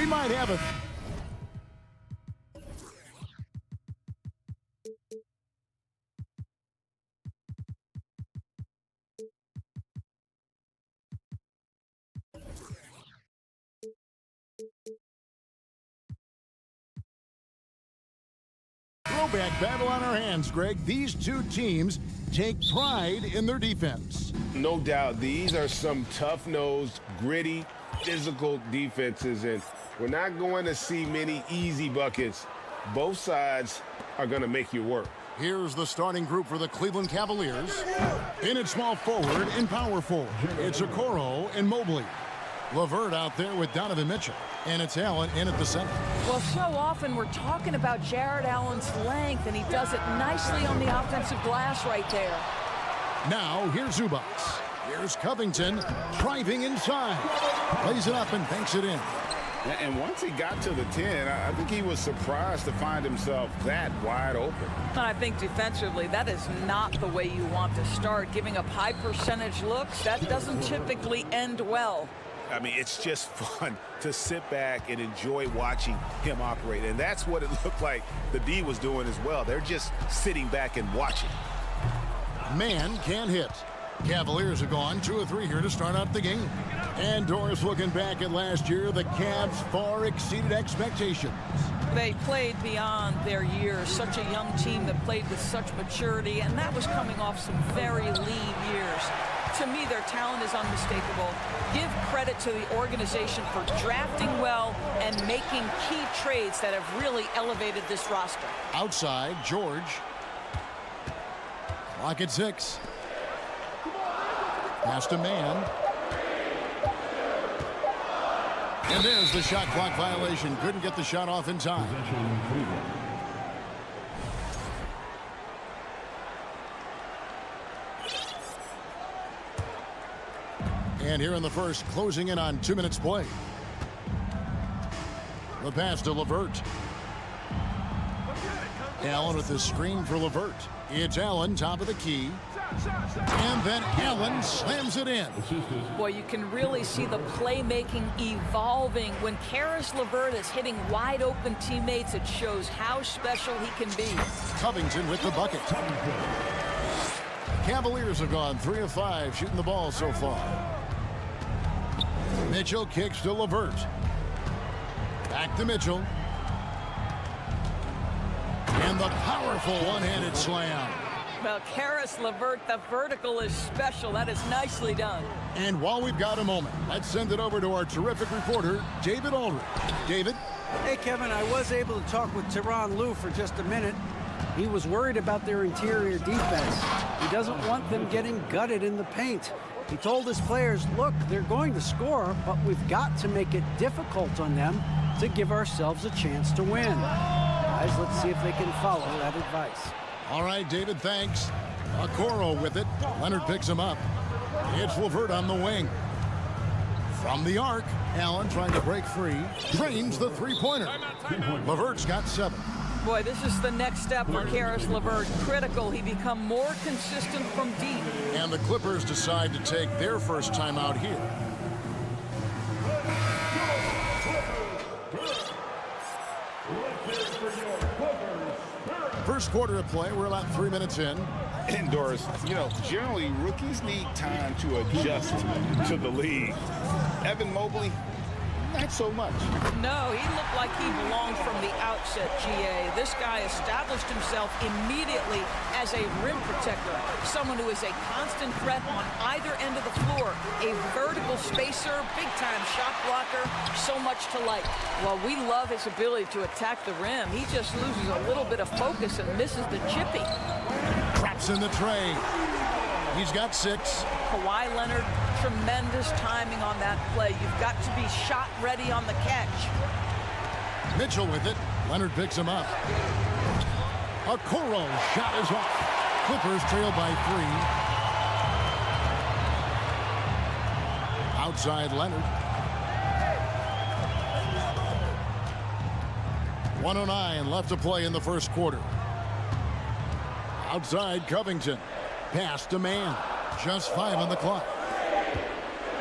might have it. Throwback battle on our hands, Greg. These two teams take pride in their defense. No doubt, these are some tough-nosed, gritty, physical defenses, and we're not going to see many easy buckets. Both sides are going to make you work. Here's the starting group for the Cleveland Cavaliers. In at small forward and power forward, it's Okoro and Mobley. LeVert out there with Donovan Mitchell. And it's Allen in at the center. Well, so often we're talking about Jared Allen's length, and he does it nicely on the offensive glass right there. Now, here's Zubac. Here's Covington driving inside. Plays it up and banks it in. And once he got to the 10, I think he was surprised to find himself that wide open. And I think defensively, that is not the way you want to start. Giving up high percentage looks, that doesn't typically end well. I mean, it's just fun to sit back and enjoy watching him operate. And that's what it looked like the D was doing as well. They're just sitting back and watching. Man can't hit. Cavaliers are gone 2 of 3 here to start out the game. And Doris, looking back at last year, the Cavs far exceeded expectations. They played beyond their years. Such a young team that played with such maturity, and that was coming off some very lean years. To me, their talent is unmistakable. Give credit to the organization for drafting well and making key trades that have really elevated this roster. Outside, George. Clock at 6. Pass to man. And there's the shot clock violation. Couldn't get the shot off in time. And here in the first, closing in on 2 minutes play. The pass to LeVert. Allen with the screen for LeVert. It's Allen, top of the key. And then Allen slams it in. Boy, you can really see the playmaking evolving. When Caris LeVert is hitting wide open teammates, it shows how special he can be. Covington with the bucket. Cavaliers have gone 3 of 5 shooting the ball so far. Mitchell kicks to LeVert. Back to Mitchell. And the powerful one-handed slam. Well, Caris LeVert, the vertical is special. That is nicely done. And while we've got a moment, let's send it over to our terrific reporter, David Aldridge. David? Hey, Kevin, I was able to talk with Tyronn Lue for just a minute. He was worried about their interior defense. He doesn't want them getting gutted in the paint. He told his players, look, they're going to score, but we've got to make it difficult on them to give ourselves a chance to win. Guys, let's see if they can follow that advice. All right, David, thanks. Okoro with it. Leonard picks him up. It's LeVert on the wing. From the arc, Allen trying to break free. Drains the three-pointer. LeVert's got 7. Boy, this is the next step for Caris LeVert. Critical. He become more consistent from deep. And the Clippers decide to take their first time out here. First quarter of play. We're about 3 minutes in. And Doris, you know, generally rookies need time to adjust to the league. Evan Mobley, not so much. No, he looked like he belonged from the outset, GA. This guy established himself immediately as a rim protector, someone who is a constant threat on either end of the floor, a vertical spacer, big-time shot blocker, so much to like. Well, we love his ability to attack the rim. He just loses a little bit of focus and misses the chippy. Traps in the tray. He's got 6. Kawhi Leonard, tremendous timing on that play. You've got to be shot ready on the catch. Mitchell with it. Leonard picks him up. Okoro shot is off. Clippers trail by 3. Outside Leonard. 1:09 left to play in the first quarter. Outside Covington. Pass to man. Just 5 on the clock.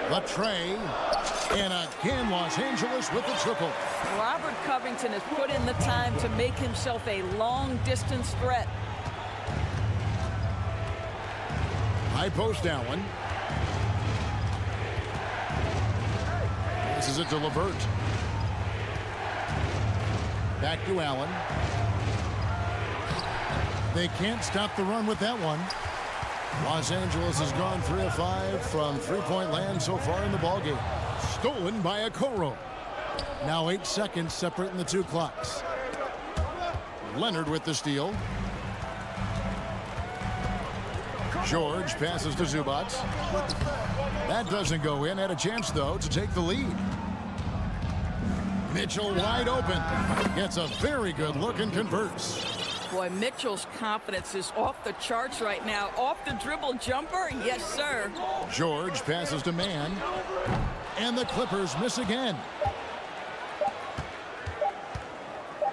The tray. And again, Los Angeles with the triple. Robert Covington has put in the time to make himself a long-distance threat. High post Allen. This is it to LeVert. Back to Allen. They can't stop the run with that one. Los Angeles has gone 3 of 5 from three-point land so far in the ballgame. Stolen by Okoro. Now 8 seconds separating the two clocks. Leonard with the steal. George passes to Zubac. That doesn't go in. Had a chance, though, to take the lead. Mitchell wide open. Gets a very good look and converts. Boy, Mitchell's confidence is off the charts right now. Off the dribble jumper, yes, sir. George passes to Mann. And the Clippers miss again.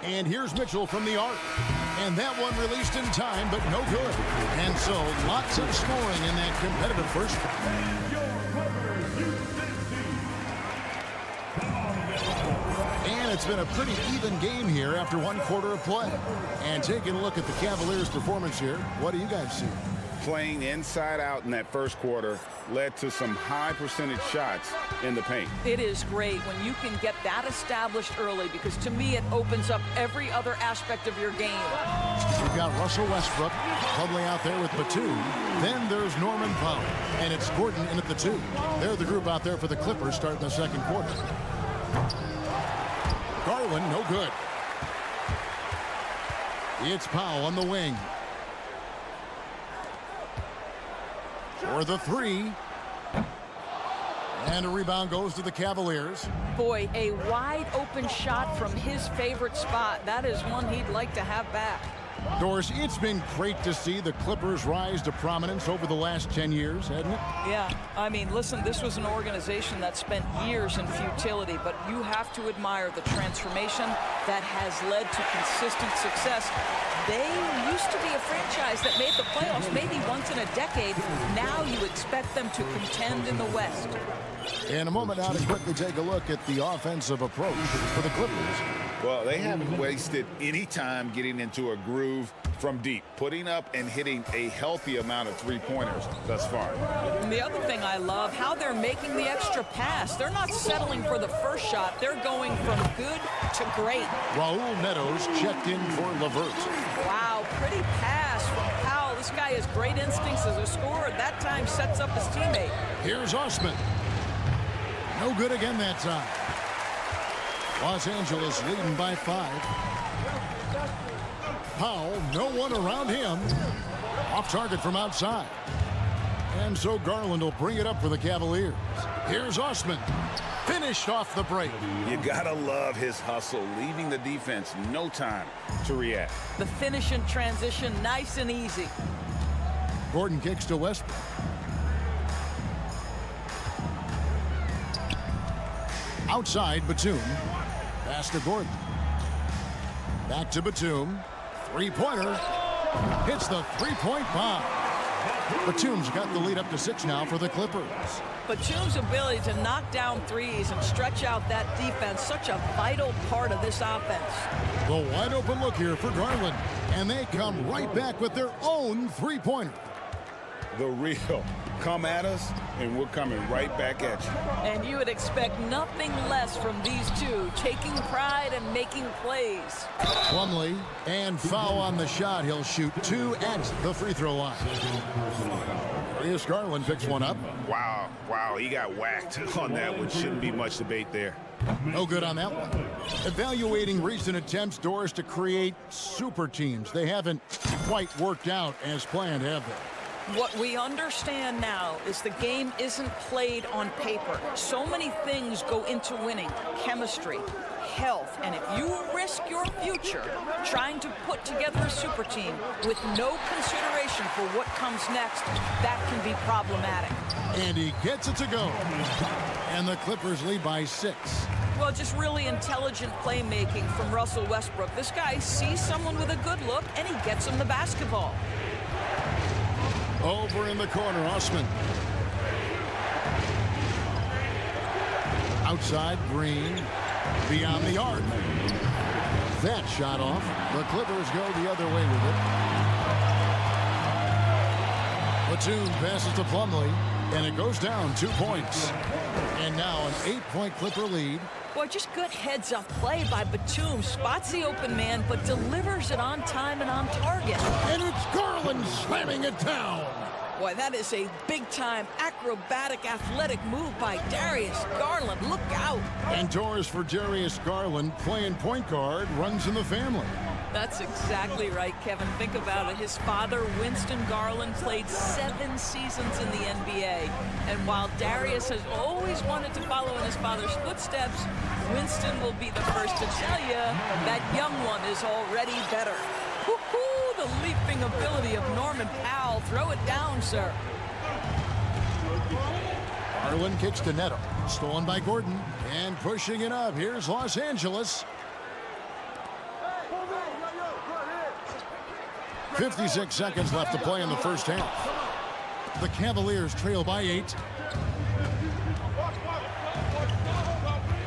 And here's Mitchell from the arc. And that one released in time, but no good. And so, lots of scoring in that competitive first. And it's been a pretty even game here after 1 quarter of play. And taking a look at the Cavaliers' performance here, what do you guys see? Playing inside out in that first quarter led to some high percentage shots in the paint. It is great when you can get that established early, because to me it opens up every other aspect of your game. You've got Russell Westbrook huddling out there with Batum. Then there's Norman Powell. And it's Gordon in at the 2. They're the group out there for the Clippers starting the second quarter. Garland, no good. It's Powell on the wing. For the 3. And a rebound goes to the Cavaliers. Boy, a wide open shot from his favorite spot. That is one he'd like to have back. Doris, it's been great to see the Clippers rise to prominence over the last 10 years, hasn't it? Yeah, I mean, listen, this was an organization that spent years in futility, but you have to admire the transformation that has led to consistent success. They used to be a franchise that made the playoffs maybe once in a decade. Now you expect them to contend in the West. In a moment now to quickly take a look at the offensive approach for the Clippers. Well, they haven't wasted any time getting into a groove from deep, putting up and hitting a healthy amount of three-pointers thus far. And the other thing I love, how they're making the extra pass. They're not settling for the first shot. They're going from good to great. Raul Netos checked in for LeVert. Wow, pretty pass from Powell. This guy has great instincts as a scorer. That time sets up his teammate. Here's Osman. No good again that time. Los Angeles leading by 5. Powell, no one around him. Off target from outside. And so Garland will bring it up for the Cavaliers. Here's Osman. Finished off the break. You gotta love his hustle, leaving the defense no time to react. The finish in transition, nice and easy. Gordon kicks to Westbrook. Outside, Batum. Pass to Gordon. Back to Batum. Three-pointer. Hits the three-point bomb. Batum's got the lead up to 6 now for the Clippers. Batum's ability to knock down threes and stretch out that defense, such a vital part of this offense. The wide open look here for Garland. And they come right back with their own three-pointer. The real. Come at us, and we're coming right back at you. And you would expect nothing less from these two, taking pride and making plays. Plumlee, and foul on the shot. He'll shoot 2 at the free throw line. Darius Garland picks one up. Wow, he got whacked on that one. Shouldn't be much debate there. No good on that one. Evaluating recent attempts, Doris, to create super teams. They haven't quite worked out as planned, have they? What we understand now is the game isn't played on paper. So many things go into winning. Chemistry, health, and if you risk your future trying to put together a super team with no consideration for what comes next, that can be problematic. And he gets it to go. And the Clippers lead by 6. Well, just really intelligent playmaking from Russell Westbrook. This guy sees someone with a good look, and he gets him the basketball. Over in the corner, Osman. Outside, Green. Beyond the arc. That shot off. The Clippers go the other way with it. Batum passes to Plumlee, and it goes down 2 points. And now an 8-point Clipper lead. Boy, just good heads-up play by Batum. Spots the open man, but delivers it on time and on target. And it's Garland slamming it down. Boy, that is a big-time, acrobatic, athletic move by Darius Garland. Look out. And doors for Darius Garland, playing point guard, runs in the family. That's exactly right, Kevin. Think about it. His father, Winston Garland, played 7 seasons in the NBA. And while Darius has always wanted to follow in his father's footsteps, Winston will be the first to tell you that young one is already better. Woo-hoo, the leaping ability of Norman Powell. Throw it down, sir. Garland kicks to Neto. Stolen by Gordon. And pushing it up. Here's Los Angeles. 56 seconds left to play in the first half. The Cavaliers trail by 8.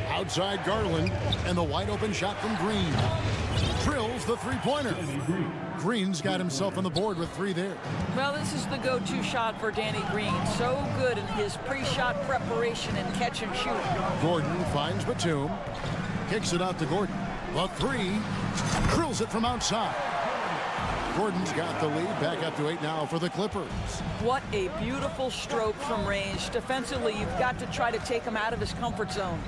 Outside Garland, and the wide open shot from Green. Drills the three-pointer. Green's got himself on the board with 3 there. Well, this is the go-to shot for Danny Green. So good in his pre-shot preparation and catch and shoot. Gordon finds Batum. Kicks it out to Gordon. The 3. Drills it from outside. Gordon's got the lead, back up to 8 now for the Clippers. What a beautiful stroke from range. Defensively, you've got to try to take him out of his comfort zone.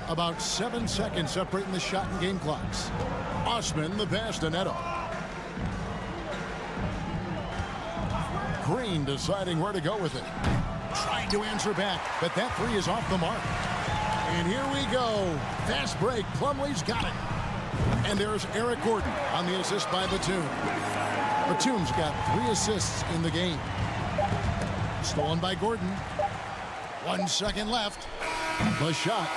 About 7 seconds separating the shot and game clocks. Osman, the pass to Neto. Green deciding where to go with it. Trying to answer back, but that 3 is off the mark. And here we go. Fast break. Plumlee's got it. And there's Eric Gordon on the assist by Batum. Batum's got 3 assists in the game. Stolen by Gordon. 1 second left. The shot,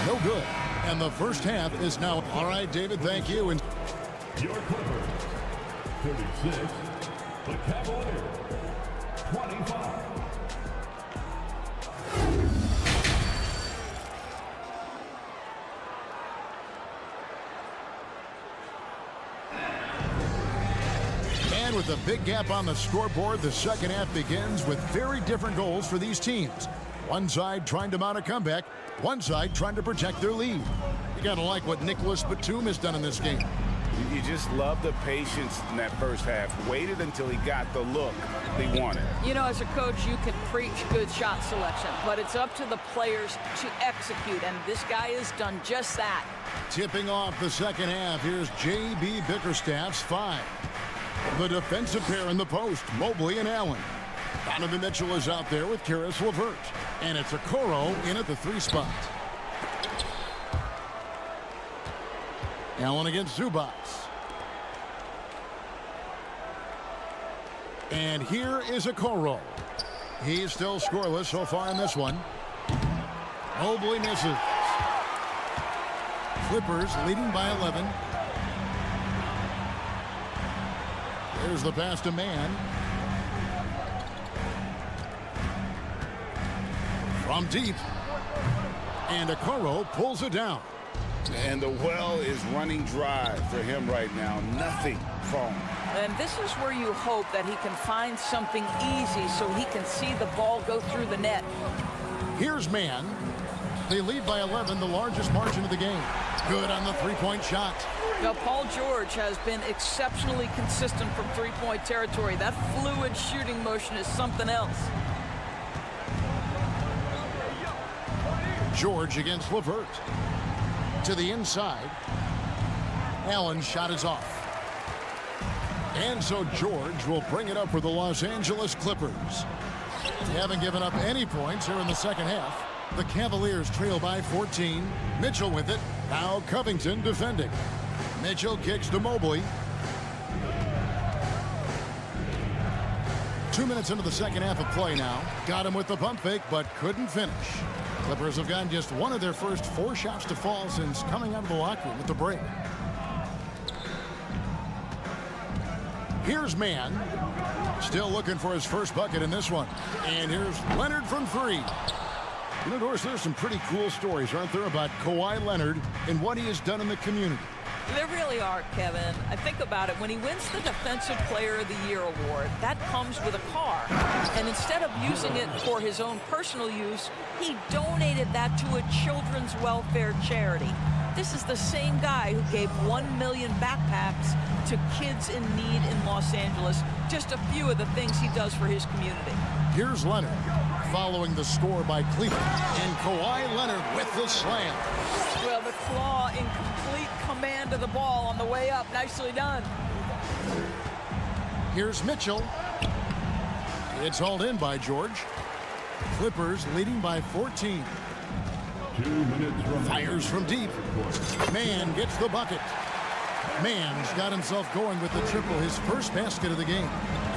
no good. And the first half is now. All right, David, thank you. And your Clippers, 36. The Cavaliers, 25. And with a big gap on the scoreboard, the second half begins with very different goals for these teams. One side trying to mount a comeback, one side trying to protect their lead. You gotta like what Nicholas Batum has done in this game. You just love the patience in that first half. Waited until he got the look they wanted. You know, as a coach, you can preach good shot selection, but it's up to the players to execute, and this guy has done just that. Tipping off the second half, here's J.B. Bickerstaff's 5. The defensive pair in the post, Mobley and Allen. Donovan Mitchell is out there with Karis LeVert. And it's Okoro in at the 3 spot. Allen against Zubac. And here is Okoro. He's still scoreless so far in this one. Mobley misses. Clippers leading by 11. There's the pass to Mann. From deep. And Okoro pulls it down. And the well is running dry for him right now. Nothing falling. And this is where you hope that he can find something easy so he can see the ball go through the net. Here's Mann. They lead by 11, the largest margin of the game. Good on the 3-point shot. Now, Paul George has been exceptionally consistent from 3-point territory. That fluid shooting motion is something else. George against LeVert. To the inside. Allen's shot is off. And so George will bring it up for the Los Angeles Clippers. They haven't given up any points here in the second half. The Cavaliers trail by 14. Mitchell with it. Now Covington defending. Mitchell kicks to Mobley. 2 minutes into the second half of play now. Got him with the pump fake, but couldn't finish. Clippers have gotten just one of their first 4 shots to fall since coming out of the locker room at the break. Here's Mann. Still looking for his first bucket in this one. And here's Leonard from 3. You know, Doris, there's some pretty cool stories, aren't there, about Kawhi Leonard and what he has done in the community. There really are, Kevin. I think about it. When he wins the Defensive Player of the Year award, that comes with a car. And instead of using it for his own personal use, he donated that to a children's welfare charity. This is the same guy who gave 1 million backpacks to kids in need in Los Angeles. Just a few of the things he does for his community. Here's Leonard following the score by Cleveland. And Kawhi Leonard with the slam. Well, the claw in complete command of the ball on the way up. Nicely done. Here's Mitchell. It's hauled in by George. Clippers leading by 14. 2 minutes remaining. Fires from deep. Mann gets the bucket. Mann's got himself going with the triple, his first basket of the game.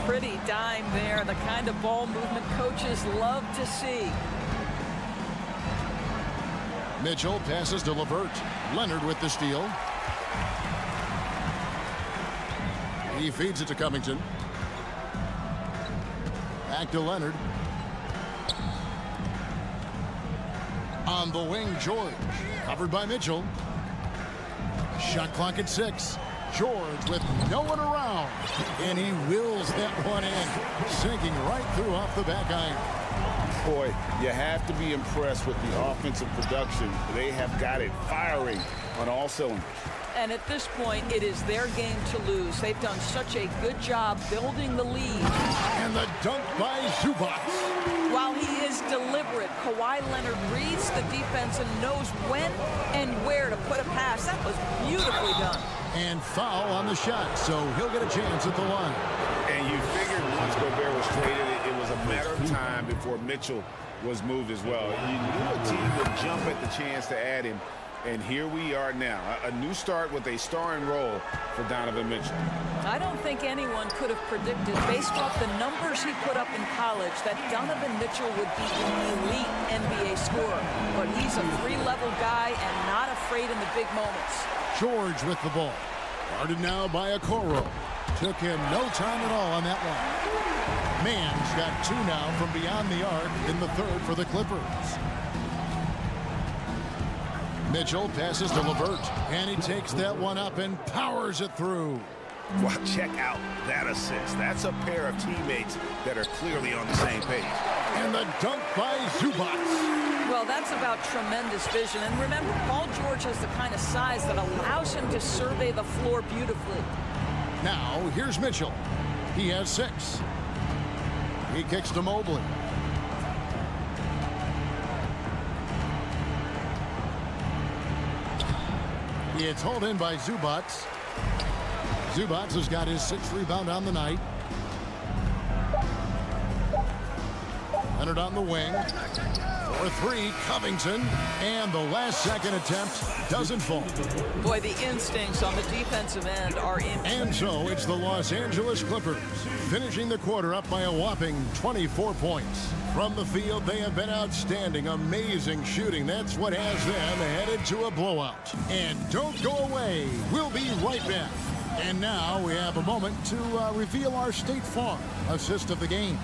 Pretty dime there, the kind of ball movement coaches love to see. Mitchell passes to LeVert. Leonard with the steal. He feeds it to Covington. Back to Leonard. On the wing, George. Covered by Mitchell. Shot clock at 6. George with no one around. And he wills that one in. Sinking right through off the back iron. Boy, you have to be impressed with the offensive production. They have got it firing on all cylinders. And at this point, it is their game to lose. They've done such a good job building the lead. And the dunk by Zubac. While he is deliberate, Kawhi Leonard reads the defense and knows when and where to put a pass. That was beautifully done. And foul on the shot, so he'll get a chance at the line. And you figured once Gobert was traded, it was a matter of time before Mitchell was moved as well. You knew a team would jump at the chance to add him. And here we are now, a new start with a starring role for Donovan Mitchell. I don't think anyone could have predicted, based off the numbers he put up in college, that Donovan Mitchell would be an elite NBA scorer. But he's a three-level guy and not afraid in the big moments. George with the ball. Guarded now by Okoro. Took him no time at all on that one. Mann's got 2 now from beyond the arc in the third for the Clippers. Mitchell passes to LeVert, and he takes that one up and powers it through. Well, check out that assist. That's a pair of teammates that are clearly on the same page. And the dunk by Zubac. Well, that's about tremendous vision. And remember, Paul George has the kind of size that allows him to survey the floor beautifully. Now, here's Mitchell. He has 6. He kicks to Mobley. It's hauled in by Zubac. Zubac has got his 6th rebound on the night. Leonard on the wing. For 3, Covington. And the last second attempt doesn't fall. Boy, the instincts on the defensive end are in. And so it's the Los Angeles Clippers finishing the quarter up by a whopping 24 points. From the field, they have been outstanding, amazing shooting. That's what has them headed to a blowout. And don't go away. We'll be right back. And now we have a moment to reveal our State Farm assist of the game.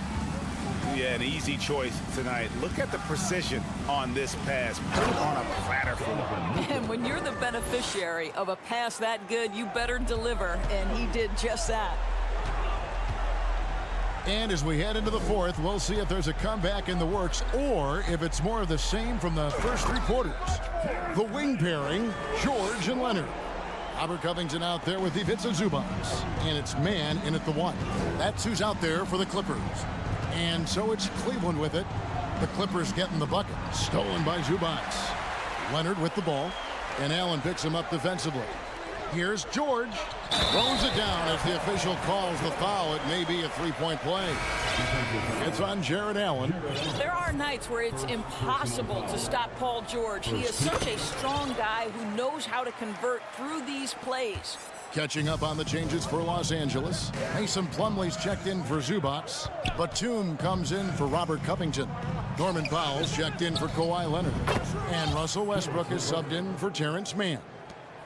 Yeah, an easy choice tonight. Look at the precision on this pass. Put it on a platter for them. And when you're the beneficiary of a pass that good, you better deliver. And he did just that. And as we head into the fourth, we'll see if there's a comeback in the works or if it's more of the same from the first 3 quarters. The wing pairing, George and Leonard. Robert Covington out there with Ivica Zubac. And it's Mann in at the 1. That's who's out there for the Clippers. And so it's Cleveland with it. The Clippers getting the bucket. Stolen by Zubac. Leonard with the ball. And Allen picks him up defensively. Here's George. Throws it down as the official calls the foul. It may be a 3-point play. It's on Jared Allen. There are nights where it's impossible to stop Paul George. He is such a strong guy who knows how to convert through these plays. Catching up on the changes for Los Angeles. Mason Plumlee's checked in for Zubac. Batum comes in for Robert Covington. Norman Powell's checked in for Kawhi Leonard. And Russell Westbrook is subbed in for Terrence Mann.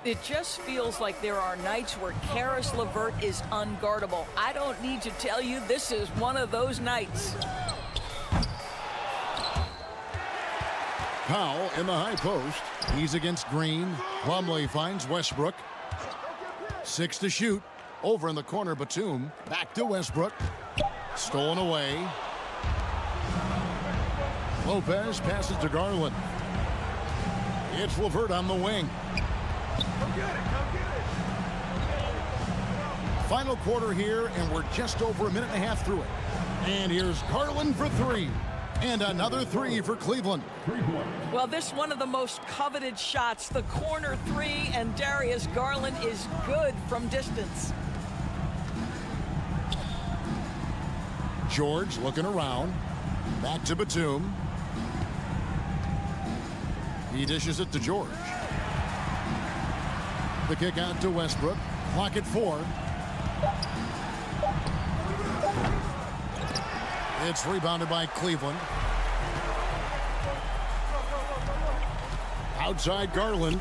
It just feels like there are nights where Karis LeVert is unguardable. I don't need to tell you, this is one of those nights. Powell in the high post. He's against Green. Plumlee finds Westbrook. 6 to shoot. Over in the corner, Batum. Back to Westbrook. Stolen away. Lopez passes to Garland. It's LeVert on the wing. Final quarter here, and we're just over a minute and a half through it. And here's Garland for 3. And another 3 for Cleveland. Well, this one of the most coveted shots, the corner 3, and Darius Garland is good from distance. George looking around. Back to Batum. He dishes it to George. The kick out to Westbrook. Clock at 4. It's rebounded by Cleveland. Outside Garland.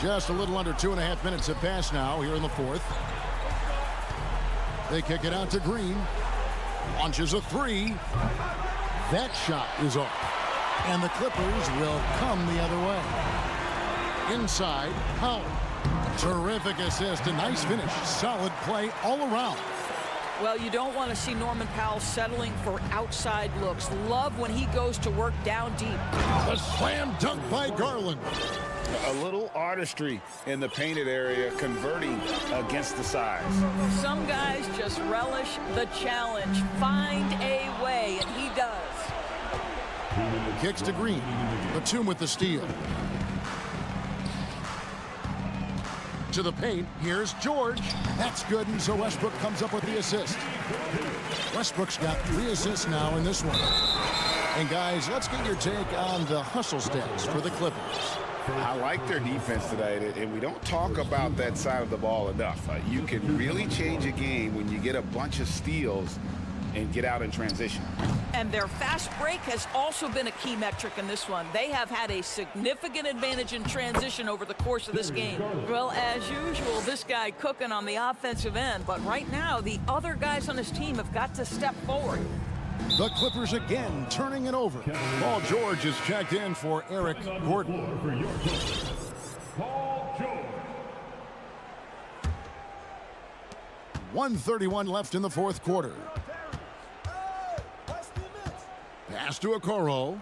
Just a little under 2.5 minutes have passed now here in the fourth. They kick it out to Green. Launches a 3. That shot is off. And the Clippers will come the other way. Inside, Powell. Terrific assist, a nice finish. Solid play all around. Well, you don't want to see Norman Powell settling for outside looks. Love when he goes to work down deep. The slam dunk by Garland. A little artistry in the painted area, converting against the size. Some guys just relish the challenge. Find a way, and he does. Kicks to Green. Batum with the steal. To the paint. Here's George. That's good, and so Westbrook comes up with the assist. Westbrook's got 3 assists now in this one. And guys, let's get your take on the hustle stats for the Clippers. I like their defense today, and we don't talk about that side of the ball enough. You can really change a game when you get a bunch of steals and get out in transition. And their fast break has also been a key metric in this one. They have had a significant advantage in transition over the course of this game. Well, as usual, this guy cooking on the offensive end, but right now the other guys on his team have got to step forward. The Clippers again turning it over. Paul George is checked in for Eric Gordon. Paul George. 1:31 left in the fourth quarter. Pass to Okoro.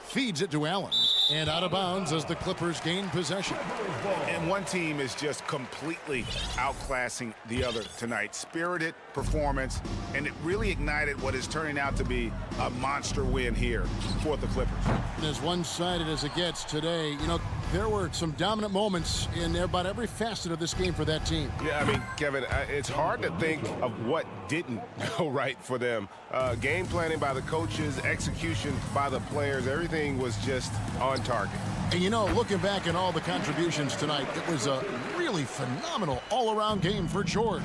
Feeds it to Allen. And out of bounds as the Clippers gain possession. And one team is just completely outclassing the other tonight. Spirited performance, and it really ignited what is turning out to be a monster win here for the Clippers. And as one-sided as it gets today, you know, there were some dominant moments in about every facet of this game for that team. Yeah, I mean, Kevin, it's hard to think of what didn't go right for them. Game planning by the coaches, execution by the players, everything was just on target. And you know, looking back at all the contributions tonight, it was a really phenomenal all-around game for George.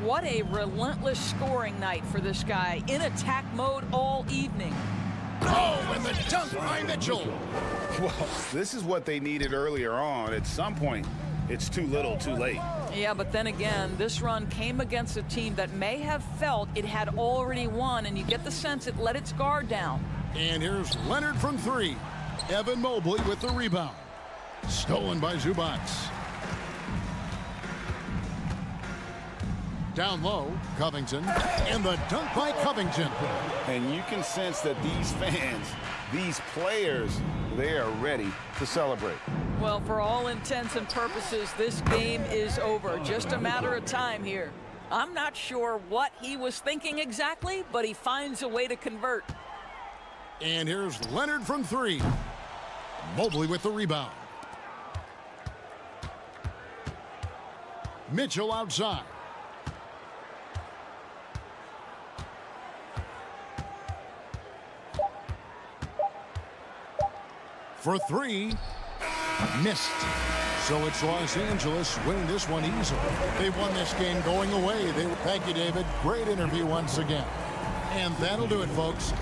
What a relentless scoring night for this guy. In attack mode all evening. Oh, and the dunk by Mitchell. Well, this is what they needed earlier on. At some point, it's too little, too late. Yeah, but then again, this run came against a team that may have felt it had already won, and you get the sense it let its guard down. And here's Leonard from 3. Evan Mobley with the rebound. Stolen by Zubac. Down low, Covington. And the dunk by Covington. And you can sense that these fans, these players, they are ready to celebrate. Well, for all intents and purposes, this game is over. Just a matter of time here. I'm not sure what he was thinking exactly, but he finds a way to convert. And here's Leonard from 3. Mobley with the rebound. Mitchell outside. For 3. Missed. So it's Los Angeles winning this one easily. They won this game going away. Thank you, David. Great interview once again. And that'll do it, folks.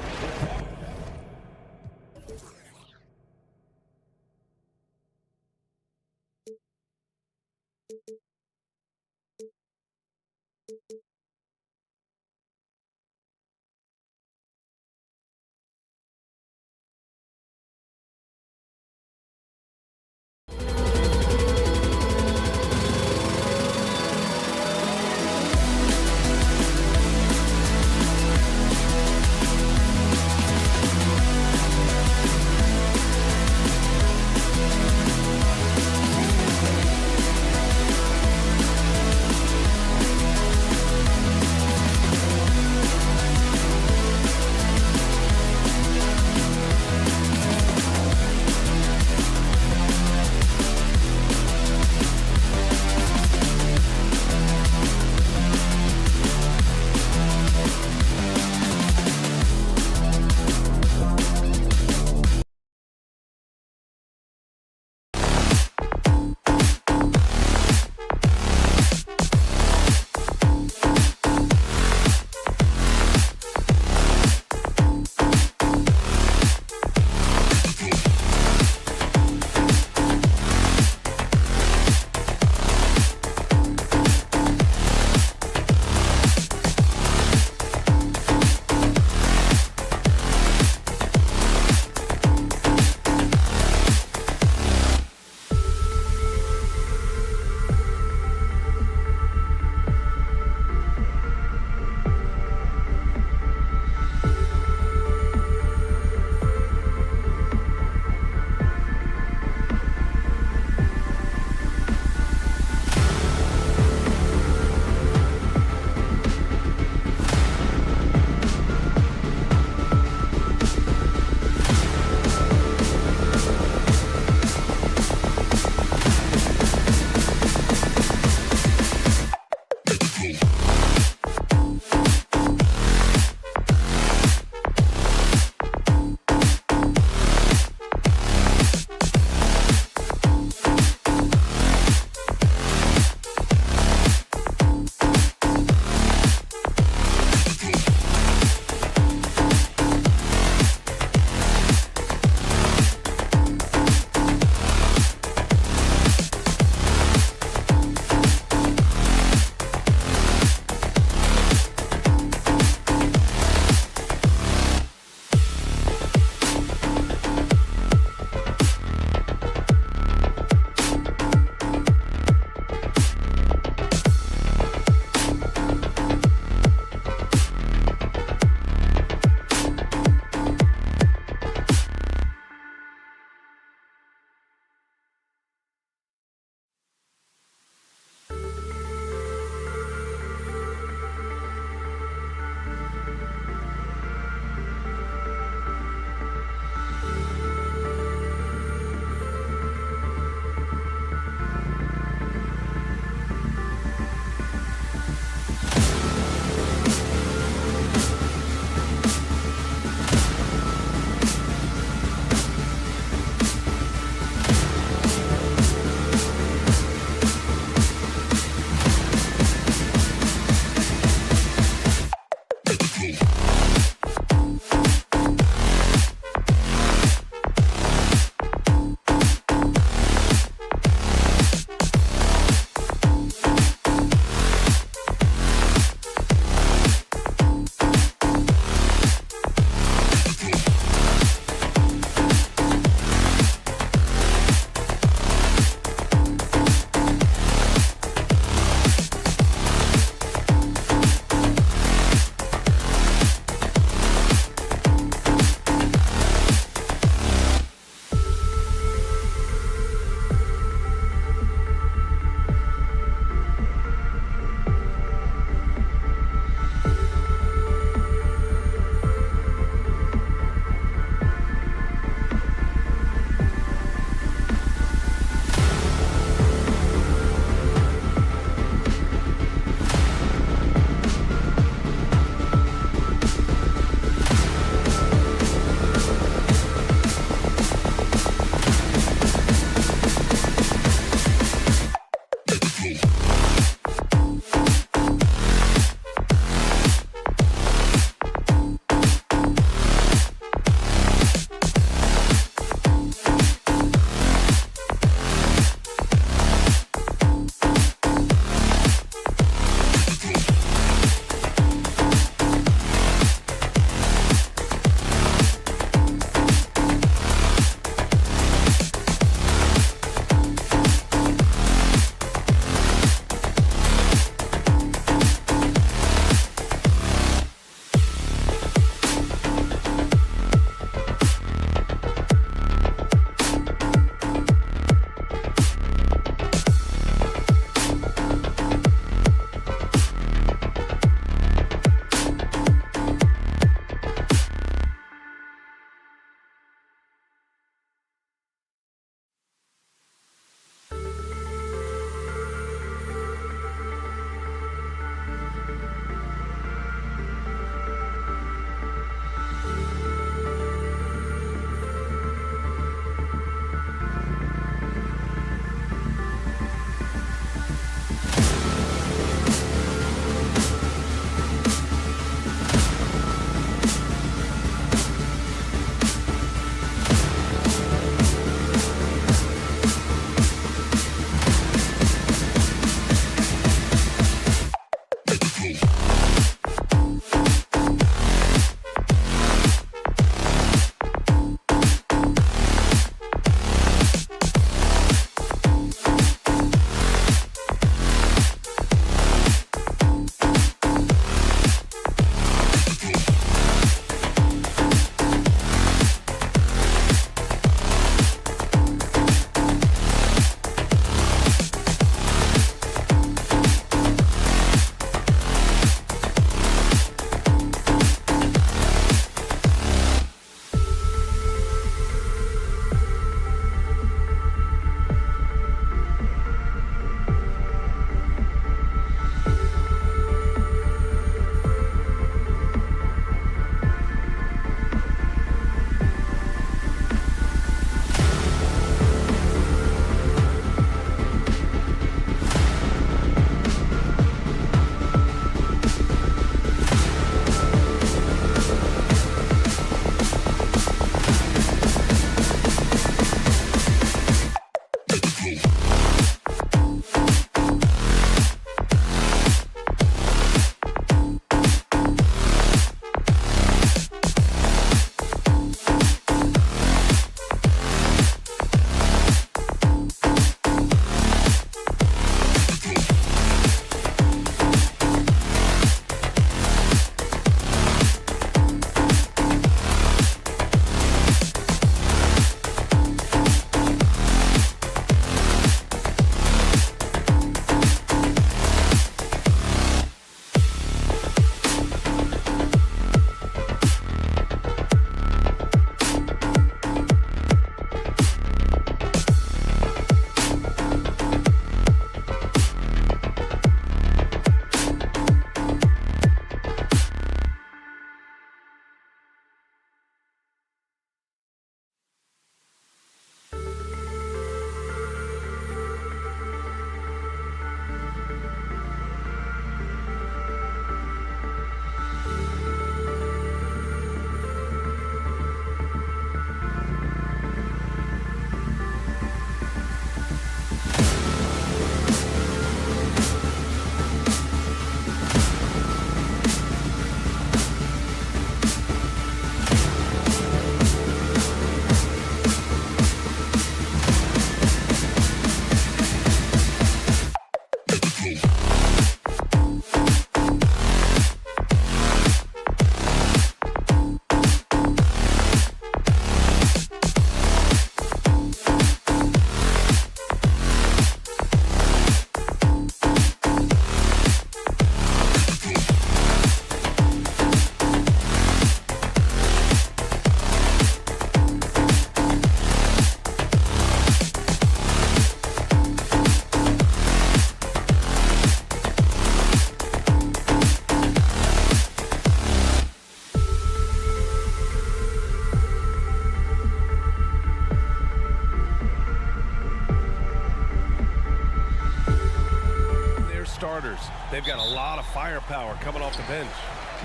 starters. They've got a lot of firepower coming off the bench.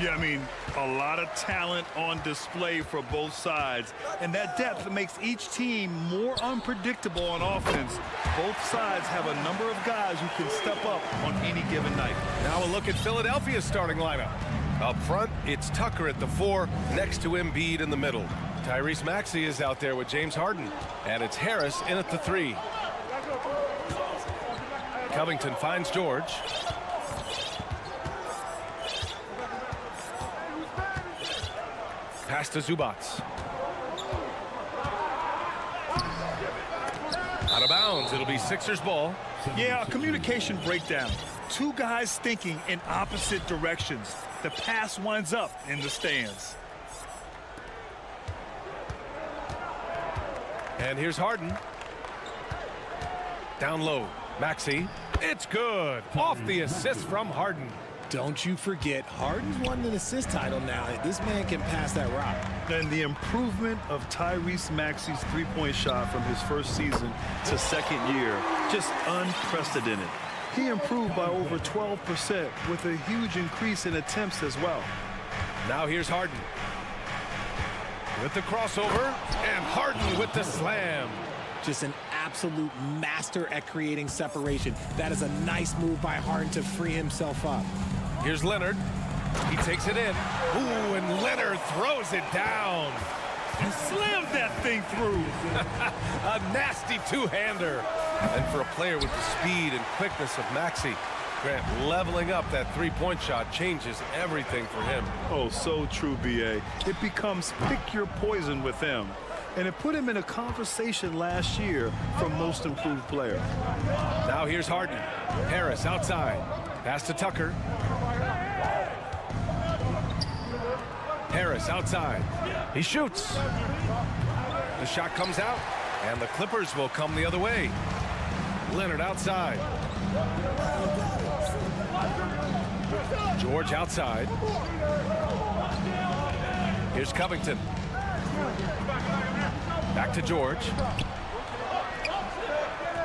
Yeah, I mean, a lot of talent on display for both sides. And that depth makes each team more unpredictable on offense. Both sides have a number of guys who can step up on any given night. Now a look at Philadelphia's starting lineup. Up front, it's Tucker at the 4, next to Embiid in the middle. Tyrese Maxey is out there with James Harden. And it's Harris in at the 3. Covington finds George. Pass to Zubac. Out of bounds. It'll be Sixers ball. Yeah, a communication breakdown. Two guys thinking in opposite directions. The pass winds up in the stands. And here's Harden. Down low. Maxey. It's good. Off the assist from Harden. Don't you forget, Harden's won an assist title now. This man can pass that rock. And the improvement of Tyrese Maxey's three-point shot from his first season to second year, just unprecedented. He improved by over 12% with a huge increase in attempts as well. Now here's Harden. With the crossover, and Harden with the slam. Just an absolute master at creating separation. That is a nice move by Harden to free himself up. Here's Leonard. He takes it in. Ooh, and Leonard throws it down. He slammed that thing through. A nasty two-hander. And for a player with the speed and quickness of Maxey, Grant, leveling up that three-point shot changes everything for him. Oh, so true, B.A. It becomes pick your poison with him. And it put him in a conversation last year for most improved player. Now here's Harden. Harris outside. Pass to Tucker. Harris outside. He shoots. The shot comes out, and the Clippers will come the other way. Leonard outside. George outside. Here's Covington. Back to George.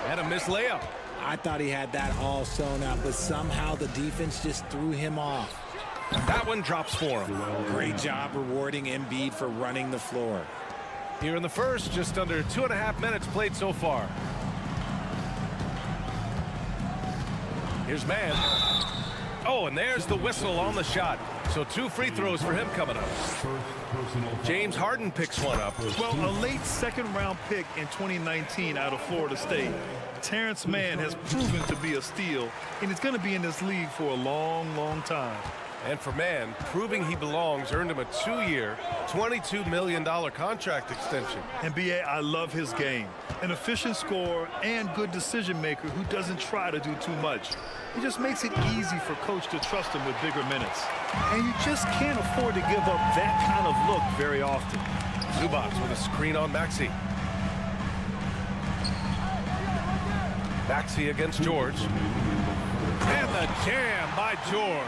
And a missed layup. I thought he had that all sewn up, but somehow the defense just threw him off. That one drops for him. Great job rewarding Embiid for running the floor. Here in the first, just under 2.5 minutes played so far. Here's Mann. Oh, and there's the whistle on the shot. So 2 free throws for him coming up. James Harden picks one up. Well, a late second-round pick in 2019 out of Florida State. Terrence Mann has proven to be a steal, and he's going to be in this league for a long, long time. And for Mann, proving he belongs earned him a 2-year, $22 million contract extension. And B.A., I love his game. An efficient scorer and good decision maker who doesn't try to do too much. He just makes it easy for coach to trust him with bigger minutes. And you just can't afford to give up that kind of look very often. Zubac with a screen on Maxey. Maxey against George. And the jam by George.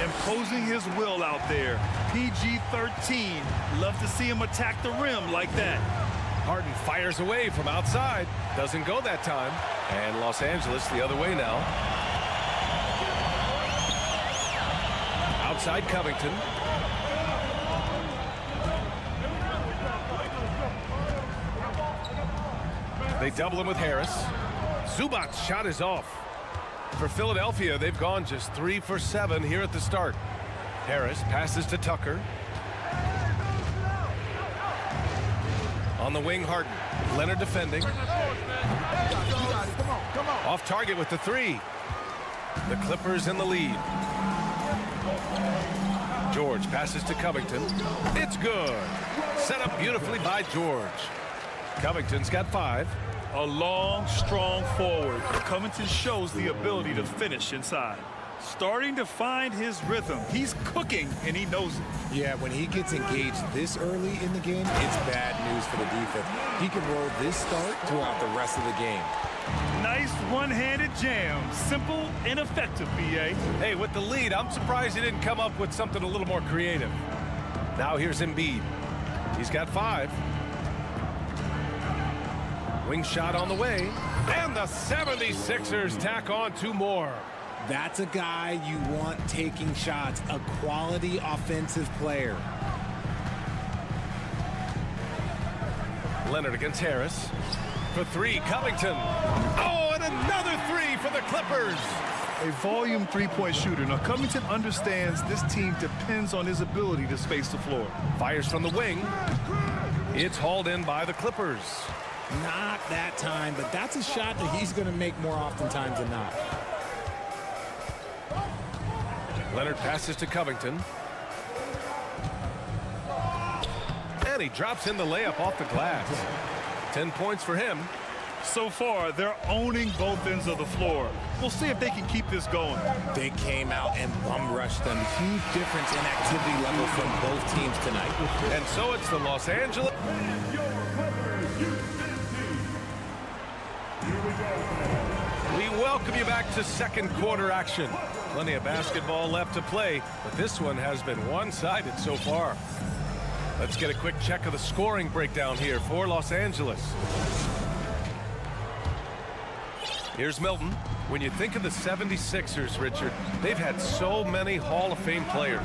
Imposing his will out there. PG-13. Love to see him attack the rim like that. Harden fires away from outside. Doesn't go that time. And Los Angeles the other way now. Outside Covington. They double him with Harris. Zubac's shot is off. For Philadelphia, they've gone just 3 for 7 here at the start. Harris passes to Tucker. On the wing, Harden. Leonard defending. Off target with the 3. The Clippers in the lead. George passes to Covington. It's good. Set up beautifully by George. Covington's got 5. A long, strong forward. Covington shows the ability to finish inside. Starting to find his rhythm. He's cooking, and he knows it. Yeah, when he gets engaged this early in the game, it's bad news for the defense. He can roll this start throughout the rest of the game. Nice one-handed jam. Simple and effective, B.A. Hey, with the lead, I'm surprised he didn't come up with something a little more creative. Now here's Embiid. He's got 5. Wing shot on the way. And the 76ers tack on 2 more. That's a guy you want taking shots, a quality offensive player. Leonard against Harris. For 3, Covington. Oh, and another 3 for the Clippers. A volume three-point shooter. Now, Covington understands this team depends on his ability to space the floor. Fires from the wing. It's hauled in by the Clippers. Not that time, but that's a shot that he's going to make more oftentimes than not. Leonard passes to Covington. And he drops in the layup off the glass. 10 points for him. So far, they're owning both ends of the floor. We'll see if they can keep this going. They came out and bum rushed them. Huge difference in activity level from both teams tonight. And so it's the Los Angeles. We welcome you back to second quarter action. Plenty of basketball left to play, but this one has been one-sided so far. Let's get a quick check of the scoring breakdown here for Los Angeles. Here's Milton. When you think of the 76ers, Richard, they've had so many Hall of Fame players.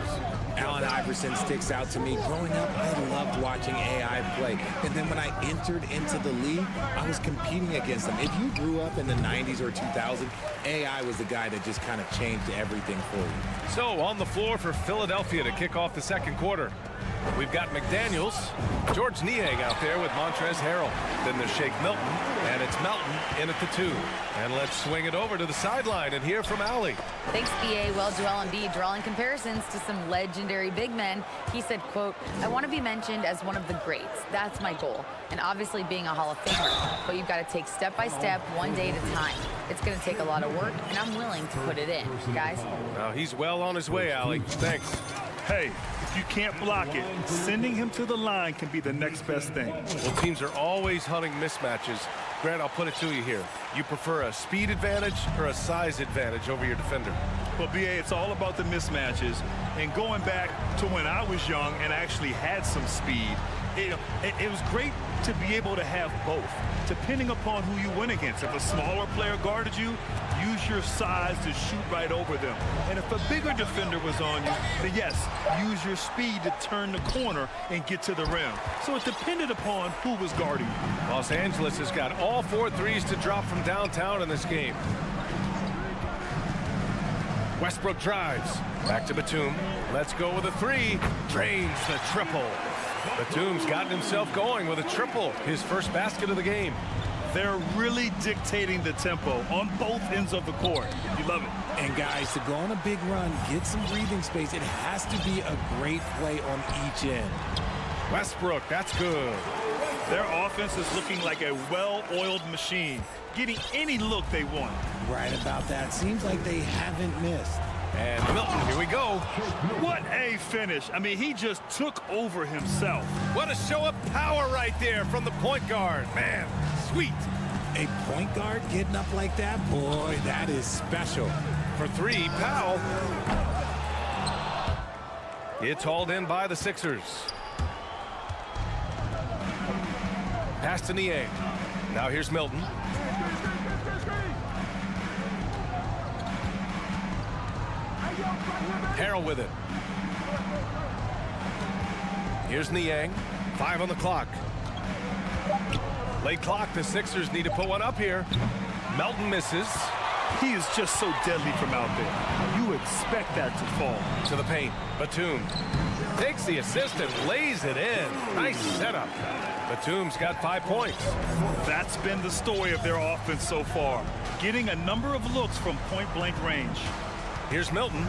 Allen Iverson sticks out to me. Growing up, I loved watching AI play. And then when I entered into the league, I was competing against them. If you grew up in the 90s or 2000, AI was the guy that just kind of changed everything for you. So on the floor for Philadelphia to kick off the second quarter. We've got McDaniels, George Niang out there with Montrezl Harrell. Then there's Shake Milton, and it's Melton in at the 2. And let's swing it over to the sideline and hear from Allie. Thanks, BA. Well, Joel Embiid drawing comparisons to some legendary big men. He said, quote, "I want to be mentioned as one of the greats. That's my goal. And obviously being a Hall of Famer. But you've got to take step by step, one day at a time. It's going to take a lot of work, and I'm willing to put it in, guys." Now he's well on his way, Allie. Thanks. Hey, if you can't block it, sending him to the line can be the next best thing. Well, teams are always hunting mismatches. Grant, I'll put it to you here. You prefer a speed advantage or a size advantage over your defender? Well, BA, it's all about the mismatches. And going back to when I was young and actually had some speed, it was great to be able to have both, depending upon who you went against. If a smaller player guarded you, use your size to shoot right over them. And if a bigger defender was on you, then yes, use your speed to turn the corner and get to the rim. So it depended upon who was guarding you. Los Angeles has got all 4 threes to drop from downtown in this game. Westbrook drives. Back to Batum. Let's go with a 3. Drains the triple. Batum's gotten himself going with a triple. His first basket of the game. They're really dictating the tempo on both ends of the court. You love it. And guys, to go on a big run, get some breathing space, it has to be a great play on each end. Westbrook, that's good. Their offense is looking like a well-oiled machine, getting any look they want. Right about that. Seems like they haven't missed. And Milton, here we go. What a finish. I mean, he just took over himself. What a show of power right there from the point guard. Man, sweet. A point guard getting up like that? Boy, that is special. For 3, Powell. It's hauled in by the Sixers. Pass to Niang. Now here's Milton. Harrell with it. Here's Niang. 5 on the clock. Late clock. The Sixers need to put one up here. Melton misses. He is just so deadly from out there. You expect that to fall. To the paint. Batum takes the assist and lays it in. Nice setup. Batum's got 5 points. That's been the story of their offense so far. Getting a number of looks from point-blank range. Here's Milton.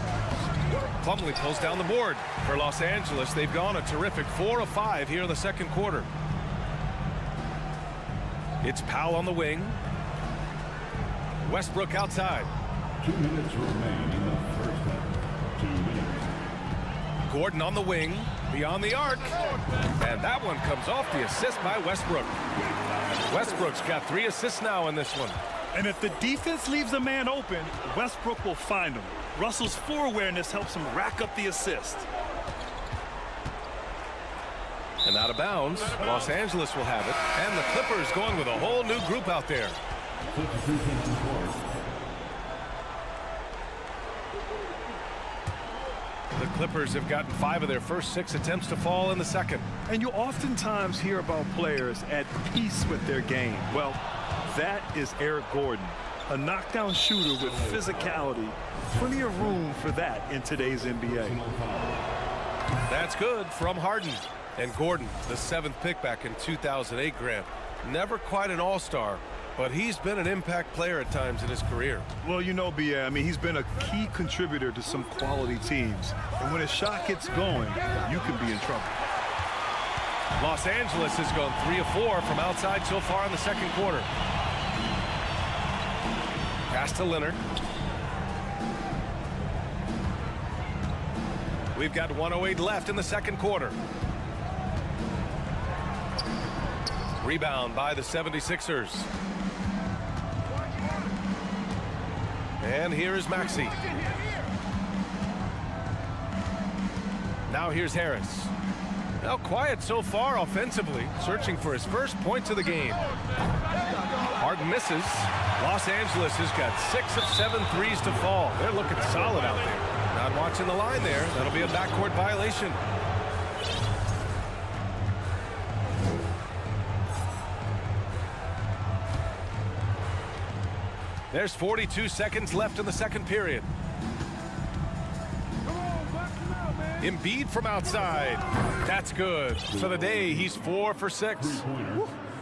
Plumlee pulls down the board. For Los Angeles, they've gone a terrific 4 of 5 here in the second quarter. It's Powell on the wing. Westbrook outside. 2 minutes remain in the first half. 2 minutes. Gordon on the wing, beyond the arc. And that one comes off the assist by Westbrook. Westbrook's got 3 assists now in this one. And if the defense leaves a man open, Westbrook will find him. Russell's floor awareness helps him rack up the assist. And out of bounds, Los Angeles will have it. And the Clippers going with a whole new group out there. The Clippers have gotten 5 of their first 6 attempts to fall in the second. And you oftentimes hear about players at peace with their game. Well, that is Eric Gordon, a knockdown shooter with physicality. Plenty of room for that in today's NBA. That's good from Harden. And Gordon, the 7th pick back in 2008, Grant. Never quite an all-star, but he's been an impact player at times in his career. Well, you know, B.A., I mean, he's been a key contributor to some quality teams. And when his shot gets going, you can be in trouble. Los Angeles has gone 3 of 4 from outside so far in the second quarter. Pass to Leonard. We've got 1:08 left in the second quarter. Rebound by the 76ers. And here is Maxey. Now here's Harris. Now quiet so far offensively, searching for his first points of the game. Harden misses. Los Angeles has got 6 of 7 threes to fall. They're looking solid out there. Not watching the line there. That'll be a backcourt violation. There's 42 seconds left in the second period. Embiid from outside. That's good. For the day, he's 4 for 6.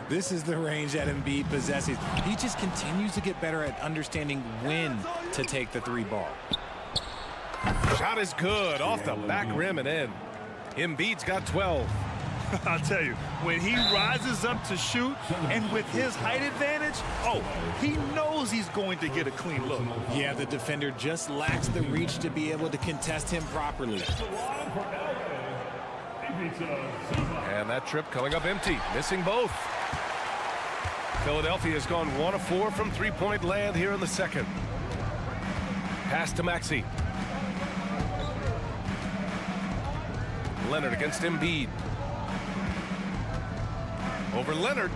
This is the range that Embiid possesses. He just continues to get better at understanding when to take the 3 ball. Shot is good. Off the back rim and in. Embiid's got 12. I'll tell you, when he rises up to shoot, and with his height advantage, he knows he's going to get a clean look. Yeah, the defender just lacks the reach to be able to contest him properly. And that trip coming up empty, missing both. Philadelphia has gone 1 of 4 from three-point land here in the second. Pass to Maxey. Leonard against Embiid. Over Leonard.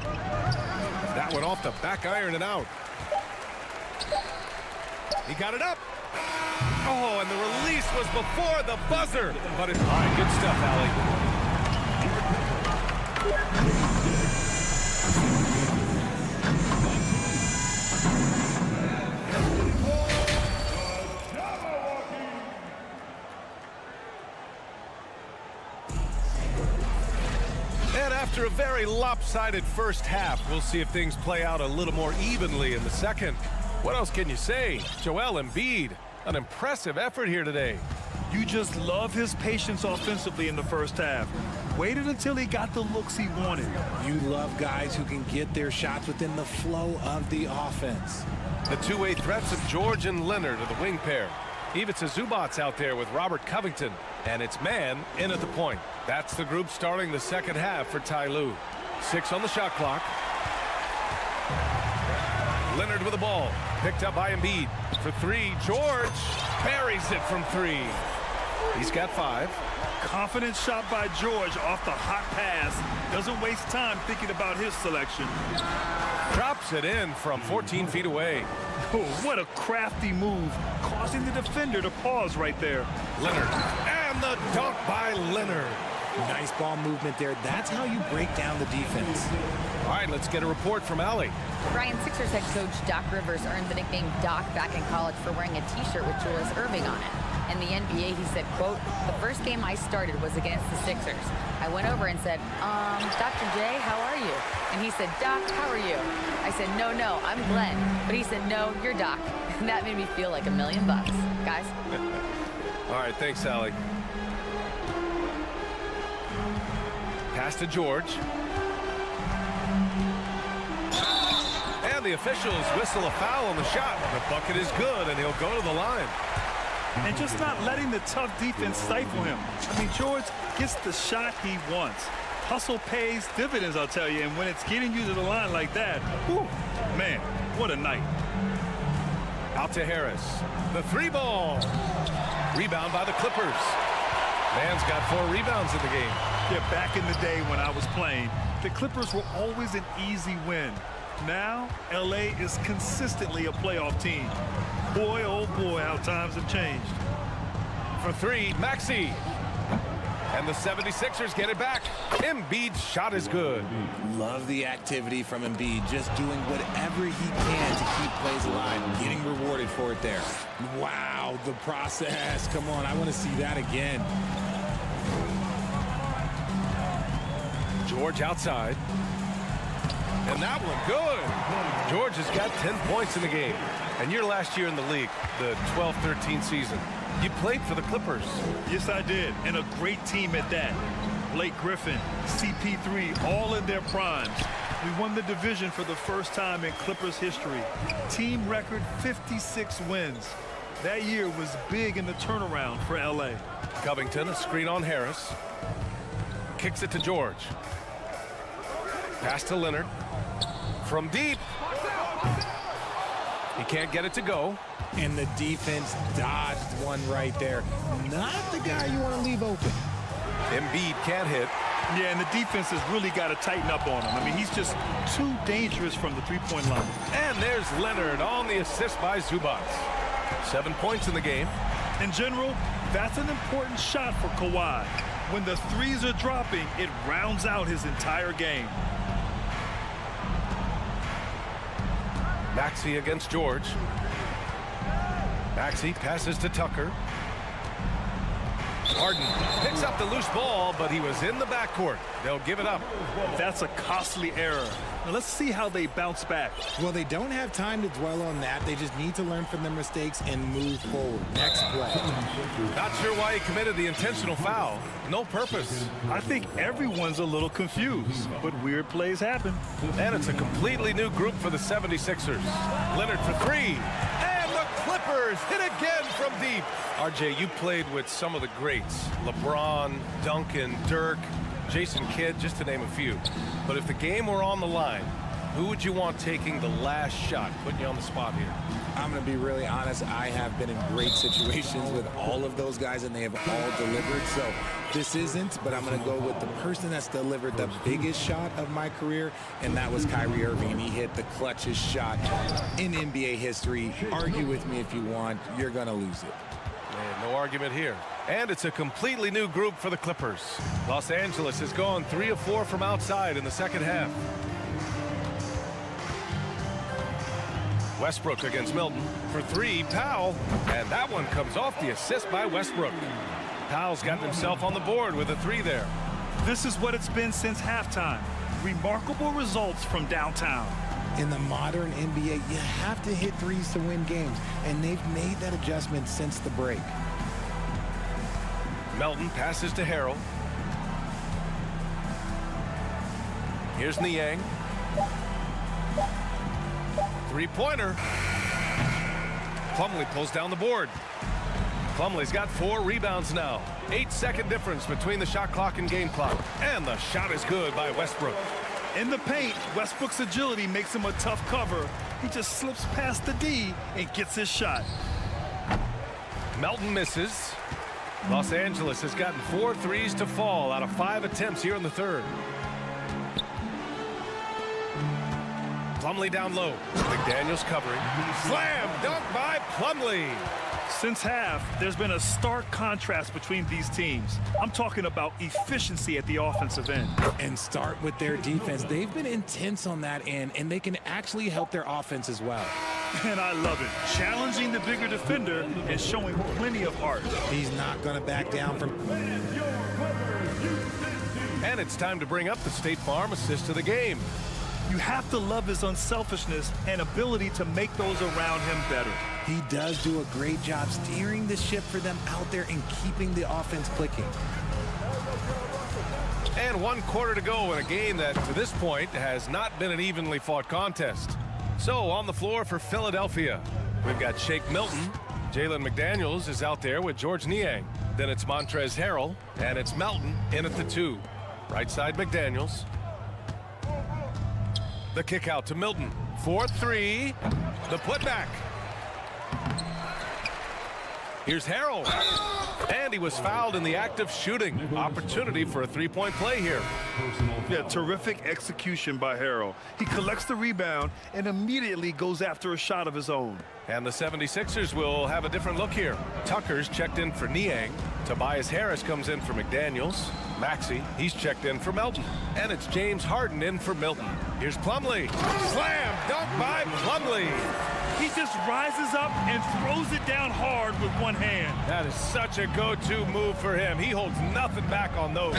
That one off the back iron and out. He got it up. Oh, and the release was before the buzzer. But it's all right, good stuff, Allie. And after a very lopsided first half, we'll see if things play out a little more evenly in the second. What else can you say? Joel Embiid, an impressive effort here today. You just love his patience offensively in the first half. Waited until he got the looks he wanted. You love guys who can get their shots within the flow of the offense. The two-way threats of George and Leonard are the wing pair. Ivica Zubac's out there with Robert Covington, and it's man in at the point. That's the group starting the second half for Ty Lue. 6 on the shot clock. Leonard with the ball, picked up by Embiid. For 3, George buries it from 3. He's got 5. Confident shot by George off the hot pass. Doesn't waste time thinking about his selection. Drops it in from 14 feet away. Oh, what a crafty move, causing the defender to pause right there. Leonard, and the dunk by Leonard. Nice ball movement there. That's how you break down the defense. All right, let's get a report from Allie. Brian, Sixers head coach Doc Rivers earned the nickname Doc back in college for wearing a t-shirt with Julius Erving on it. In the NBA, he said, quote, "The first game I started was against the Sixers. I went over and said, Dr. J, how are you?" And he said, "Doc, how are you?" I said, no, I'm Glenn." But he said, "No, you're Doc." And that made me feel like $1 million. Guys? All right, thanks, Allie. Pass to George. And the officials whistle a foul on the shot. The bucket is good, and he'll go to the line. And just not letting the tough defense stifle him. I mean, George gets the shot he wants. Hustle pays dividends, I'll tell you. And when it's getting you to the line like that, whew, man, what a night. Out to Harris. The 3 ball. Rebound by the Clippers. Man's got 4 rebounds in the game. Yeah, back in the day when I was playing, the Clippers were always an easy win. Now, LA is consistently a playoff team. Boy, oh boy, how times have changed. For 3, Maxey. And the 76ers get it back. Embiid's shot is good. Love the activity from Embiid, just doing whatever he can to keep plays alive, getting rewarded for it there. Wow, the process. Come on, I want to see that again. George outside. And that one good. George has got 10 points in the game. And your last year in the league, the 12-13 season, you played for the Clippers. Yes, I did. And a great team at that. Blake Griffin, CP3, all in their primes. We won the division for the first time in Clippers history. Team record 56 wins. That year was big in the turnaround for LA. Covington, a screen on Harris. Kicks it to George. Pass to Leonard. From deep. He can't get it to go. And the defense dodged one right there. Not the guy you want to leave open. Embiid can't hit. Yeah, and the defense has really got to tighten up on him. I mean, he's just too dangerous from the three-point line. And there's Leonard on the assist by Zubac. 7 points in the game. In general, that's an important shot for Kawhi. When the threes are dropping, it rounds out his entire game. Maxey against George. Maxey passes to Tucker. Harden picks up the loose ball, but he was in the backcourt. They'll give it up. That's a costly error. Now let's see how they bounce back. Well, they don't have time to dwell on that. They just need to learn from their mistakes and move forward. Next play. Not sure why he committed the intentional foul. No purpose. I think everyone's a little confused, but weird plays happen. And it's a completely new group for the 76ers. Leonard for three. And the Clippers hit again from deep. RJ, you played with some of the greats. LeBron, Duncan, Dirk, Jason Kidd, just to name a few. But if the game were on the line, who would you want taking the last shot? Putting you on the spot here. I'm going to be really honest. I have been in great situations with all of those guys, and they have all delivered. So this isn't, but I'm going to go with the person that's delivered the biggest shot of my career, and that was Kyrie Irving. He hit the clutchest shot in NBA history. Argue with me if you want. You're going to lose it. And no argument here. And it's a completely new group for the Clippers. Los Angeles has gone 3 of 4 from outside in the second half. Westbrook against Milton for three. Powell, and that one comes off the assist by Westbrook. Powell's gotten himself on the board with a three there. This is what it's been since halftime. Remarkable results from downtown. In the modern NBA, you have to hit threes to win games, and they've made that adjustment since the break. Melton passes to Harrell. Here's Niang. Three-pointer. Plumlee pulls down the board. Plumlee's got 4 rebounds now. 8-second difference between the shot clock and game clock. And the shot is good by Westbrook. In the paint, Westbrook's agility makes him a tough cover. He just slips past the D and gets his shot. Melton misses. Los Angeles has gotten 4 threes to fall out of 5 attempts here in the third. Plumlee down low. McDaniels covering. Slam dunk by Plumlee. Since half, there's been a stark contrast between these teams. I'm talking about efficiency at the offensive end. And start with their defense. They've been intense on that end, and they can actually help their offense as well. And I love it. Challenging the bigger defender and showing plenty of heart. He's not going to back down from... And it's time to bring up the State Farm assist to the game. You have to love his unselfishness and ability to make those around him better. He does do a great job steering the ship for them out there and keeping the offense clicking. And 1 quarter to go in a game that, to this point, has not been an evenly fought contest. So, on the floor for Philadelphia, we've got Shake Milton. Jalen McDaniels is out there with George Niang. Then it's Montrezl Harrell, and it's Melton in at the 2. Right side McDaniels. The kick out to Milton. 4-3. The putback. Here's Harrell. And he was fouled in the act of shooting. Opportunity for a three-point play here. Yeah, terrific execution by Harrell. He collects the rebound and immediately goes after a shot of his own. And the 76ers will have a different look here. Tucker's checked in for Niang. Tobias Harris comes in for McDaniels. Maxey, he's checked in for Melton. And it's James Harden in for Milton. Here's Plumlee. Slam dunk by Plumlee. He just rises up and throws it down hard with one hand. That is such a go-to move for him. He holds nothing back on those.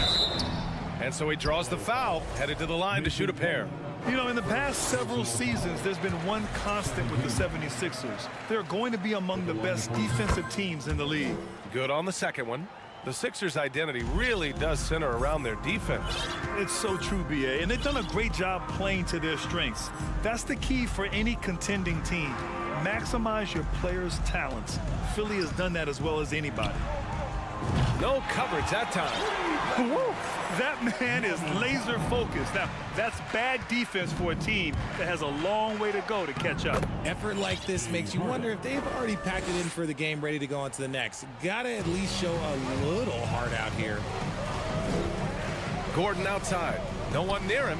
And so he draws the foul, headed to the line to shoot a pair. You know, in the past several seasons, there's been one constant with the 76ers. They're going to be among the best defensive teams in the league. Good on the second one. The Sixers' identity really does center around their defense. It's so true, B.A., and they've done a great job playing to their strengths. That's the key for any contending team. Maximize your players' talents. Philly has done that as well as anybody. No coverage that time. Woo! That man is laser focused. Now, that's bad defense for a team that has a long way to go to catch up. Effort like this makes you wonder if they've already packed it in for the game, ready to go on to the next. Gotta at least show a little heart out here. Gordon outside. No one near him.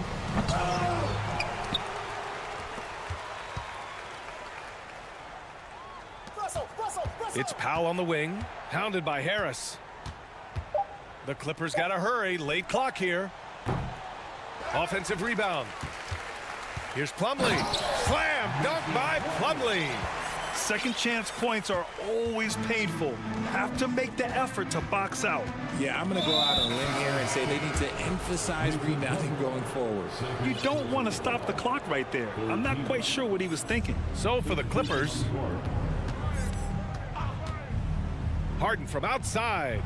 It's Powell on the wing. Pounded by Harris. The Clippers got to hurry. Late clock here. Offensive rebound. Here's Plumlee. Slam dunk by Plumlee. Second chance points are always painful. Have to make the effort to box out. Yeah, I'm going to go out on a limb here and say they need to emphasize rebounding going forward. You don't want to stop the clock right there. I'm not quite sure what he was thinking. So for the Clippers, Harden from outside.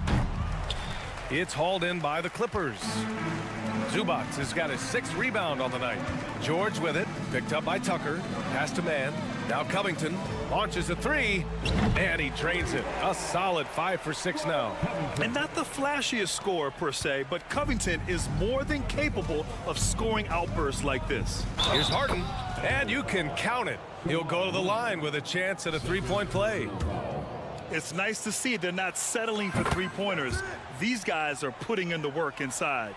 It's hauled in by the Clippers. Zubac has got his 6th rebound on the night. George with it, picked up by Tucker. Pass to Man. Now Covington launches a 3, and he drains it. A solid 5 for 6 now. And not the flashiest scorer per se, but Covington is more than capable of scoring outbursts like this. Here's Harden, and you can count it. He'll go to the line with a chance at a 3-point play. It's nice to see they're not settling for 3-pointers. These guys are putting in the work inside.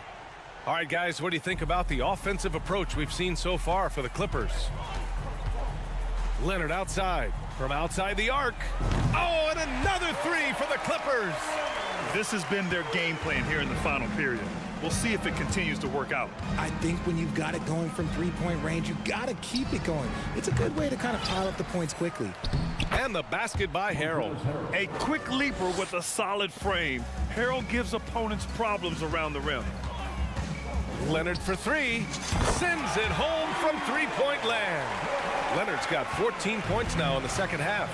All right, guys, what do you think about the offensive approach we've seen so far for the Clippers? Leonard outside, from outside the arc. Oh, and another 3 for the Clippers. This has been their game plan here in the final period. We'll see if it continues to work out. I think when you've got it going from 3-point range, you got to keep it going. It's a good way to kind of pile up the points quickly. And the basket by Harrell. A quick leaper with a solid frame. Harrell gives opponents problems around the rim. Leonard for 3, sends it home from 3-point land. Leonard's got 14 points now in the second half.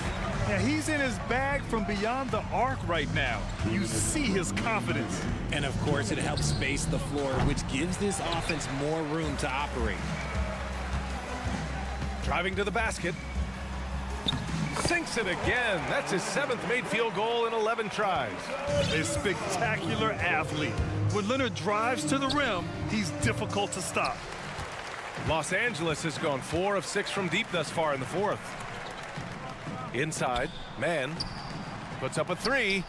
Yeah, he's in his bag from beyond the arc right now. You see his confidence. And of course, it helps space the floor, which gives this offense more room to operate. Driving to the basket. Sinks it again. That's his 7th made field goal in 11 tries. A spectacular athlete. When Leonard drives to the rim, he's difficult to stop. Los Angeles has gone 4 of 6 from deep thus far in the 4th. Inside, Man puts up a 3.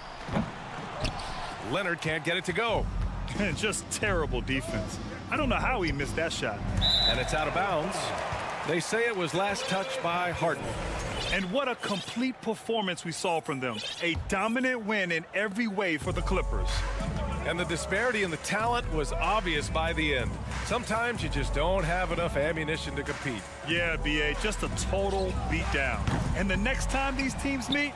Leonard can't get it to go. Just terrible defense. I don't know how he missed that shot. And it's out of bounds. They say it was last touched by Harden. And what a complete performance we saw from them. A dominant win in every way for the Clippers. And the disparity in the talent was obvious by the end. Sometimes you just don't have enough ammunition to compete. Yeah, B.A., just a total beatdown. And the next time these teams meet,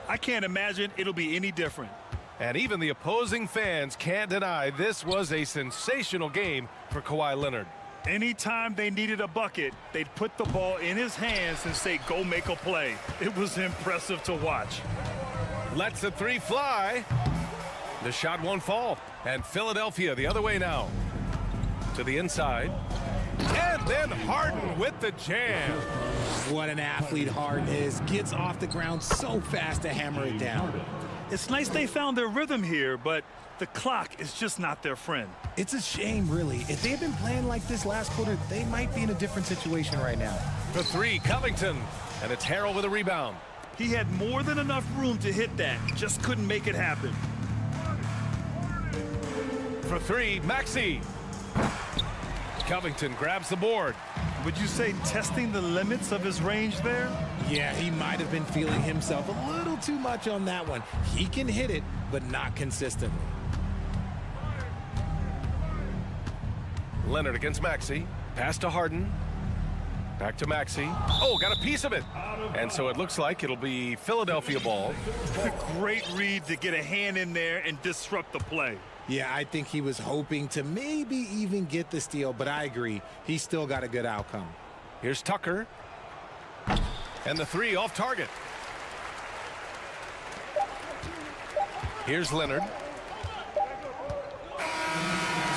I can't imagine it'll be any different. And even the opposing fans can't deny this was a sensational game for Kawhi Leonard. Anytime they needed a bucket, they'd put the ball in his hands and say, go make a play. It was impressive to watch. Lets the 3 fly. The shot won't fall. And Philadelphia the other way now. To the inside. And then Harden with the jam. What an athlete Harden is. Gets off the ground so fast to hammer it down. It's nice they found their rhythm here, but the clock is just not their friend. It's a shame, really. If they had been playing like this last quarter, they might be in a different situation right now. The 3, Covington. And it's Harrell with a rebound. He had more than enough room to hit that. Just couldn't make it happen. For 3, Maxey. Covington grabs the board. Would you say testing the limits of his range there? Yeah, he might have been feeling himself a little too much on that one. He can hit it, but not consistently. Leonard against Maxey. Pass to Harden. Back to Maxey. Oh, got a piece of it. And so it looks like it'll be Philadelphia ball. Great read to get a hand in there and disrupt the play. Yeah, I think he was hoping to maybe even get the steal, but I agree. He still got a good outcome. Here's Tucker. And the 3 off target. Here's Leonard.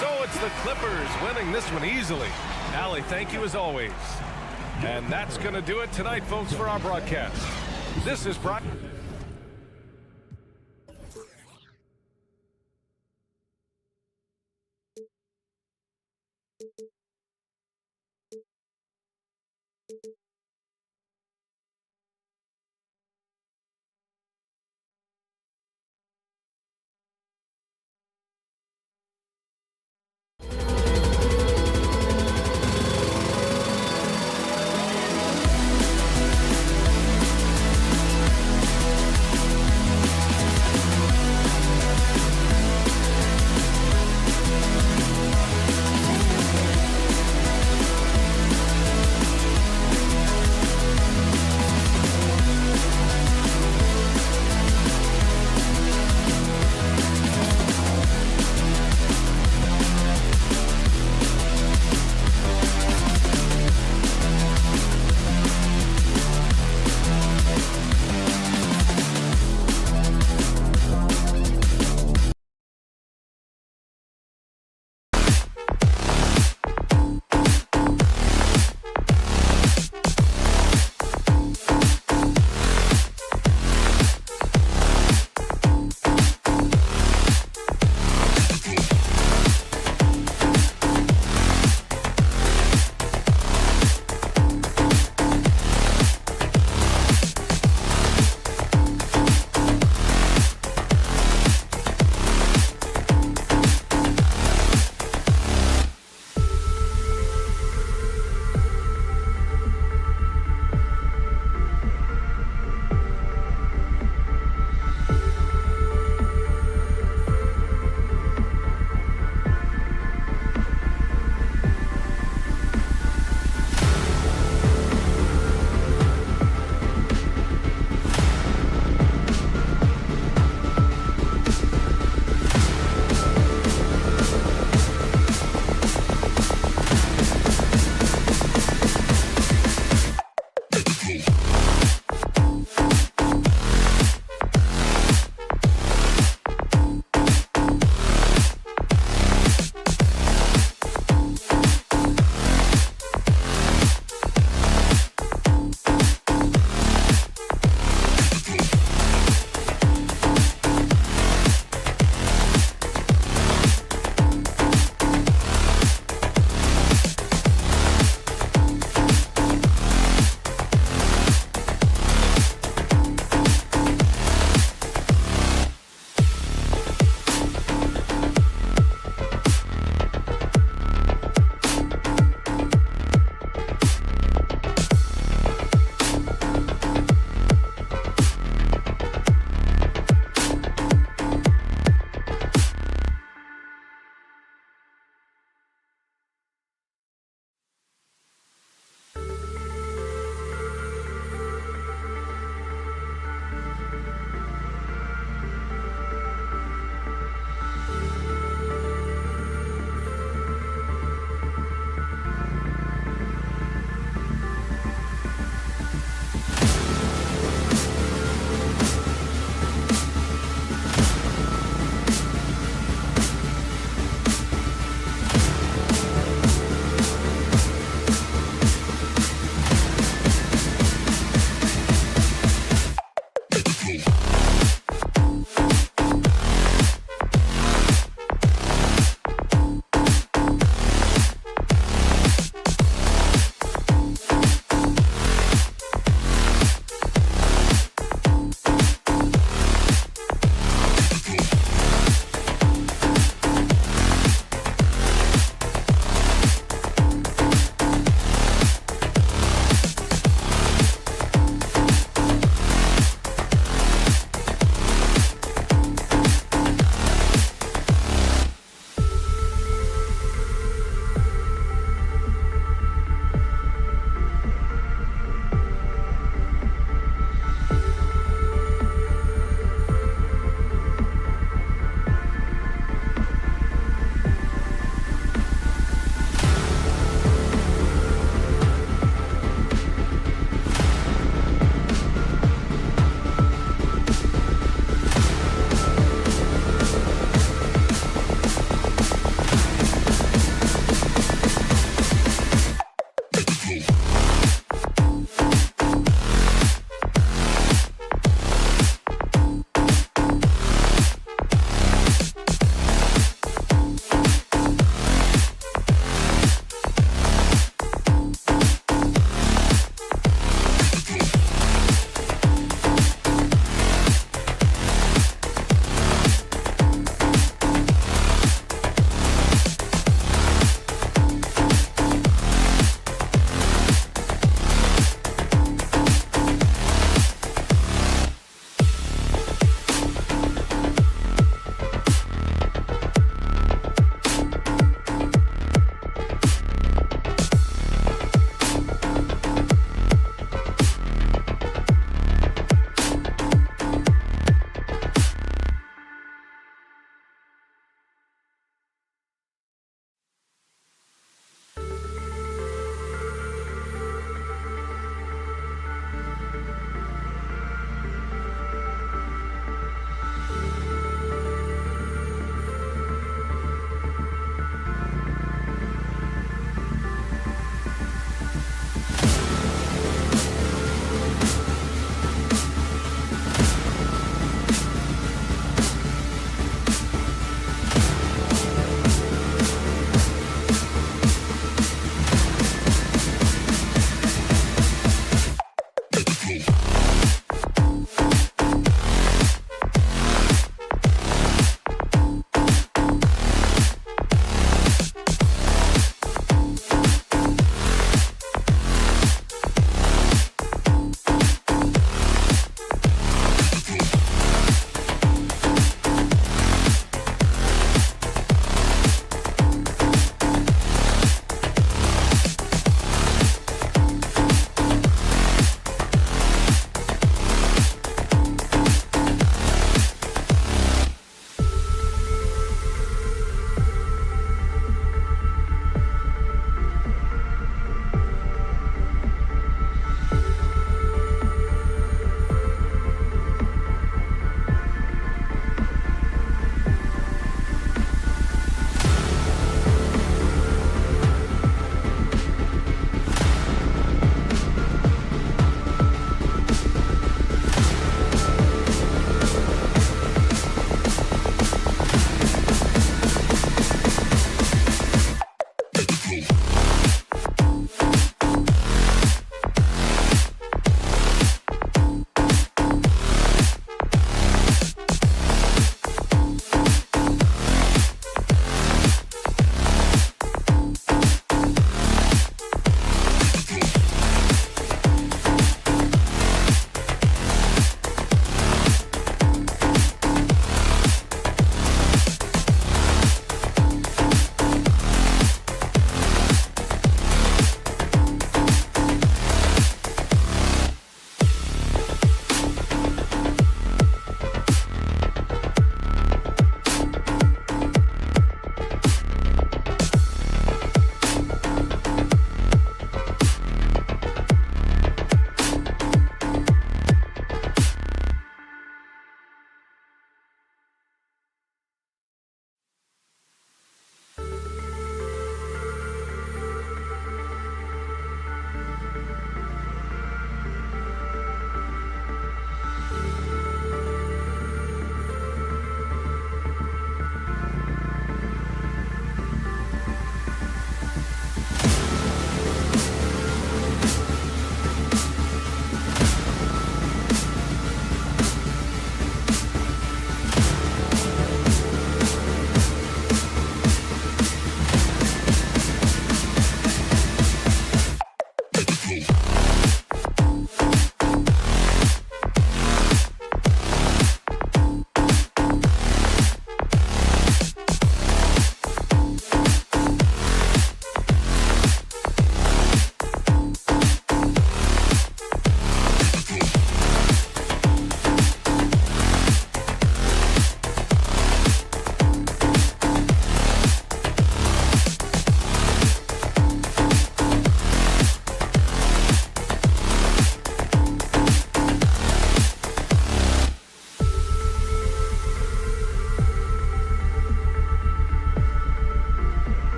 So it's the Clippers winning this one easily. Allie, thank you as always. And that's going to do it tonight, folks, for our broadcast. This is Brian.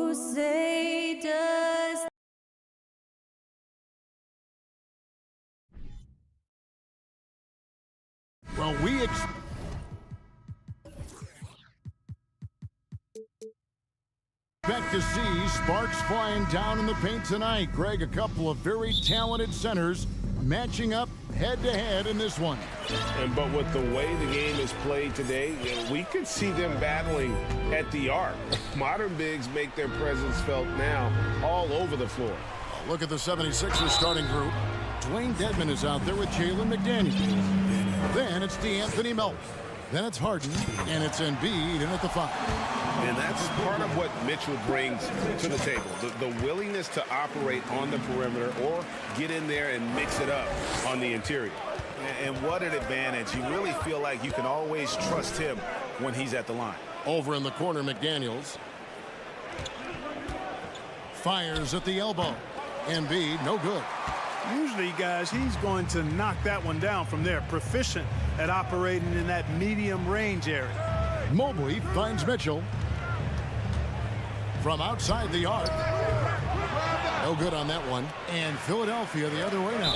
who say does. Well, we expect to see sparks flying down in the paint tonight. Greg, a couple of very talented centers matching up head-to-head in this one. But with the way the game is played today, we could see them battling at the arc. Modern bigs make their presence felt now all over the floor. Look at the 76ers starting group. Dwayne Dedmon is out there with Jalen McDaniels. Then it's DeAnthony Melton. Then it's Harden, and it's Embiid in at the 5. And that's part of what Mitchell brings to the table, the willingness to operate on the perimeter or get in there and mix it up on the interior. And what an advantage. You really feel like you can always trust him when he's at the line. Over in the corner, McDaniels. Fires at the elbow. Embiid, no good. Usually, guys, he's going to knock that one down from there. Proficient at operating in that medium range area. Mobley finds Mitchell. From outside the arc. No good on that one. And Philadelphia the other way now.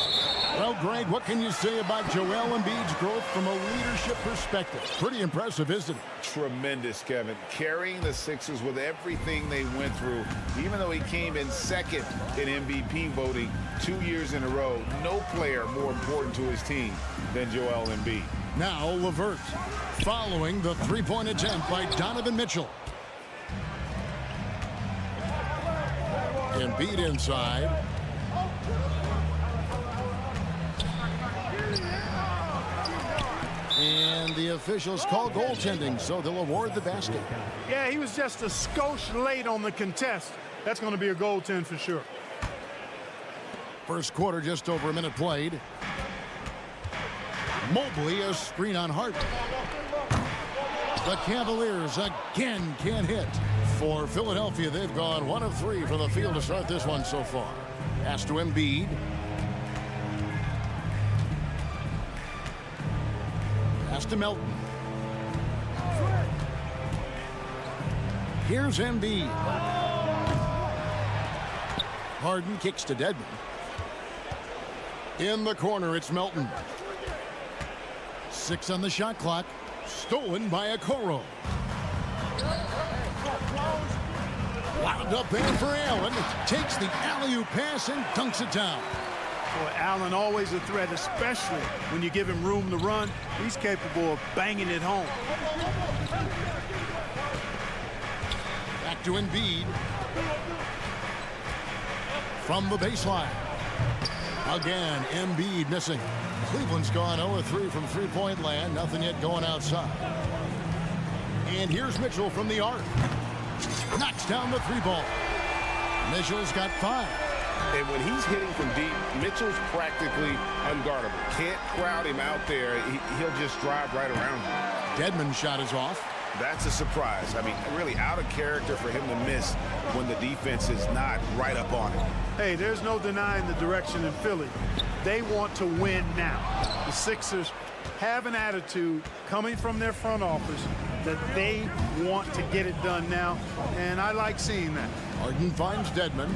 Well, Greg, what can you say about Joel Embiid's growth from a leadership perspective? Pretty impressive, isn't it? Tremendous, Kevin. Carrying the Sixers with everything they went through, even though he came in second in MVP voting 2 years in a row, no player more important to his team than Joel Embiid. Now LeVert following the three-point attempt by Donovan Mitchell. Embiid inside. And the officials call goaltending, so they'll award the basket. Yeah, he was just a skosh late on the contest. That's going to be a goaltend for sure. First quarter, just over a minute played. Mobley, a screen on Harden. The Cavaliers again can't hit. For Philadelphia, they've gone 1 of 3 from the field to start this one so far. Pass to Embiid. Pass to Melton. Here's Embiid. Harden kicks to Dedmon. In the corner, it's Melton. 6 on the shot clock. Stolen by Okoro. Wound up there for Allen. Takes the alley-oop pass and dunks it down. Boy, Allen always a threat, especially when you give him room to run. He's capable of banging it home. Back to Embiid. From the baseline. Again, Embiid missing. Cleveland's gone 0-3 from three-point land. Nothing yet going outside. And here's Mitchell from the arc. Knocks down the 3-ball. Mitchell's got 5. And when he's hitting from deep, Mitchell's practically unguardable. Can't crowd him out there. He'll just drive right around him. Dedmon's shot is off. That's a surprise. I mean, really out of character for him to miss when the defense is not right up on him. Hey, there's no denying the direction in Philly. They want to win now. The Sixers have an attitude coming from their front office that they want to get it done now, and I like seeing that. Harden finds Dedmon.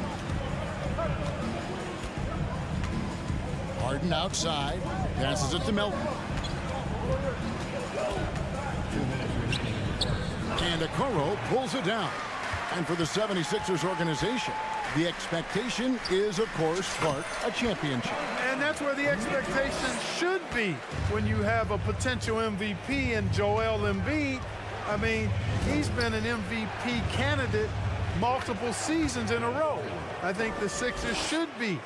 Harden outside. Passes it to Melton. And Okoro pulls it down. And for the 76ers organization, the expectation is, of course, Spark a championship. And that's where the expectation should be when you have a potential MVP in Joel Embiid. I mean, he's been an MVP candidate multiple seasons in a row. I think the Sixers should be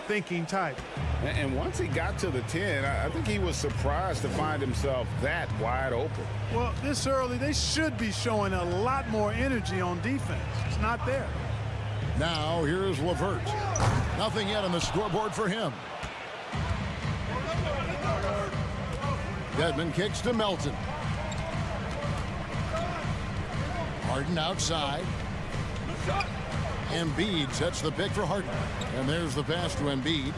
thinking tight. And once he got to the 10, I think he was surprised to find himself that wide open. Well, this early, they should be showing a lot more energy on defense. It's not there. Now, here's LeVert. Nothing yet on the scoreboard for him. Dedmon kicks to Melton. Harden outside. Embiid sets the pick for Harden. And there's the pass to Embiid.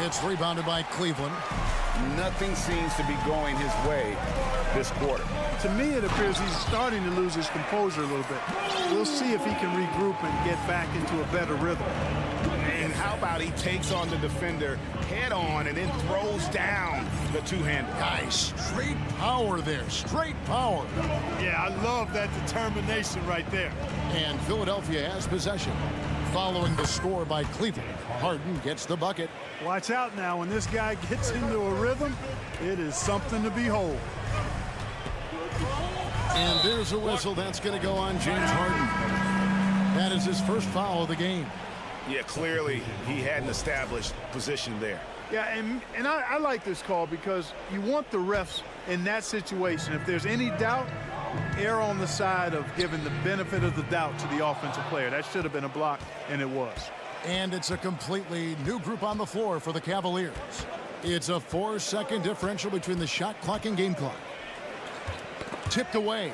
It's rebounded by Cleveland. Nothing seems to be going his way this quarter. To me, it appears he's starting to lose his composure a little bit. We'll see if he can regroup and get back into a better rhythm. And how about he takes on the defender head on and then throws down the two-hander. Guys, straight power there, straight power. Yeah, I love that determination right there. And Philadelphia has possession. Following the score by Cleveland, Harden gets the bucket. Watch out now. When this guy gets into a rhythm, it is something to behold. And there's a whistle. That's going to go on James Harden. That is his first foul of the game. Yeah, clearly he hadn't established position there. Yeah, and I like this call because you want the refs in that situation. If there's any doubt, err on the side of giving the benefit of the doubt to the offensive player. That should have been a block, and it was. And it's a completely new group on the floor for the Cavaliers. It's a 4-second differential between the shot clock and game clock. Tipped away.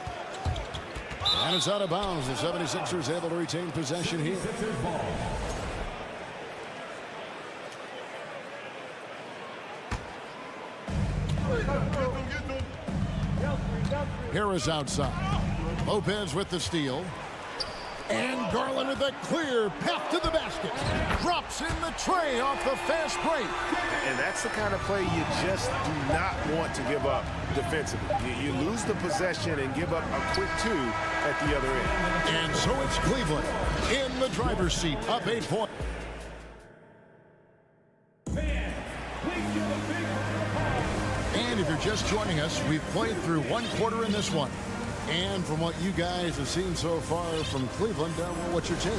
And it's out of bounds. The 76ers able to retain possession here. Harris outside. Lopez with the steal. And Garland with a clear path to the basket. Drops in the tray off the fast break. And that's the kind of play you just do not want to give up defensively. You lose the possession and give up a quick two at the other end. And so it's Cleveland in the driver's seat, up 8 points. And if you're just joining us, we've played through one quarter in this one. And from what you guys have seen so far from Cleveland, what's your take?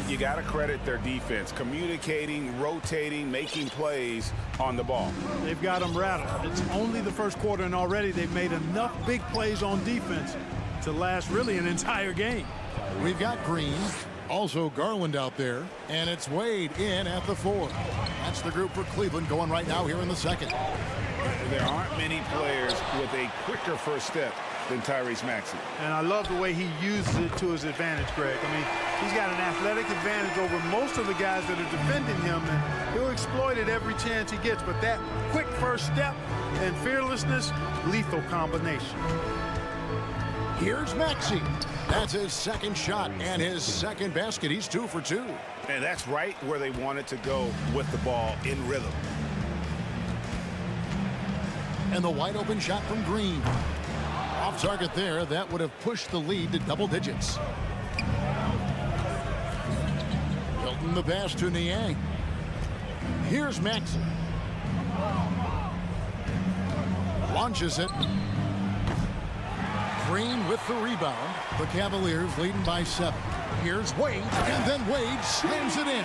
You got to credit their defense, communicating, rotating, making plays on the ball. They've got them rattled. It's only the first quarter, and already they've made enough big plays on defense to last really an entire game. We've got Green, also Garland out there, and it's Wade in at the 4. That's the group for Cleveland going right now here in the second. There aren't many players with a quicker first step than Tyrese Maxey. And I love the way he uses it to his advantage, Greg. I mean, he's got an athletic advantage over most of the guys that are defending him, and he'll exploit it every chance he gets. But that quick first step and fearlessness, lethal combination. Here's Maxey. That's his second shot and his second basket. He's 2 for 2. And that's right where they wanted to go with the ball, in rhythm. And the wide open shot from Green. Off target there. That would have pushed the lead to double digits. Hilton the pass to Niang. Here's Maxey. Launches it. Green with the rebound. The Cavaliers leading by 7. Here's Wade, and then Wade slams it in.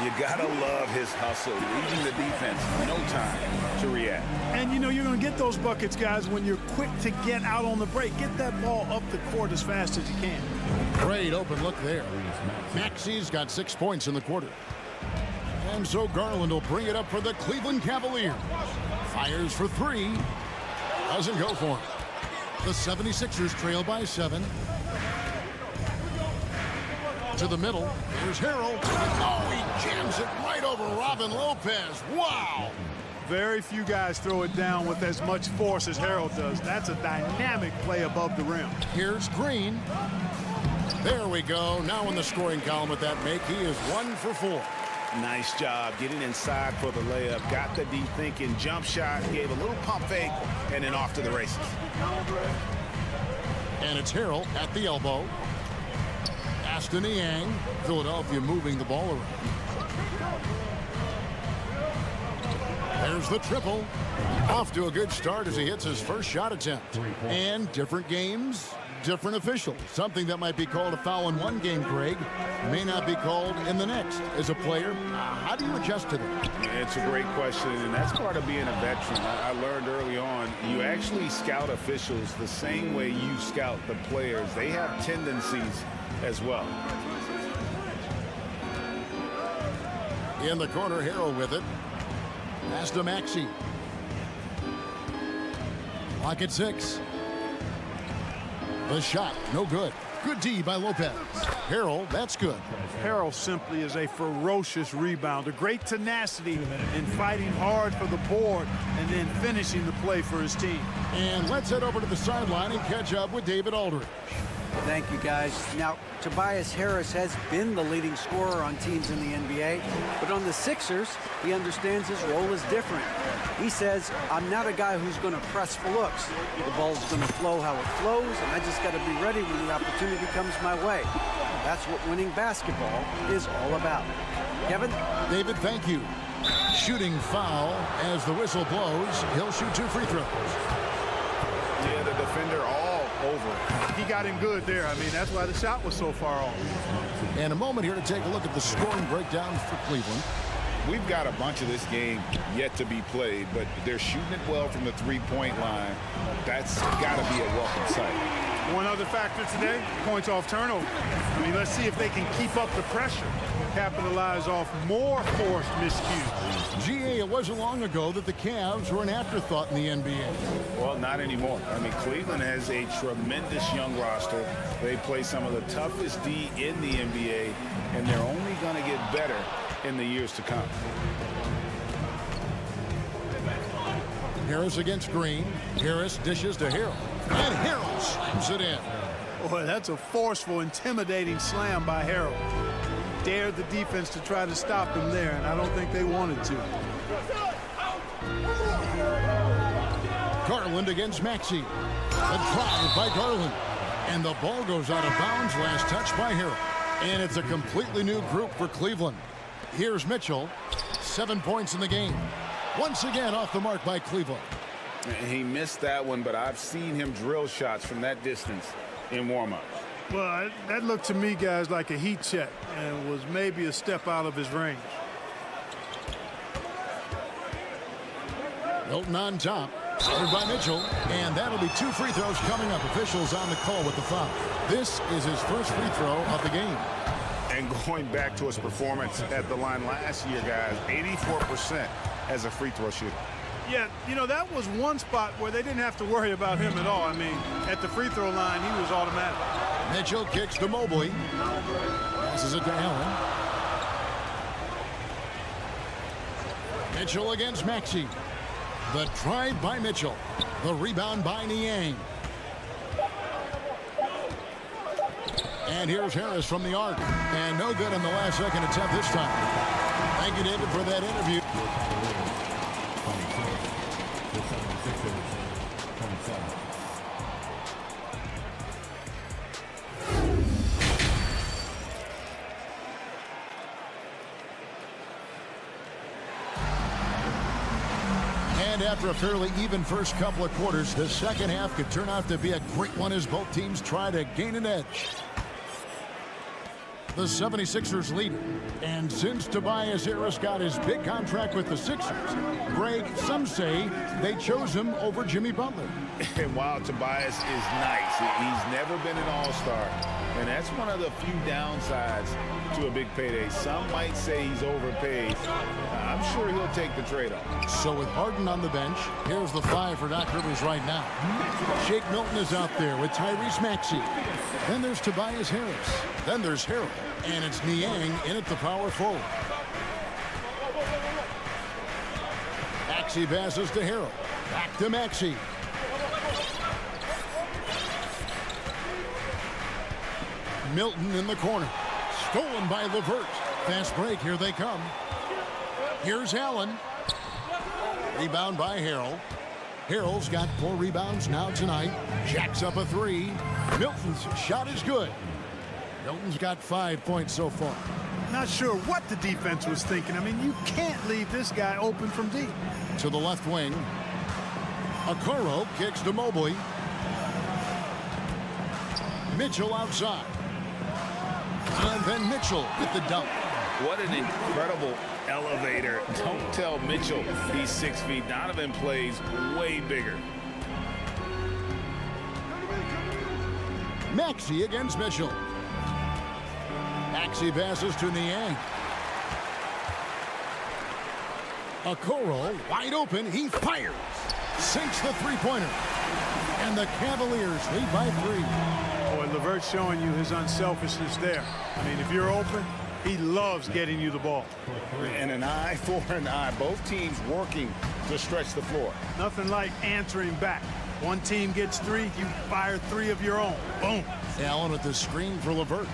You gotta love his hustle, leading the defense, no time to react. And you know you're going to get those buckets, guys, when you're quick to get out on the break. Get that ball up the court as fast as you can. Great open look there. Maxey's got 6 points in the quarter. And so Garland will bring it up for the Cleveland Cavaliers. Fires for 3. Doesn't go for him. The 76ers trail by 7. To the middle. Here's Harrell. Oh, he jams it right over Robin Lopez. Wow. Very few guys throw it down with as much force as Harrell does. That's a dynamic play above the rim. Here's Green. There we go. Now in the scoring column with that make. He is 1 for 4. Nice job getting inside for the layup. Got the deep thinking jump shot. Gave a little pump fake and then off to the races. And it's Harrell at the elbow. Aston Niang. Philadelphia moving the ball around. There's the triple. Off to a good start as he hits his first shot attempt. And different games, different officials. Something that might be called a foul in one game, Greg, may not be called in the next. As a player, how do you adjust to that? It's a great question, and that's part of being a veteran. I learned early on, you actually scout officials the same way you scout the players. They have tendencies as well. In the corner, Harrell with it. Pass to Maxey. Clock at 6. The shot, no good. Good D by Lopez. Harrell, that's good. Harrell simply is a ferocious rebounder. Great tenacity in fighting hard for the board and then finishing the play for his team. And let's head over to the sideline and catch up with David Aldridge. Thank you, guys. Now, Tobias Harris has been the leading scorer on teams in the NBA, but on the Sixers, he understands his role is different. He says, I'm not a guy who's going to press for looks. The ball's going to flow how it flows, and I just got to be ready when the opportunity comes my way. That's what winning basketball is all about. Kevin? David, thank you. Shooting foul as the whistle blows. He'll shoot 2 free throws. Yeah, the defender all over. He got him good there. I mean, that's why the shot was so far off. And a moment here to take a look at the scoring breakdown for Cleveland. We've got a bunch of this game yet to be played, but they're shooting it well from the three-point line. That's got to be a welcome sight. One other factor today, points off turnover. I mean, let's see if they can keep up the pressure, capitalize off more forced miscues. GA, it wasn't long ago that the Cavs were an afterthought in the NBA. Well, not anymore. I mean, Cleveland has a tremendous young roster. They play some of the toughest D in the NBA, and they're only going to get better in the years to come. Harris against Green. Harris dishes to Harrell. And Harrell slams it in. Boy, that's a forceful, intimidating slam by Harrell. Dared the defense to try to stop him there, and I don't think they wanted to. Garland against Maxey. A drive by Garland. And the ball goes out of bounds. Last touch by Harrell. And it's a completely new group for Cleveland. Here's Mitchell. 7 points in the game. Once again off the mark by Cleveland. He missed that one, but I've seen him drill shots from that distance in warm-up. Well, that looked to me, guys, like a heat check and was maybe a step out of his range. Milton on top. Covered by Mitchell. And that'll be 2 free throws coming up. Officials on the call with the foul. This is his first free throw of the game. And going back to his performance at the line last year, guys, 84% as a free throw shooter. Yeah, you know, that was one spot where they didn't have to worry about him at all. I mean, at the free throw line, he was automatic. Mitchell kicks to Mobley. Passes it to Allen. Mitchell against Maxey. The drive by Mitchell. The rebound by Niang. And here's Harris from the arc. And no good on the last second attempt this time. Thank you, David, for that interview. And after a fairly even first couple of quarters, the second half could turn out to be a great one as both teams try to gain an edge. The 76ers lead. And since Tobias Harris got his big contract with the Sixers, Greg, some say they chose him over Jimmy Butler. And while Tobias is nice, he's never been an all-star. And that's one of the few downsides to a big payday. Some might say he's overpaid. I'm sure he'll take the trade-off. So with Harden on the bench, here's the 5 for Doc Rivers right now. Shake Milton is out there with Tyrese Maxey. Then there's Tobias Harris. Then there's Harrell. And it's Niang in at the power forward. Maxey passes to Harrell. Back to Maxey. Milton in the corner. Stolen by LeVert. Fast break. Here they come. Here's Allen. Rebound by Harrell. Harrell's got 4 rebounds now tonight. Jacks up a 3. Milton's shot is good. Milton's got 5 points so far. Not sure what the defense was thinking. I mean, you can't leave this guy open from deep. To the left wing. Okoro kicks to Mobley. Mitchell outside. And then Mitchell with the dunk. What an incredible elevator. Don't tell Mitchell he's 6 feet. Donovan plays way bigger. Maxey against Mitchell. Maxey passes to Niang. Okoro wide open. He fires. Sinks the three-pointer. And the Cavaliers lead by 3. Boy, But LeVert's showing you his unselfishness there. I mean, if you're open, he loves getting you the ball. And an eye for an eye. Both teams working to stretch the floor. Nothing like answering back. One team gets 3, you fire 3 of your own. Boom. Allen with the screen for LeVert.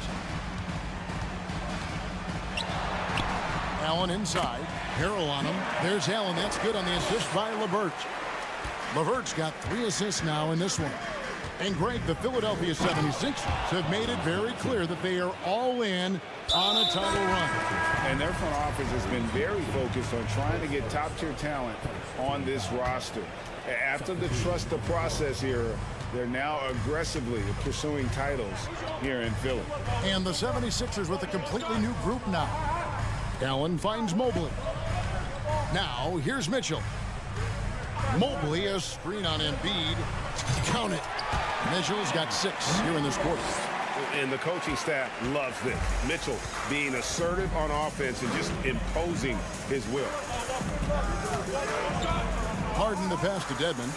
Allen inside. Harrell on him. There's Allen. That's good on the assist by LeVert. LeVert's got 3 assists now in this one. And Greg, the Philadelphia 76ers have made it very clear that they are all in on a title run. And their front office has been very focused on trying to get top-tier talent on this roster. After the trust the process era, they're now aggressively pursuing titles here in Philly. And the 76ers with a completely new group now. Allen finds Mobley. Now, here's Mitchell. Mobley, a screen on Embiid. Count it. Mitchell's got 6 here in this quarter. And the coaching staff loves this. Mitchell being assertive on offense and just imposing his will. Harden the pass to Dedmon.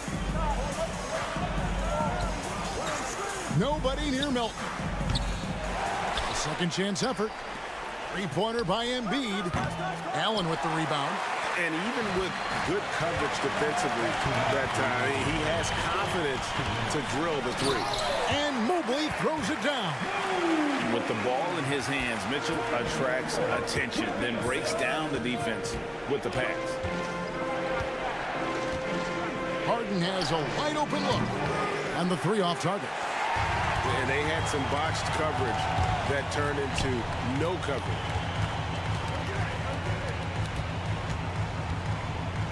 Nobody near Milton. A second chance effort. 3-pointer by Embiid. Allen with the rebound. And even with good coverage defensively that time, he has confidence to drill the 3. And Mobley throws it down. With the ball in his hands, Mitchell attracts attention, then breaks down the defense with the pass. Harden has a wide open look. And the 3 off target. And they had some botched coverage that turned into no coverage.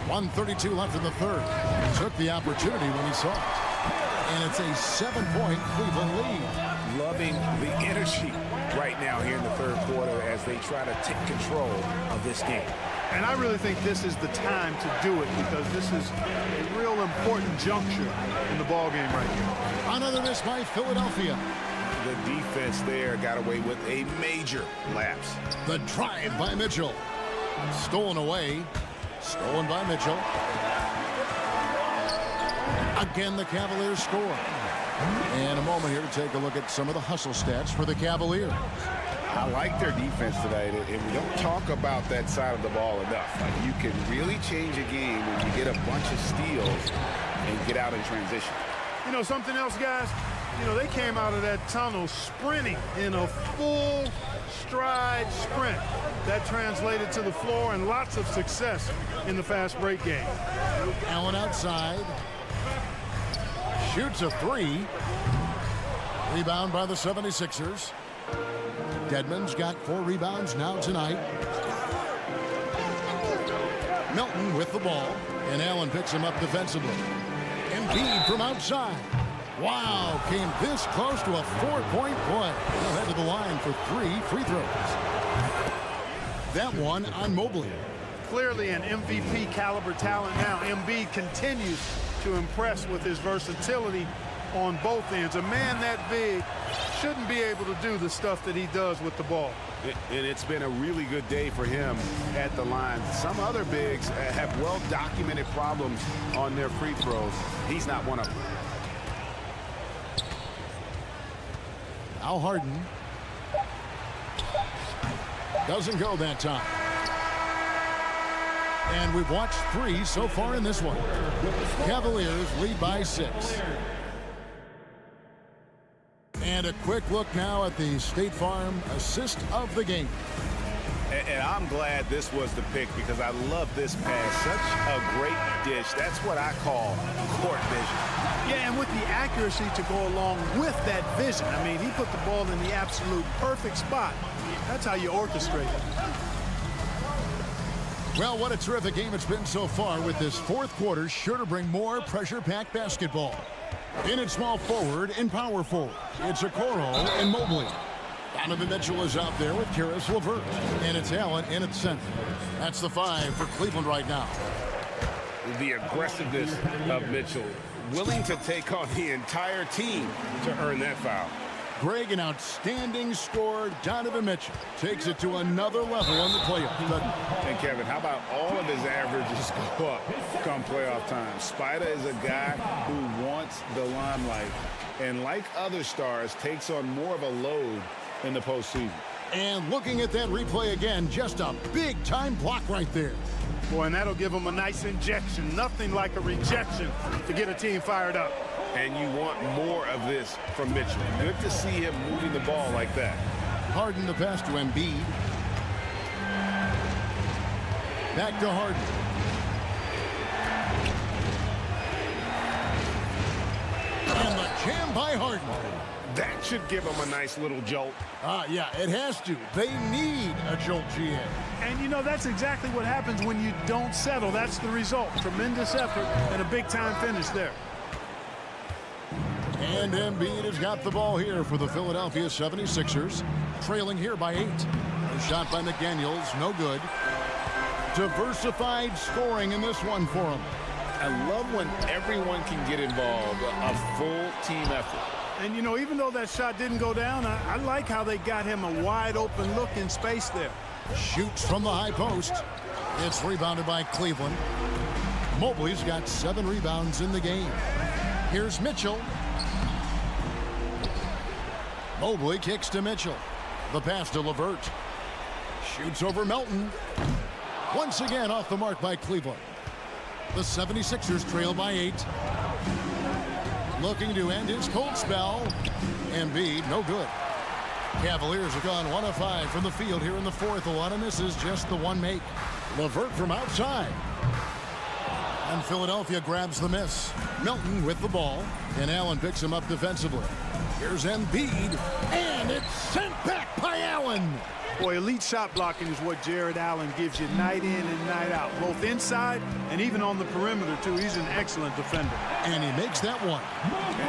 1:32 left in the third. He took the opportunity when he saw it. And it's a 7-point Cleveland lead. Loving the energy right now here in the third quarter as they try to take control of this game. And I really think this is the time to do it because this is a real important juncture in the ball game right here. Another miss by Philadelphia. The defense there got away with a major lapse. The drive by Mitchell. Stolen away. Stolen by Mitchell. Again, the Cavaliers score. And a moment here to take a look at some of the hustle stats for the Cavaliers. I like their defense tonight, and we don't talk about that side of the ball enough. Like, you can really change a game when you get a bunch of steals and get out in transition. You know, something else, guys? You know, they came out of that tunnel sprinting in a full stride sprint. That translated to the floor and lots of success in the fast break game. Allen outside. Shoots a 3. Rebound by the 76ers. Dedmon's got 4 rebounds now tonight. Milton with the ball. And Allen picks him up defensively. Embiid from outside. Wow, came this close to a 4-point play. He'll head to the line for 3 free throws. That one on Mobley. Clearly an MVP caliber talent now. Embiid continues to impress with his versatility on both ends. A man that big shouldn't be able to do the stuff that he does with the ball. And it's been a really good day for him at the line. Some other bigs have well-documented problems on their free throws. He's not one of them. Now Harden. Doesn't go that time. And we've watched 3 so far in this one. Cavaliers lead by 6. And a quick look now at the State Farm assist of the game. And I'm glad this was the pick because I love this pass. Such a great dish. That's what I call court vision. Yeah, and with the accuracy to go along with that vision. I mean, he put the ball in the absolute perfect spot. That's how you orchestrate it. Well, what a terrific game it's been so far, with this fourth quarter sure to bring more pressure-packed basketball. In at small forward and power forward, it's Okoro and Mobley. Donovan Mitchell is out there with Karis LeVert. And it's Allen in at center. That's the 5 for Cleveland right now. The aggressiveness of Mitchell, willing to take on the entire team to earn that foul. Greg, an outstanding scorer. Donovan Mitchell takes it to another level in the playoffs. And Kevin, how about all of his averages go up come playoff time? Spider is a guy who wants the limelight, and like other stars, takes on more of a load in the postseason. And looking at that replay again, just a big-time block right there. Boy, and that'll give him a nice injection. Nothing like a rejection to get a team fired up. And you want more of this from Mitchell. Good to see him moving the ball like that. Harden the pass to Embiid. Back to Harden. And the jam by Harden. That should give him a nice little jolt. Yeah, it has to. They need a jolt, GA. And, you know, that's exactly what happens when you don't settle. That's the result. Tremendous effort and a big-time finish there. And Embiid has got the ball here for the Philadelphia 76ers. Trailing here by 8. A shot by McDaniels, no good. Diversified scoring in this one for him. I love when everyone can get involved, a full team effort. And, you know, even though that shot didn't go down, I like how they got him a wide-open look in space there. Shoots from the high post. It's rebounded by Cleveland. Mobley's got 7 rebounds in the game. Here's Mitchell. Mobley kicks to Mitchell. The pass to LeVert. Shoots over Melton. Once again off the mark by Cleveland. The 76ers trail by 8. Looking to end his cold spell. Embiid, no good. Cavaliers have gone 1 of 5 from the field here in the fourth. A lot of misses, just the one make. LeVert from outside. And Philadelphia grabs the miss. Melton with the ball. And Allen picks him up defensively. Here's Embiid. And it's sent back by Allen. Boy, elite shot blocking is what Jared Allen gives you night in and night out. Both inside and even on the perimeter, too. He's an excellent defender. And he makes that one.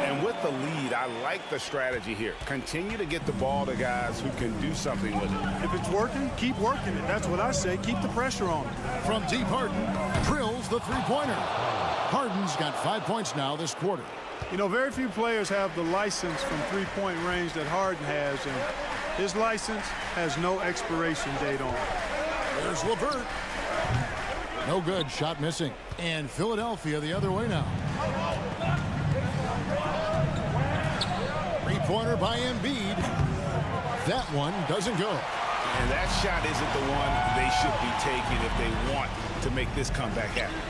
And with the lead, I like the strategy here. Continue to get the ball to guys who can do something with it. If it's working, keep working it. That's what I say. Keep the pressure on him. From deep, Harden drills the three-pointer. Harden's got 5 points now this quarter. You know, very few players have the license from three-point range that Harden has, and his license has no expiration date on it. There's LeVert. No good. Shot missing. And Philadelphia the other way now. Three-pointer by Embiid. That one doesn't go. And that shot isn't the one they should be taking if they want to make this comeback happen.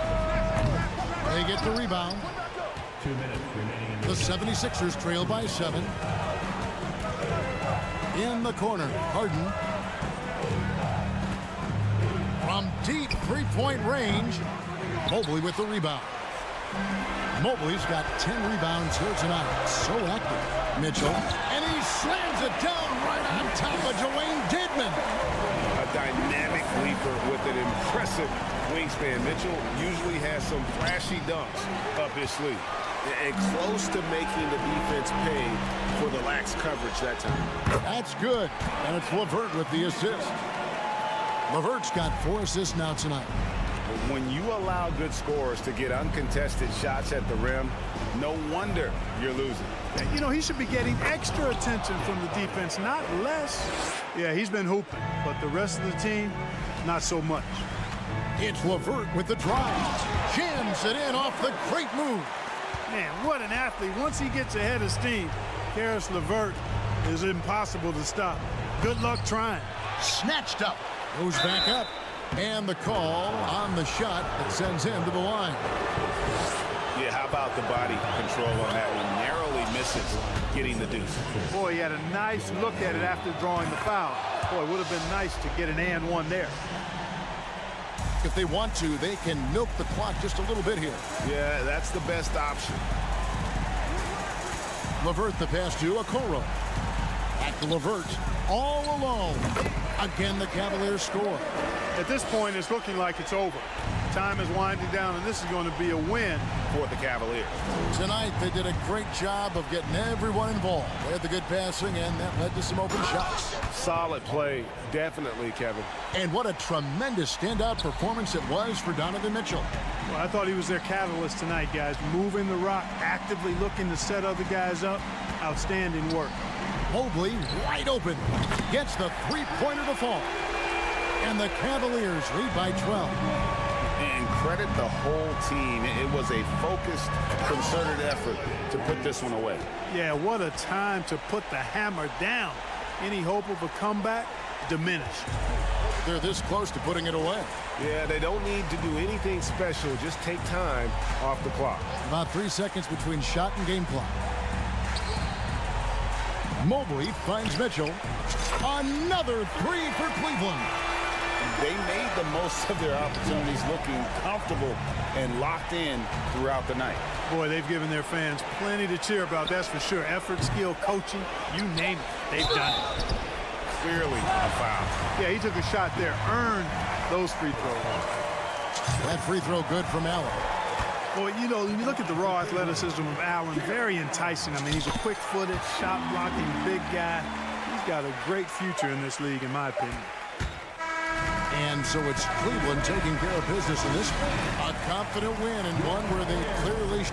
They get the rebound. 2 minutes remaining in The 76ers trail by 7. In the corner, Harden. From deep three-point range, Mobley with the rebound. Mobley's got 10 rebounds here tonight. So active. Mitchell. And he slams it down right on top of Dwayne Dedmon. A dynamic leaper with an impressive wingspan. Mitchell usually has some flashy dunks up his sleeve. And close to making the defense pay for the lax coverage that time. That's good. And it's LeVert with the assist. LeVert's got 4 assists now tonight. When you allow good scorers to get uncontested shots at the rim, no wonder you're losing. And, you know, he should be getting extra attention from the defense, not less. Yeah, he's been hooping, but the rest of the team, not so much. It's LeVert with the drive. Jams it in off the great move. Man, what an athlete. Once he gets ahead of steam, Caris LeVert is impossible to stop. Good luck trying. Snatched up. Goes back up. And the call on the shot that sends him to the line. Yeah, how about the body control on that one? Narrowly misses getting the deuce. Boy, he had a nice look at it after drawing the foul. Boy, it would have been nice to get an and one there. If they want to, they can milk the clock just a little bit here. Yeah, that's the best option. LeVert the pass to Okoro. Back to LeVert. All alone. Again, the Cavaliers score. At this point, it's looking like it's over. Time is winding down, and this is going to be a win for the Cavaliers. Tonight, they did a great job of getting everyone involved. They had the good passing, and that led to some open shots. Solid play, definitely, Kevin. And what a tremendous standout performance it was for Donovan Mitchell. Well, I thought he was their catalyst tonight, guys. Moving the rock, actively looking to set other guys up. Outstanding work. Mobley wide open. Gets the three-pointer to fall. And the Cavaliers lead by 12. And credit the whole team. It was a focused, concerted effort to put this one away. Yeah, what a time to put the hammer down. Any hope of a comeback diminished. They're this close to putting it away. Yeah, they don't need to do anything special. Just take time off the clock. About 3 seconds between shot and game clock. Mobley finds Mitchell. Another three for Cleveland. They made the most of their opportunities, looking comfortable and locked in throughout the night. Boy, they've given their fans plenty to cheer about, that's for sure. Effort, skill, coaching, you name it, they've done it. Clearly a foul. Yeah, he took a shot there, earned those free throws. That free throw good from Allen. Boy, you know, when you look at the raw athleticism of Allen, very enticing. I mean, he's a quick-footed, shot-blocking big guy. He's got a great future in this league, in my opinion. And so it's Cleveland taking care of business in this one. A confident win and one where they clearly...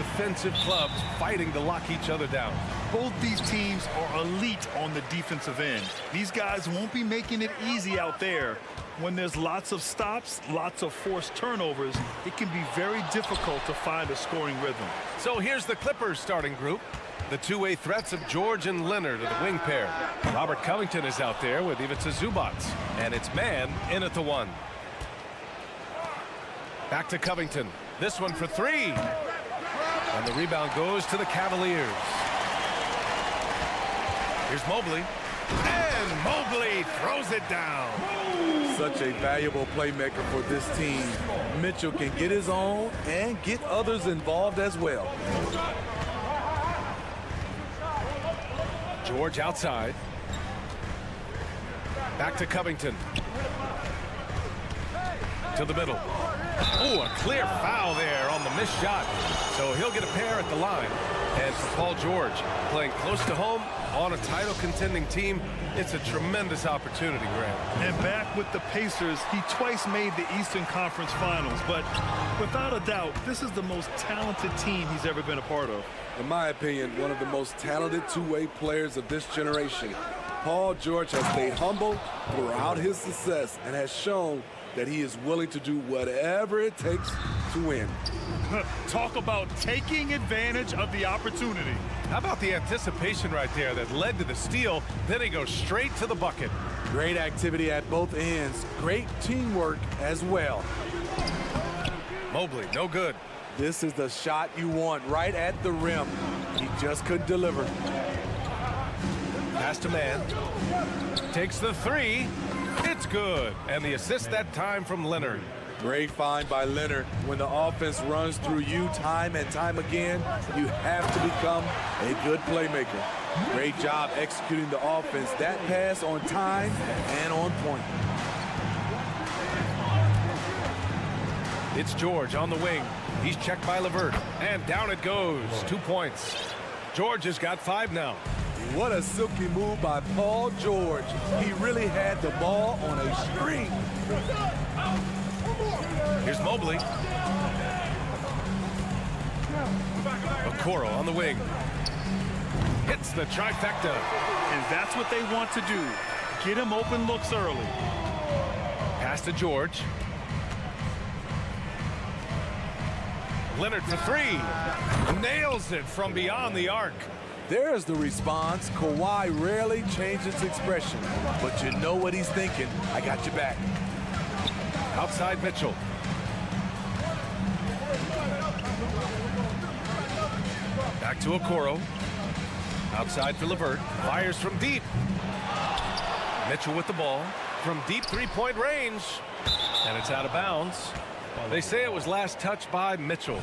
defensive clubs fighting to lock each other down. Both these teams are elite on the defensive end. These guys won't be making it easy out there. When there's lots of stops, lots of forced turnovers, it can be very difficult to find a scoring rhythm. So here's the Clippers starting group. The two-way threats of George and Leonard are the wing pair. Robert Covington is out there with Ivica Zubac. And it's man in at the 1. Back to Covington. This one for 3. And the rebound goes to the Cavaliers. Here's Mobley. And Mobley throws it down. Such a valuable playmaker for this team. Mitchell can get his own and get others involved as well. George outside. Back to Covington. To the middle. Oh, a clear foul there on the missed shot. So he'll get a pair at the line. And for Paul George, playing close to home on a title contending team, it's a tremendous opportunity, Grant. And back with the Pacers, he twice made the Eastern Conference Finals. But without a doubt, this is the most talented team he's ever been a part of. In my opinion, one of the most talented two-way players of this generation. Paul George has stayed humble throughout his success and has shown that he is willing to do whatever it takes to win. Talk about taking advantage of the opportunity. How about the anticipation right there that led to the steal? Then he goes straight to the bucket. Great activity at both ends. Great teamwork as well. Mobley, no good. This is the shot you want right at the rim. He just couldn't deliver. Pass to man. Takes the 3. It's good. And the assist that time from Leonard. Great find by Leonard. When the offense runs through you time and time again, you have to become a good playmaker. Great job executing the offense. That pass on time and on point. It's George on the wing. He's checked by LeVert. And down it goes. 2 points. George has got 5 now. What a silky move by Paul George. He really had the ball on a string. Here's Mobley. Okoro on the wing. Hits the trifecta. And that's what they want to do. Get him open looks early. Pass to George. Leonard for 3. Nails it from beyond the arc. There's the response. Kawhi rarely changes expression, but you know what he's thinking. I got your back. Outside Mitchell. Back to Okoro. Outside for LeVert. Fires from deep. Mitchell with the ball from deep 3-point range. And it's out of bounds. They say it was last touched by Mitchell.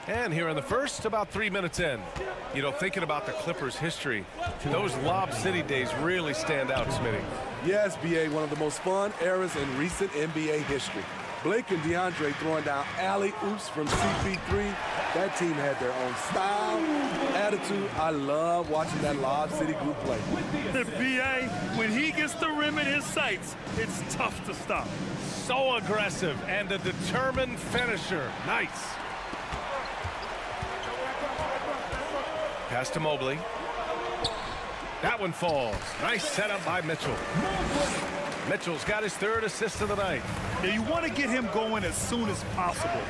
And here in the first, about 3 minutes in. You know, thinking about the Clippers' history, those Lob City days really stand out, Smitty. Yes, B.A., one of the most fun eras in recent NBA history. Blake and DeAndre throwing down alley-oops from CP3. That team had their own style, attitude. I love watching that Lob City group play. B.A., when he gets the rim in his sights, it's tough to stop. So aggressive and a determined finisher. Nice. Pass to Mobley. That one falls. Nice setup by Mitchell. Mitchell's got his 3rd assist of the night. Yeah, you want to get him going as soon as possible.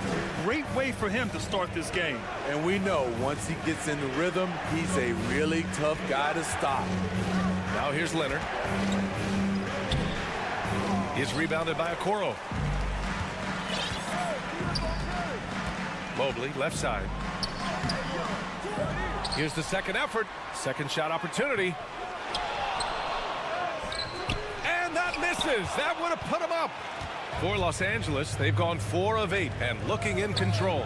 Great way for him to start this game. And we know once he gets in the rhythm, he's a really tough guy to stop. Now here's Leonard. He's rebounded by Okoro. Mobley, left side. Here's the second effort. Second shot opportunity. And that misses. That would have put him up. For Los Angeles, they've gone 4 of 8 and looking in control.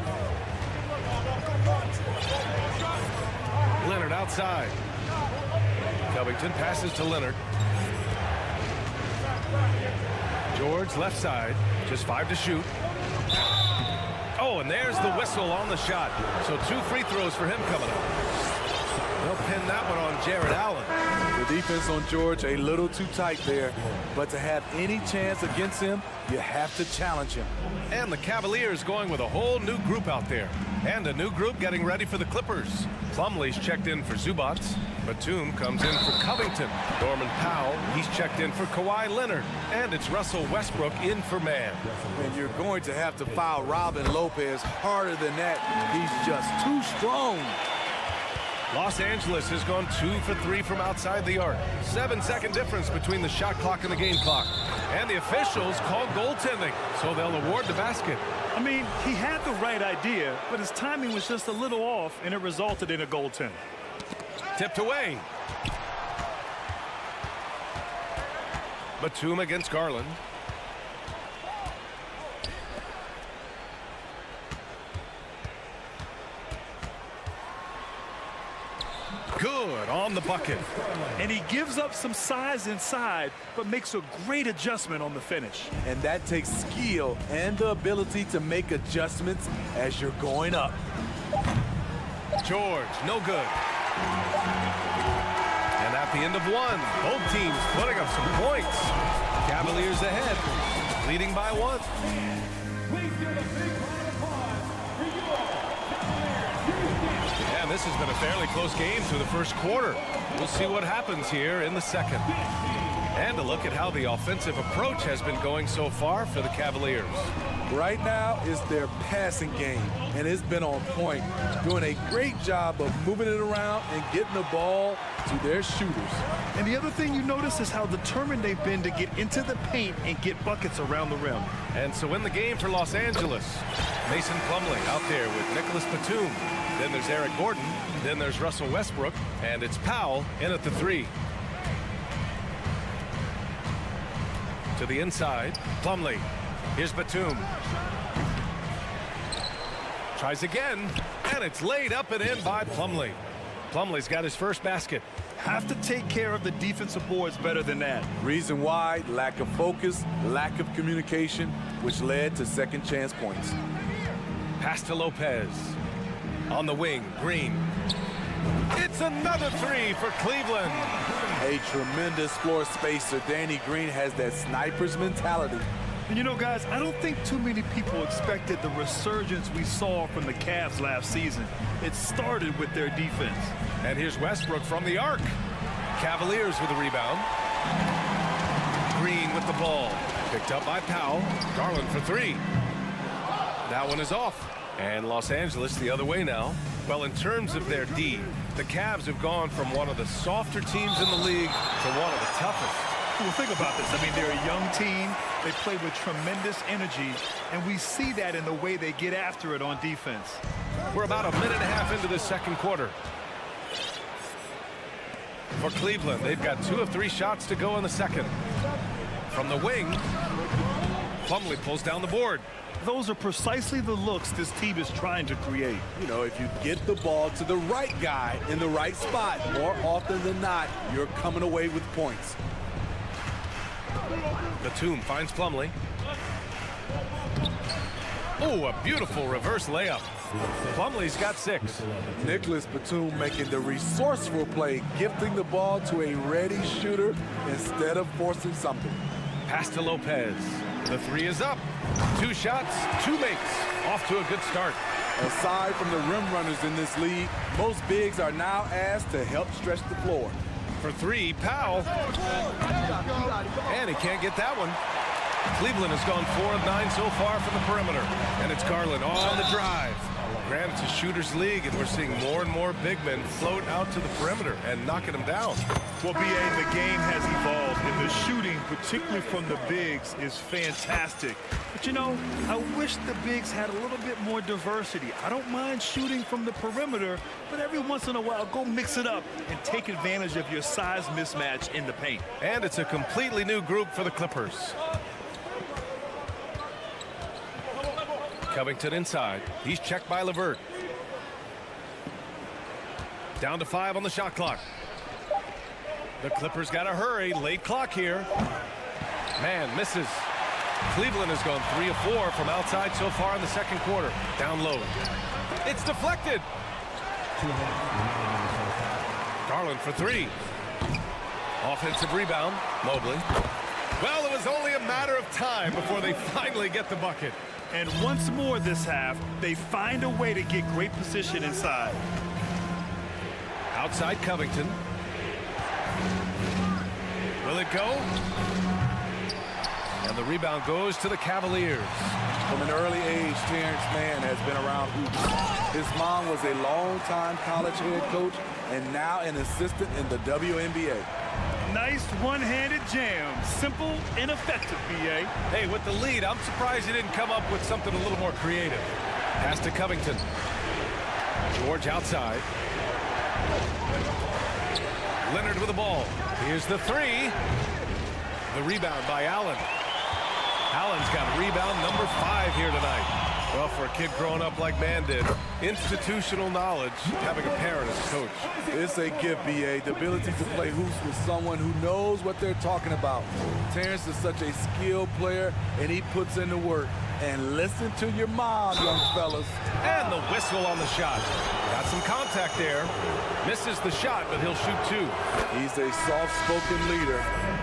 Leonard outside. Covington passes to Leonard. George left side. Just 5 to shoot. Oh, and there's the whistle on the shot. So 2 free throws for him coming up. They'll pin that one on Jared Allen. The defense on George a little too tight there, but to have any chance against him, you have to challenge him. And the Cavaliers going with a whole new group out there. And a new group getting ready for the Clippers. Plumlee's checked in for Zubac. Batum comes in for Covington. Norman Powell, he's checked in for Kawhi Leonard. And it's Russell Westbrook in for Mann. And you're going to have to foul Robin Lopez harder than that. He's just too strong. Los Angeles has gone 2 for 3 from outside the arc. 7-second difference between the shot clock and the game clock. And the officials call goaltending, so they'll award the basket. I mean, he had the right idea, but his timing was just a little off, and it resulted in a goaltend. Tipped away. Batum against Garland. Good on the bucket. And he gives up some size inside, but makes a great adjustment on the finish. And that takes skill and the ability to make adjustments as you're going up. George, no good. And at the end of one, both teams putting up some points. Cavaliers ahead, leading by 1. And this has been a fairly close game through the first quarter. We'll see what happens here in the second. And a look at how the offensive approach has been going so far for the Cavaliers. Right now is their passing game, and it's been on point, doing a great job of moving it around and getting the ball to their shooters. And the other thing you notice is how determined they've been to get into the paint and get buckets around the rim. And so in the game for Los Angeles, Mason Plumlee out there with Nicholas Batum. Then there's Eric Gordon. Then there's Russell Westbrook. And it's Powell in at the 3. To the inside, Plumlee. Here's Batum. Tries again, and it's laid up and in by Plumlee. Plumlee's got his first basket. Have to take care of the defensive boards better than that. Reason why: lack of focus, lack of communication, which led to second chance points. Pass to Lopez. On the wing, Green. It's another 3 for Cleveland. A tremendous floor spacer. Danny Green has that sniper's mentality. And you know, guys, I don't think too many people expected the resurgence we saw from the Cavs last season. It started with their defense. And here's Westbrook from the arc. Cavaliers with a rebound. Green with the ball. Picked up by Powell. Garland for 3. That one is off. And Los Angeles the other way now. Well, in terms of their D, the Cavs have gone from one of the softer teams in the league to one of the toughest. Well, think about this. I mean, they're a young team. They play with tremendous energy, and we see that in the way they get after it on defense. We're about a minute and a half into the second quarter. For Cleveland, they've got 2 of 3 shots to go in the second. From the wing, Plumlee pulls down the board. Those are precisely the looks this team is trying to create. You know, if you get the ball to the right guy in the right spot, more often than not, you're coming away with points. Batum finds Plumlee. Oh, a beautiful reverse layup. Plumlee's got 6. Nicholas Batum making the resourceful play, gifting the ball to a ready shooter instead of forcing something. Pass to Lopez. The 3 is up. 2 shots, 2 makes. Off to a good start. Aside from the rim runners in this league, most bigs are now asked to help stretch the floor. For 3, Powell. And he can't get that one. Cleveland has gone 4 of 9 so far from the perimeter. And it's Garland on the drive. Granted, it's a shooter's league, and we're seeing more and more big men float out to the perimeter and knocking them down. Well, B.A., the game has evolved, and the shooting, particularly from the bigs, is fantastic. But, you know, I wish the bigs had a little bit more diversity. I don't mind shooting from the perimeter, but every once in a while, go mix it up and take advantage of your size mismatch in the paint. And it's a completely new group for the Clippers. Covington inside. He's checked by LeVert. Down to 5 on the shot clock. The Clippers got to hurry. Late clock here. Man misses. Cleveland has gone 3 of 4 from outside so far in the second quarter. Down low. It's deflected. Garland for 3. Offensive rebound, Mobley. Well, it was only a matter of time before they finally get the bucket. And once more this half, they find a way to get great position inside. Outside Covington. Will it go? And the rebound goes to the Cavaliers. From an early age, Terrence Mann has been around hoops. His mom was a long-time college head coach and now an assistant in the WNBA. Nice one-handed jam. Simple and effective, B.A. Hey, with the lead, I'm surprised he didn't come up with something a little more creative. Pass to Covington. George outside. Leonard with the ball. Here's the three. The rebound by Allen. Allen's got rebound number 5 here tonight. Well, for a kid growing up like Mann did, institutional knowledge, having a parent as a coach. It's a gift, B.A. The ability to play hoops with someone who knows what they're talking about. Terrence is such a skilled player, and he puts in the work. And listen to your mom, young fellas. And the whistle on the shot. Got some contact there. Misses the shot, but he'll shoot 2. He's a soft-spoken leader.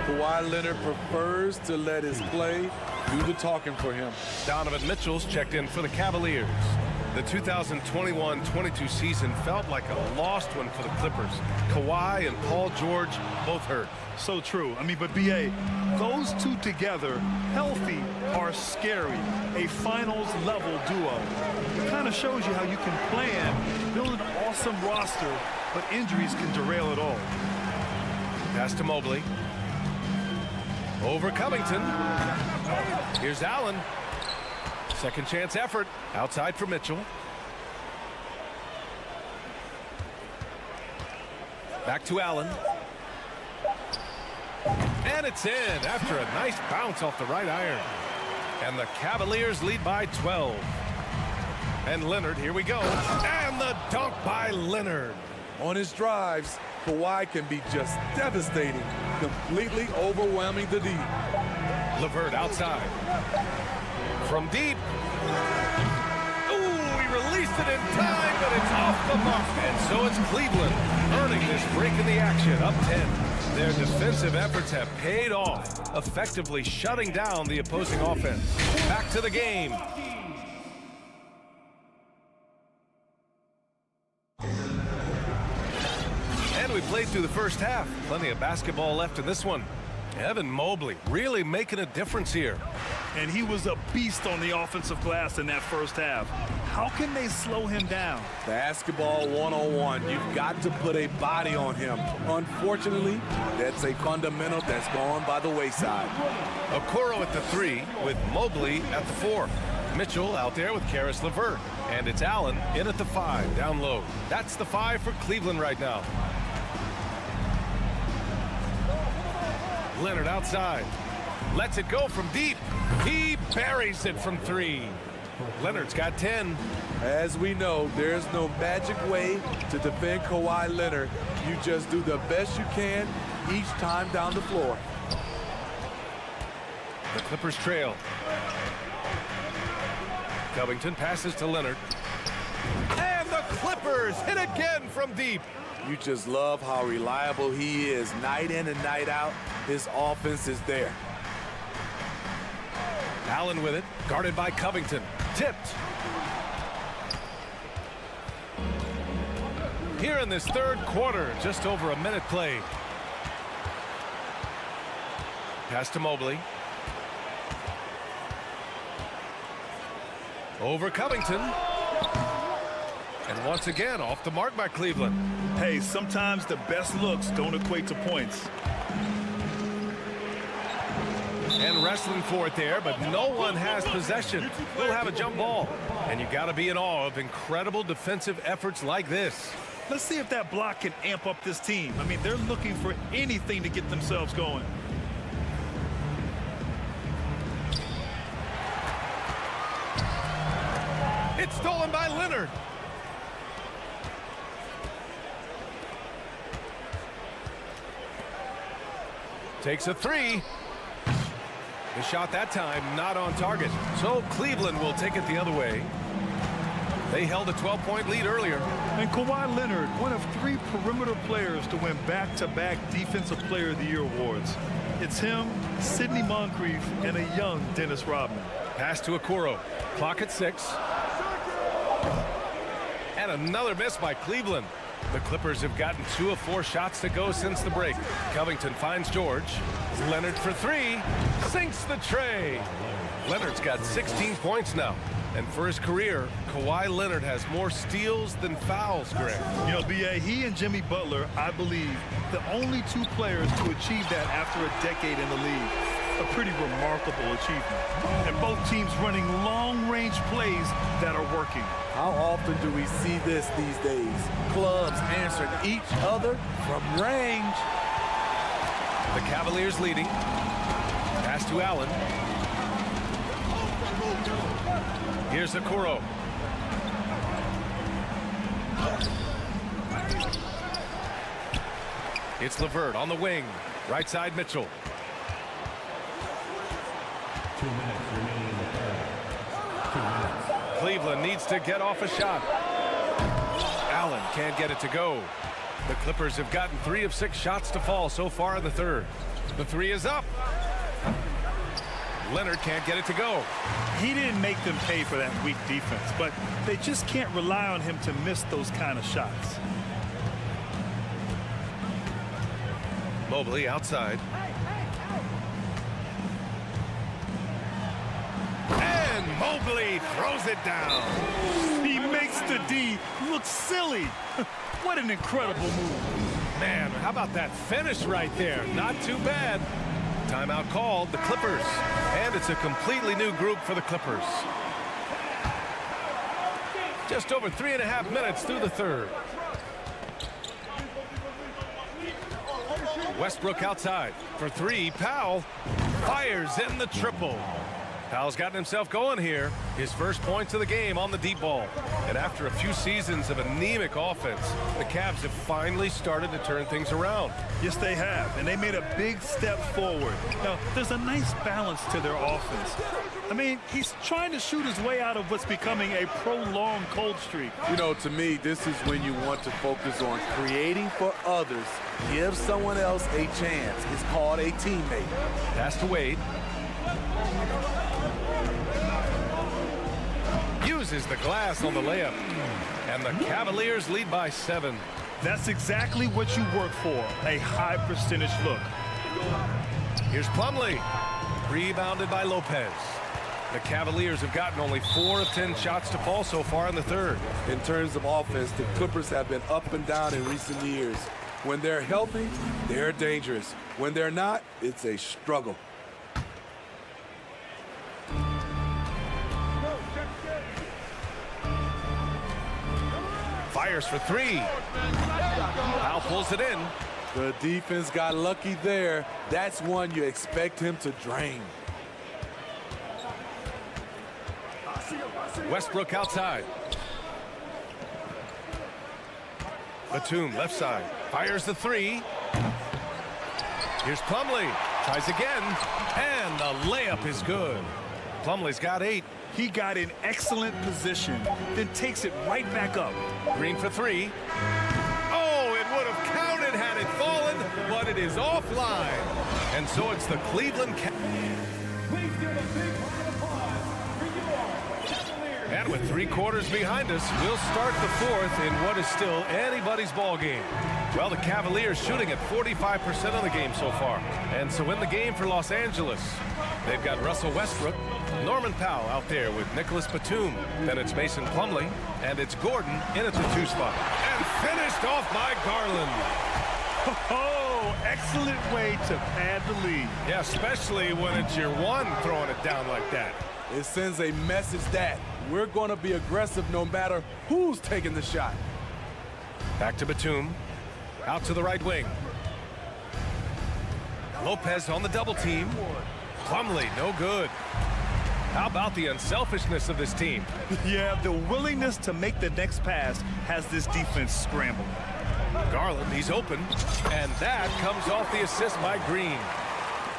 Kawhi Leonard prefers to let his play do the talking for him. Donovan Mitchell's checked in for the Cavaliers. The 2021-22 season felt like a lost one for the Clippers. Kawhi and Paul George both hurt. So true. I mean, but B.A., those two together, healthy, are scary. A finals-level duo. It kind of shows you how you can plan, build an awesome roster, but injuries can derail it all. Pass to Mobley. Over Covington. Here's Allen. Second chance effort. Outside for Mitchell. Back to Allen. And it's in after a nice bounce off the right iron. And the Cavaliers lead by 12. And Leonard, here we go. And the dunk by Leonard. On his drives, Kawhi can be just devastating, completely overwhelming the deep. LeVert outside. From deep. Ooh, he released it in time, but it's off the mark. And so it's Cleveland earning this break in the action, up 10. Their defensive efforts have paid off, effectively shutting down the opposing offense. Back to the game. And we played through the first half. Plenty of basketball left in this one. Evan Mobley really making a difference here. And he was a beast on the offensive glass in that first half. How can they slow him down? Basketball 101. You've got to put a body on him. Unfortunately, that's a fundamental that's gone by the wayside. Okoro at the 3 with Mobley at the 4. Mitchell out there with Karis LeVert. And it's Allen in at the 5, down low. That's the 5 for Cleveland right now. Leonard outside. Lets it go from deep. He buries it from 3. Leonard's got 10. As we know, there's no magic way to defend Kawhi Leonard. You just do the best you can each time down the floor. The Clippers trail. Covington passes to Leonard. And the Clippers hit again from deep. You just love how reliable he is night in and night out. His offense is there. Allen with it, guarded by Covington. Tipped. Here in this third quarter, just over a minute played. Pass to Mobley. Over Covington. And once again, off the mark by Cleveland. Hey, sometimes the best looks don't equate to points. And wrestling for it there, but no one has possession. We'll have a jump ball. And you got to be in awe of incredible defensive efforts like this. Let's see if that block can amp up this team. I mean, they're looking for anything to get themselves going. It's stolen by Leonard. Takes a 3. The shot that time not on target. So Cleveland will take it the other way. They held a 12-point lead earlier. And Kawhi Leonard, one of 3 perimeter players to win back-to-back Defensive Player of the Year awards. It's him, Sidney Moncrief, and a young Dennis Rodman. Pass to Okoro. Clock at 6. And another miss by Cleveland. The Clippers have gotten 2 of 4 shots to go since the break. Covington finds George. Leonard for 3. Sinks the tray. Leonard's got 16 points now. And for his career, Kawhi Leonard has more steals than fouls, Greg. You know, B.A., he and Jimmy Butler, I believe, the only 2 players to achieve that after a decade in the league. A pretty remarkable achievement. And both teams running long-range plays that are working. How often do we see this these days? Clubs answering each other from range. The Cavaliers leading. Pass to Allen. Here's Okoro. It's LeVert on the wing. Right side Mitchell. 2 minutes remaining in the third. 2 minutes. Cleveland needs to get off a shot. Allen can't get it to go. The Clippers have gotten 3 of 6 shots to fall so far in the third. The 3 is up. Leonard can't get it to go. He didn't make them pay for that weak defense, but they just can't rely on him to miss those kind of shots. Mobley outside. And Mobley throws it down. He makes the D look silly. What an incredible move. Man, how about that finish right there? Not too bad. Timeout called, the Clippers. And it's a completely new group for the Clippers. Just over 3.5 minutes through the third. Westbrook outside for 3. Powell fires in the triple. Powell's gotten himself going here. His first points of the game on the deep ball. And after a few seasons of anemic offense, the Cavs have finally started to turn things around. Yes, they have, and they made a big step forward. Now, there's a nice balance to their offense. I mean, he's trying to shoot his way out of what's becoming a prolonged cold streak. You know, to me, this is when you want to focus on creating for others. Give someone else a chance. It's called a teammate. Pass to Wade. Uses the glass on the layup. And the Cavaliers lead by 7. That's exactly what you work for, a high percentage look. Here's Plumlee. Rebounded by Lopez. The Cavaliers have gotten only 4 of 10 shots to fall so far in the third. In terms of offense, the Clippers have been up and down in recent years. When they're healthy, they're dangerous. When they're not, it's a struggle. Fires for 3. Powell pulls it in. The defense got lucky there. That's one you expect him to drain. Westbrook outside. Batum left side. Fires the 3. Here's Plumlee. Tries again. And the layup is good. Plumlee's got 8. He got in excellent position, then takes it right back up. Green for 3. Oh, it would have counted had it fallen, but it is offline. And so it's the Cleveland Cavaliers. And with 3 quarters behind us, we'll start the fourth in what is still anybody's ball game. Well, the Cavaliers shooting at 45% of the game so far. And so in the game for Los Angeles, they've got Russell Westbrook, Norman Powell out there with Nicholas Batum. Then it's Mason Plumlee, and it's Gordon in at the 2 spot. And finished off by Garland. Oh, excellent way to pad the lead. Yeah, especially when it's your one throwing it down like that. It sends a message that we're going to be aggressive no matter who's taking the shot. Back to Batum. Out to the right wing. Lopez on the double team. Plumlee, no good. How about the unselfishness of this team? Yeah, the willingness to make the next pass has this defense scrambled. Garland, he's open. And that comes off the assist by Green.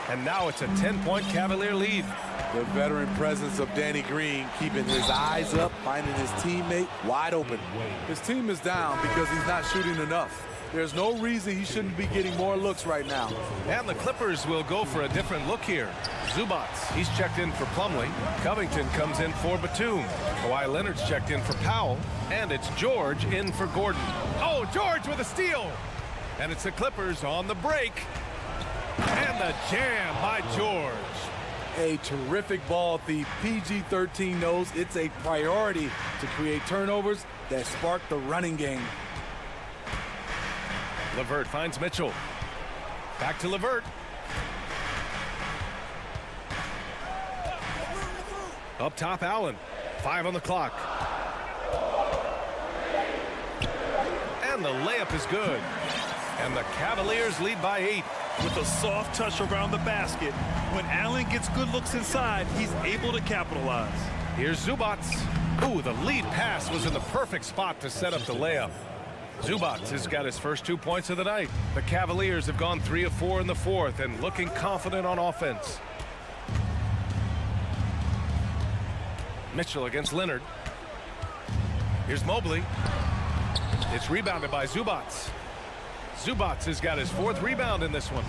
And now it's a 10-point Cavalier lead. The veteran presence of Danny Green keeping his eyes up, finding his teammate wide open. His team is down because he's not shooting enough. There's no reason he shouldn't be getting more looks right now. And the Clippers will go for a different look here. Zubats, he's checked in for Plumlee. Covington comes in for Batum. Kawhi Leonard's checked in for Powell. And it's George in for Gordon. Oh, George with a steal. And it's the Clippers on the break. And the jam by George. A terrific ball thief. PG-13 knows it's a priority to create turnovers that spark the running game. LeVert finds Mitchell. Back to LeVert. Up top, Allen. 5 on the clock. And the layup is good. And the Cavaliers lead by 8. With a soft touch around the basket, when Allen gets good looks inside, he's able to capitalize. Here's Zubats. Ooh, the lead pass was in the perfect spot to set up the layup. Zubats has got his first 2 points of the night. The Cavaliers have gone 3 of 4 in the fourth and looking confident on offense. Mitchell against Leonard. Here's Mobley. It's rebounded by Zubats. Zubats has got his 4th rebound in this one.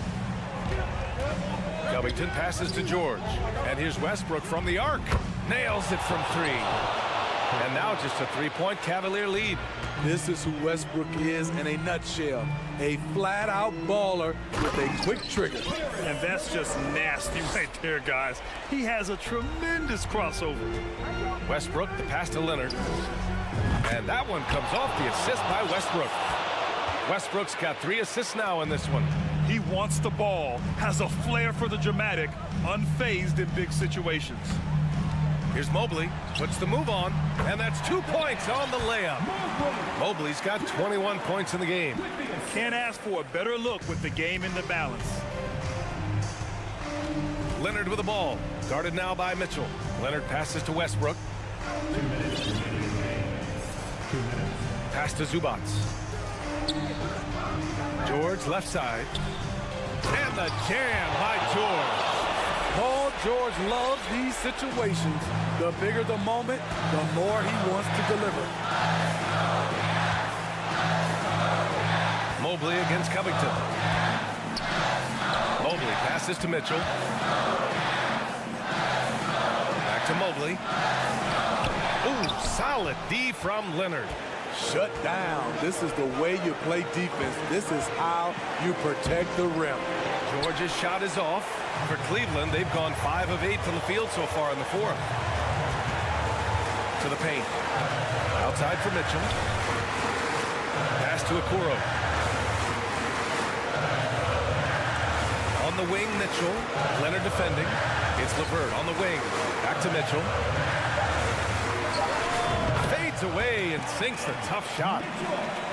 Covington passes to George. And here's Westbrook from the arc. Nails it from 3. And now just a 3-point Cavalier lead. This is who Westbrook is in a nutshell. A flat-out baller with a quick trigger. And that's just nasty right there, guys. He has a tremendous crossover. Westbrook, the pass to Leonard. And that one comes off the assist by Westbrook. Westbrook's got 3 assists now in this one. He wants the ball, has a flair for the dramatic, unfazed in big situations. Here's Mobley, puts the move on, and that's 2 points on the layup. Mobley's got 21 points in the game. Can't ask for a better look with the game in the balance. Leonard with the ball, guarded now by Mitchell. Leonard passes to Westbrook. 2 minutes remaining in the game. 2 minutes. Pass to Zubats. George left side. And the jam by George. Paul George loves these situations. The bigger the moment, the more he wants to deliver. Mobley against Covington. Mobley passes to Mitchell. Back to Mobley. Ooh, solid D from Leonard. Shut down. This is the way you play defense. This is how you protect the rim. George's shot is off. For Cleveland, they've gone 5 of 8 from the field so far in the fourth. To the paint. Outside for Mitchell. Pass to Okoro. On the wing, Mitchell. Leonard defending. It's LeVert on the wing. Back to Mitchell. Fades away and sinks the tough shot.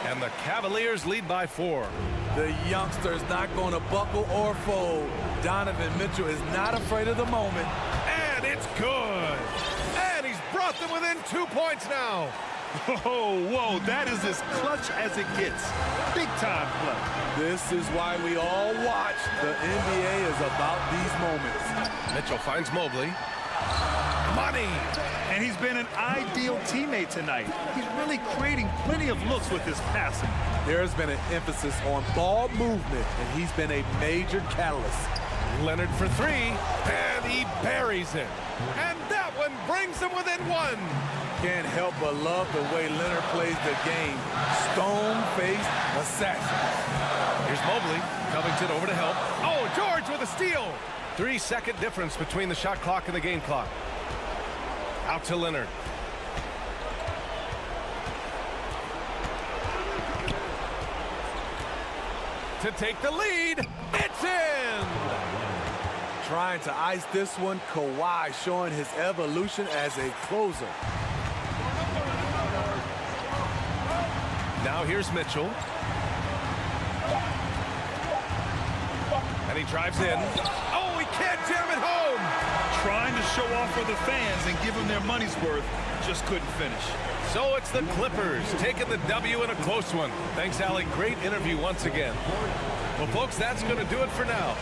And the Cavaliers lead by 4. The youngster's not going to buckle or fold. Donovan Mitchell is not afraid of the moment. And it's good. And he's brought them within 2 points now. Oh, whoa, that is as clutch as it gets. Big time play. This is why we all watch. The NBA is about these moments. Mitchell finds Mobley. Money. And he's been an ideal teammate tonight. He's really creating plenty of looks with his passing. There's been an emphasis on ball movement, and he's been a major catalyst. Leonard for 3, and he buries it. And that one brings them within 1. Can't help but love the way Leonard plays the game. Stone-faced assassin. Here's Mobley. Covington over to help. Oh, George with a steal. 3-second difference between the shot clock and the game clock. Out to Leonard. To take the lead. It's in. Trying to ice this one, Kawhi showing his evolution as a closer. Now here's Mitchell. And he drives in. Oh, he can't jam it home. Trying to show off for the fans and give them their money's worth, just couldn't finish. So it's the Clippers taking the W in a close one. Thanks, Allie. Great interview once again. Well, folks, that's going to do it for now.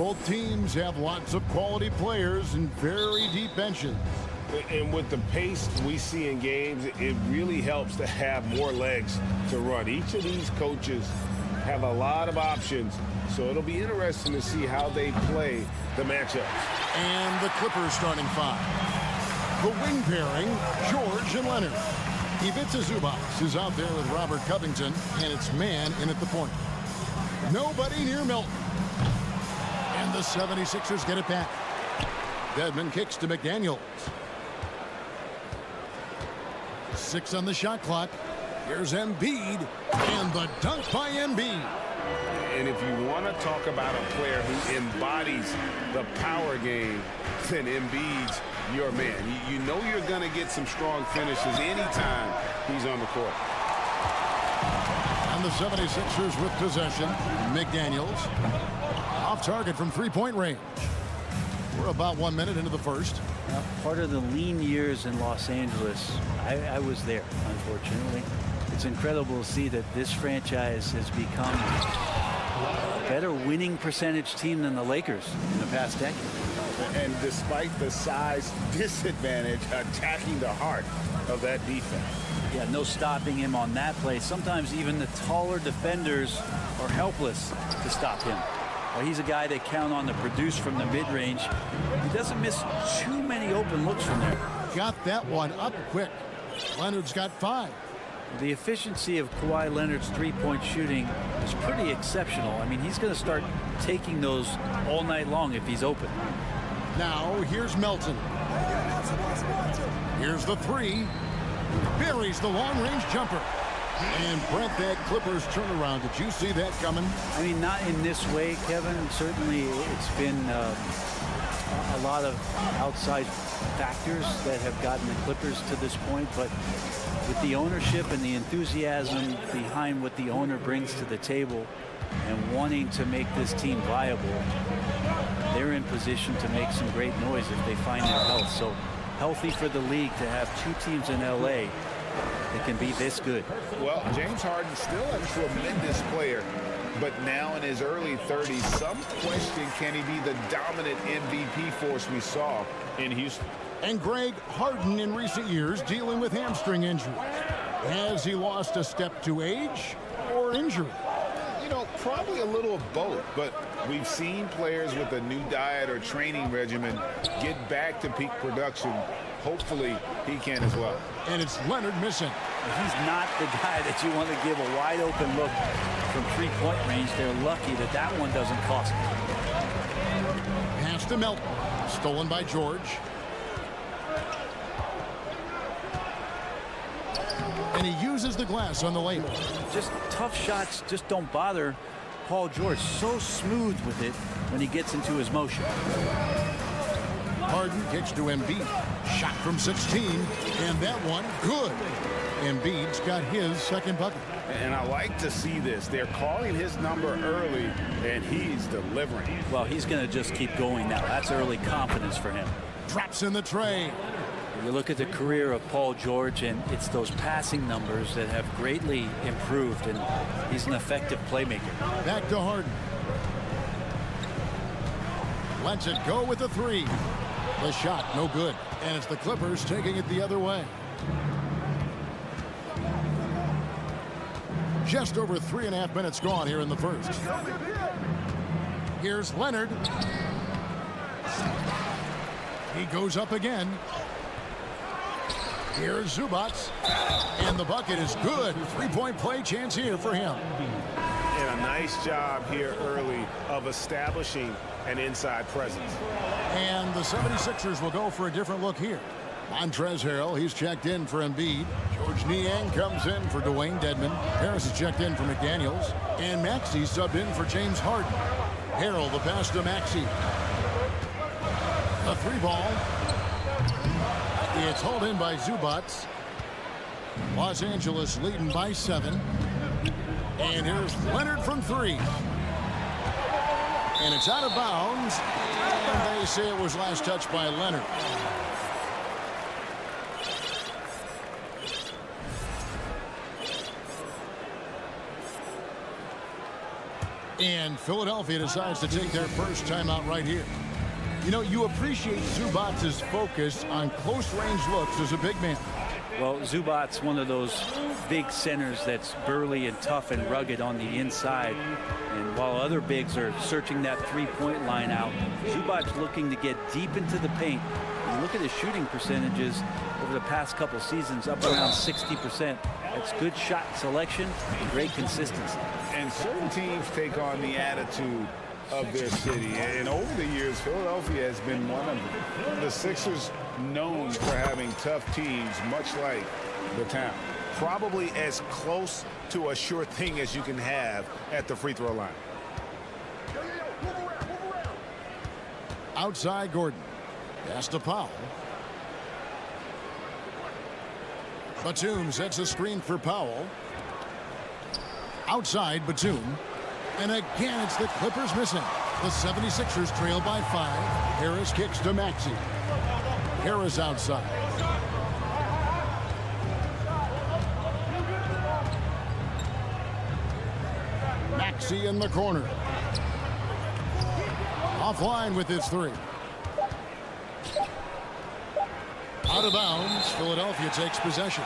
Both teams have lots of quality players and very deep benches. And with the pace we see in games, it really helps to have more legs to run. Each of these coaches have a lot of options, so it'll be interesting to see how they play the matchup. And the Clippers starting five. The wing pairing, George and Leonard. Ivica Zubac is out there with Robert Covington, and it's man in at the point. Nobody near Milton. And the 76ers get it back. Dedmon kicks to McDaniels. 6 on the shot clock. Here's Embiid, and the dunk by Embiid. And if you want to talk about a player who embodies the power game, then Embiid's your man. You know you're going to get some strong finishes anytime he's on the court. And the 76ers with possession. McDaniels off target from three-point range. We're about 1 minute into the first. Part of the lean years in Los Angeles, I was there, unfortunately. It's incredible to see that this franchise has become a better winning percentage team than the Lakers in the past decade. And despite the size disadvantage, attacking the heart of that defense. Yeah, no stopping him on that play. Sometimes even the taller defenders are helpless to stop him. Well, he's a guy they count on to produce from the mid-range. He doesn't miss too many open looks from there. Got that one up quick. Leonard's got 5. The efficiency of Kawhi Leonard's three-point shooting is pretty exceptional. I mean, he's going to start taking those all night long if he's open. Now, here's Melton. Here's the 3. Buries the long-range jumper. And Brent, that Clippers turnaround, did you see that coming? I mean, not in this way, Kevin. Certainly, it's been a lot of outside factors that have gotten the Clippers to this point. But with the ownership and the enthusiasm behind what the owner brings to the table and wanting to make this team viable, they're in position to make some great noise if they find their health. So healthy for the league to have 2 teams in L.A. that can be this good. Well, James Harden still a tremendous player, but now in his early 30s, some question, can he be the dominant MVP force we saw in Houston? And Greg, Harden in recent years dealing with hamstring injuries. Has he lost a step to age or injury? You know, probably a little of both, but we've seen players with a new diet or training regimen get back to peak production. Hopefully he can as well. And it's Leonard missing. He's not the guy that you want to give a wide open look from three-point range. They're lucky that that one doesn't cost them. Pass to Melton. Stolen by George. And he uses the glass on the lane. Just tough shots just don't bother Paul George. So smooth with it when he gets into his motion. Harden kicks to Embiid. Shot from 16. And that one, good. Embiid's got his second bucket. And I like to see this. They're calling his number early, and he's delivering. Well, he's going to just keep going now. That's early confidence for him. Drops in the tray. You look at the career of Paul George, and it's those passing numbers that have greatly improved, and he's an effective playmaker. Back to Harden. Lets it go with the 3. The shot, no good. And it's the Clippers taking it the other way. Just over 3.5 minutes gone here in the first. Here's Leonard. He goes up again. Here's Zubac. And the bucket is good. 3-point play chance here for him. And a nice job here early of establishing an inside presence. And the 76ers will go for a different look here. Montrezl Harrell, he's checked in for Embiid. George Niang comes in for Dwayne Dedmon. Harris is checked in for McDaniels. And Maxey subbed in for James Harden. Harrell, the pass to Maxey. A 3-ball. It's hauled in by Zubac. Los Angeles leading by 7. And here's Leonard from 3. And it's out of bounds. And they say it was last touched by Leonard. And Philadelphia decides to take their first timeout right here. You know, you appreciate Zubac's focus on close-range looks as a big man. Well, Zubac's one of those big centers that's burly and tough and rugged on the inside. And while other bigs are searching that three-point line out, Zubac's looking to get deep into the paint. And look at his shooting percentages over the past couple seasons, up around 60%. That's good shot selection and great consistency. And certain teams take on the attitude of their city. And over the years, Philadelphia has been one of the Sixers known for having tough teams, much like the town. Probably as close to a sure thing as you can have at the free throw line. Outside Gordon. Pass to Powell. Batum sets a screen for Powell. Outside Batum. And again, it's the Clippers missing. The 76ers trail by 5. Harris kicks to Maxey. Harris outside. Maxey in the corner. Offline with his 3. Out of bounds. Philadelphia takes possession.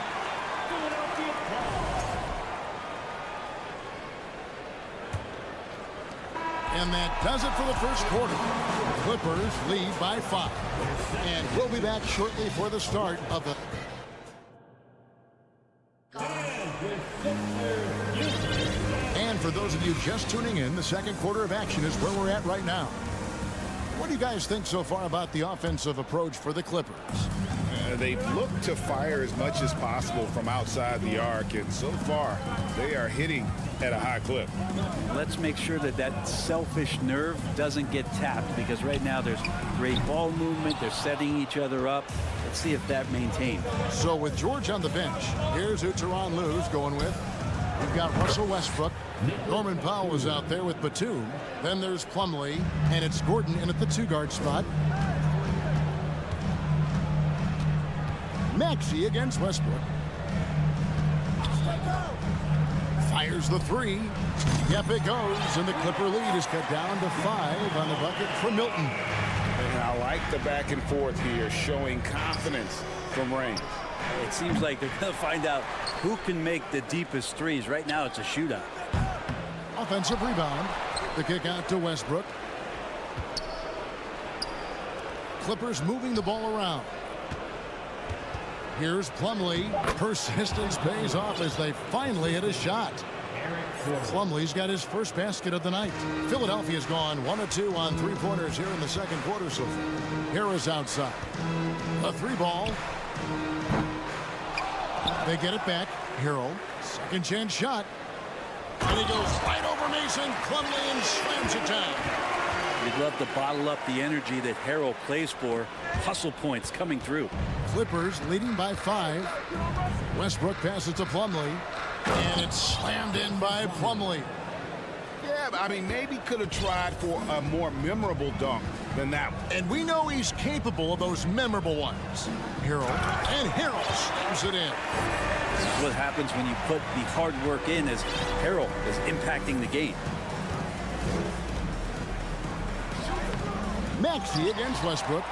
And that does it for the first quarter. Clippers lead by 5. And we'll be back shortly for the start of the... And for those of you just tuning in, the second quarter of action is where we're at right now. What do you guys think so far about the offensive approach for the Clippers? They've looked to fire as much as possible from outside the arc, and so far they are hitting at a high clip. Let's make sure that that selfish nerve doesn't get tapped, because right now there's great ball movement. They're setting each other up. Let's see if that maintains. So with George on the bench, here's who Tyronn Lue's going with. We've got Russell Westbrook. Norman Powell is out there with Batum. Then there's Plumlee, and it's Gordon in at the 2-guard spot. Maxey against Westbrook. Fires the 3. Yep, it goes, and the Clipper lead is cut down to 5 on the bucket for Milton. And I like the back and forth here, showing confidence from Reigns. It seems like they're going to find out who can make the deepest threes. Right now, it's a shootout. Offensive rebound. The kick out to Westbrook. Clippers moving the ball around. Here's Plumlee. Persistence pays off as they finally hit a shot. Plumlee's got his first basket of the night. Philadelphia's gone 1 of 2 on three-pointers here in the second quarter so far. Harris outside. A 3-ball. They get it back. Hero. Second chance shot. And he goes right over Mason. Plumlee and slams it down. We'd love to bottle up the energy that Harrell plays for. Hustle points coming through. Clippers leading by 5. Westbrook passes to Plumlee. And it's slammed in by Plumlee. Yeah, I mean, maybe could have tried for a more memorable dunk than that one. And we know he's capable of those memorable ones. Harrell. And Harrell slams it in. This is what happens when you put the hard work in, as Harrell is impacting the game. Maxey against Westbrook.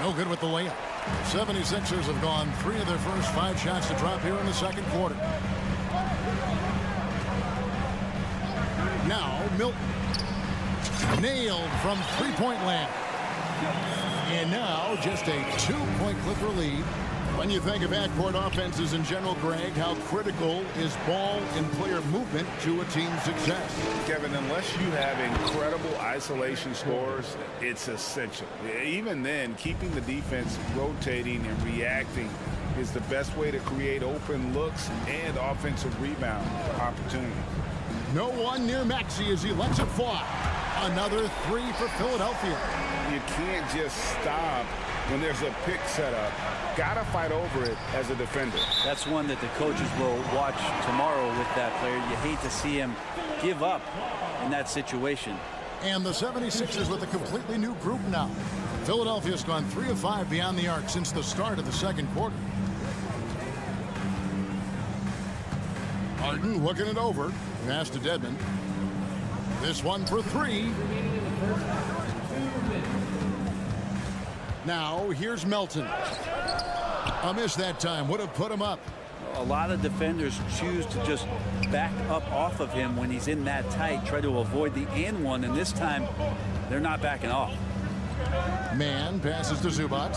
No good with the layup. 76ers have gone 3 of their first 5 shots to drop here in the second quarter. Now Milton. Nailed from three-point land. And now just a 2-point Clipper lead. When you think of backcourt offenses in general, Greg, how critical is ball and player movement to a team's success? Kevin, unless you have incredible isolation scores, it's essential. Even then, keeping the defense rotating and reacting is the best way to create open looks and offensive rebound opportunities. No one near Maxey as he lets it fly. Another 3 for Philadelphia. You can't just stop when there's a pick set up. Gotta fight over it as a defender. That's one that the coaches will watch tomorrow with that player. You hate to see him give up in that situation. And the 76ers with a completely new group now. Philadelphia's gone 3 of 5 beyond the arc since the start of the second quarter. Harden looking it over. Pass to Dedmon. This one for three. Now here's Melton. A miss that time. Would have put him up. A lot of defenders choose to just back up off of him when he's in that tight, try to avoid the and one, and this time they're not backing off. Man passes to Zubac.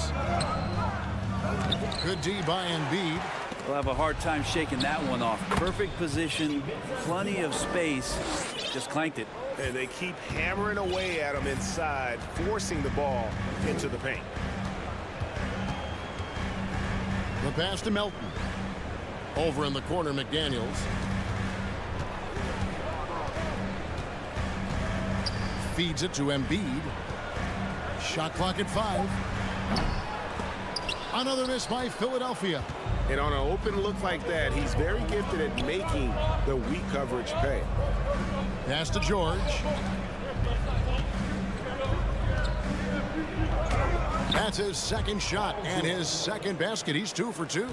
Good D by Embiid. They'll have a hard time shaking that one off. Perfect position, plenty of space, just clanked it. And they keep hammering away at him inside, forcing the ball into the paint. The pass to Melton. Over in the corner, McDaniels. Feeds it to Embiid. Shot clock at 5. Another miss by Philadelphia. And on an open look like that, he's very gifted at making the weak coverage pay. Pass to George. That's his second shot and his second basket. He's 2 for 2.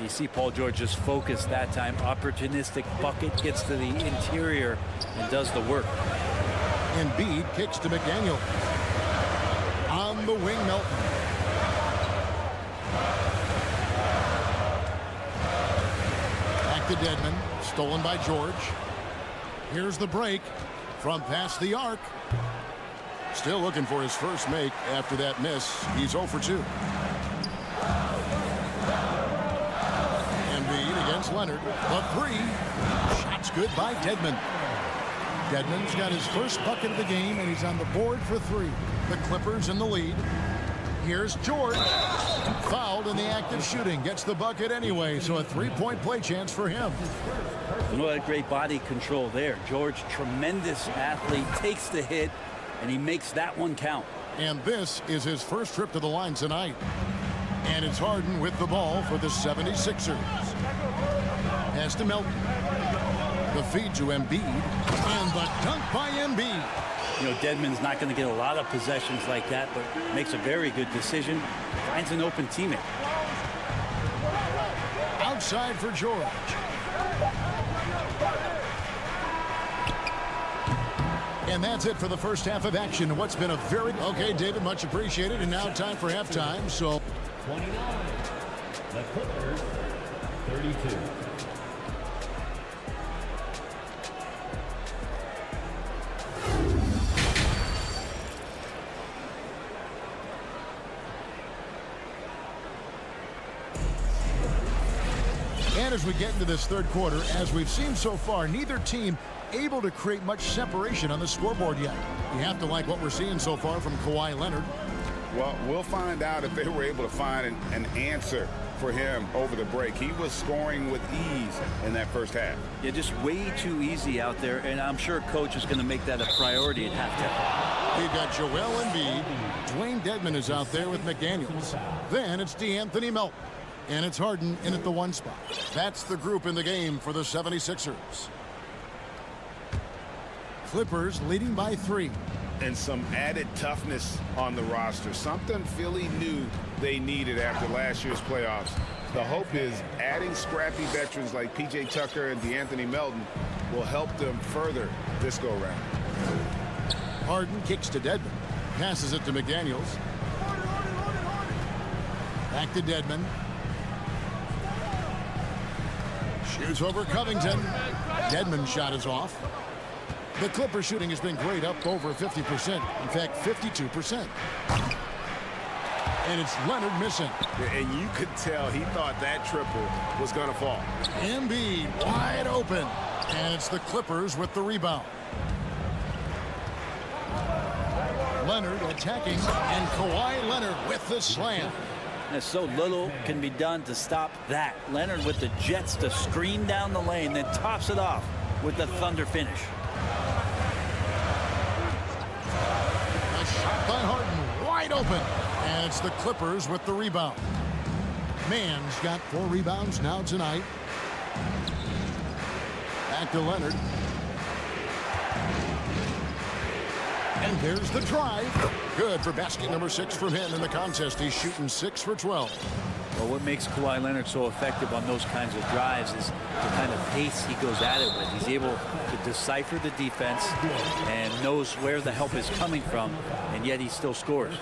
You see Paul George just focused that time. Opportunistic bucket, gets to the interior and does the work. Embiid kicks to McDaniel. On the wing, Melton. Back to Dedmon. Stolen by George. Here's the break from past the arc. Still looking for his first make after that miss. He's 0 for 2. Embiid against Leonard. The 3. Shot's good by Dedmon. Dedmon's got his first bucket of the game, and he's on the board for 3. The Clippers in the lead. Here's George. Fouled in the act of shooting. Gets the bucket anyway, so a 3-point play chance for him. You know what, great body control there. George, tremendous athlete, takes the hit, and he makes that one count. And this is his first trip to the line tonight. And it's Harden with the ball for the 76ers. Pass to Melton. The feed to Embiid. And the dunk by Embiid. You know, Dedmon's not going to get a lot of possessions like that, but makes a very good decision. Finds an open teammate. Outside for George. And that's it for the first half of action. What's been a very... Okay, David, much appreciated. And now time for halftime, so... 29. The Clippers, 32. And as we get into this third quarter, as we've seen so far, neither team able to create much separation on the scoreboard yet. You have to like what we're seeing so far from Kawhi Leonard. Well, we'll find out if they were able to find an answer for him over the break. He was scoring with ease in that first half. Yeah, just way too easy out there, and I'm sure coach is going to make that a priority at halftime. We've got Joel Embiid. Dwayne Dedmon is out there with McDaniels. Then it's DeAnthony Melton. And it's Harden in at the 1 spot. That's the group in the game for the 76ers. Clippers leading by 3. And some added toughness on the roster. Something Philly knew they needed after last year's playoffs. The hope is adding scrappy veterans like P.J. Tucker and DeAnthony Melton will help them further this go-round. Harden kicks to Dedmon. Passes it to McDaniels. Back to Dedmon. Shoots over Covington. Dedmon's shot is off. The Clippers shooting has been great, up over 50%. In fact, 52%. And it's Leonard missing. And you could tell he thought that triple was going to fall. Embiid wide open. And it's the Clippers with the rebound. Leonard attacking, and Kawhi Leonard with the slam. And so little can be done to stop that. Leonard with the jets to screen down the lane, then tops it off with the thunder finish. A shot by Harden, wide open. And it's the Clippers with the rebound. Mann's got 4 rebounds now tonight. Back to Leonard. And there's the drive. Good for basket number 6 from him in the contest. He's shooting 6 for 12. Well, what makes Kawhi Leonard so effective on those kinds of drives is the kind of pace he goes at it with. He's able to decipher the defense and knows where the help is coming from, and yet he still scores.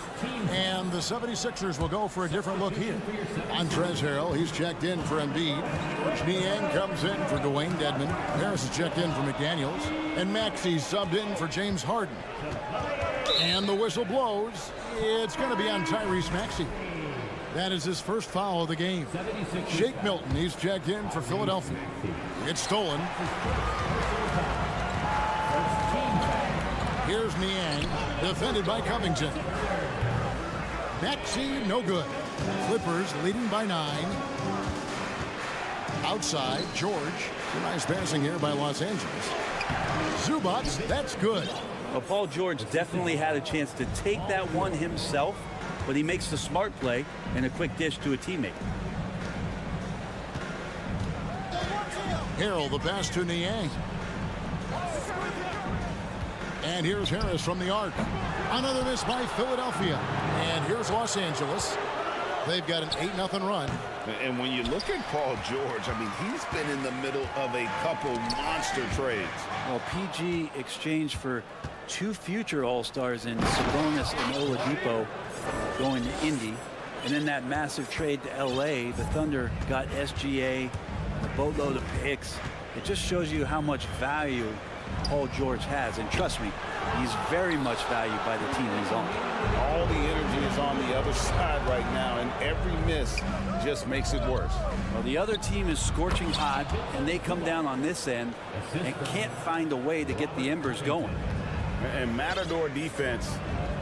And the 76ers will go for a different look here. Montrezl Harrell, he's checked in for Embiid. George Niang comes in for Dwayne Dedmon. Harris is checked in for McDaniels. And Maxey's subbed in for James Harden. And the whistle blows. It's going to be on Tyrese Maxey. That is his first foul of the game. Shake Milton, he's checked in for Philadelphia. It's stolen. Here's Niang, defended by Covington. Maxey, no good. Clippers leading by 9. Outside, George. Nice passing here by Los Angeles. Zubats, that's good. Well, Paul George definitely had a chance to take that one himself, but he makes the smart play and a quick dish to a teammate. Harrell, the pass to Niang. And here's Harris from the arc. Another miss by Philadelphia. And here's Los Angeles. They've got an 8-0 run. And when you look at Paul George, I mean, he's been in the middle of a couple monster trades. Well, PG exchanged for 2 future All-Stars in Sabonis and Oladipo going to Indy. And in that massive trade to LA, the Thunder got SGA, a boatload of picks. It just shows you how much value Paul George has. And trust me, he's very much valued by the team he's on. All the energy is on the other side right now, and every miss just makes it worse. Well, the other team is scorching hot, and they come down on this end and can't find a way to get the embers going. And Matador defense,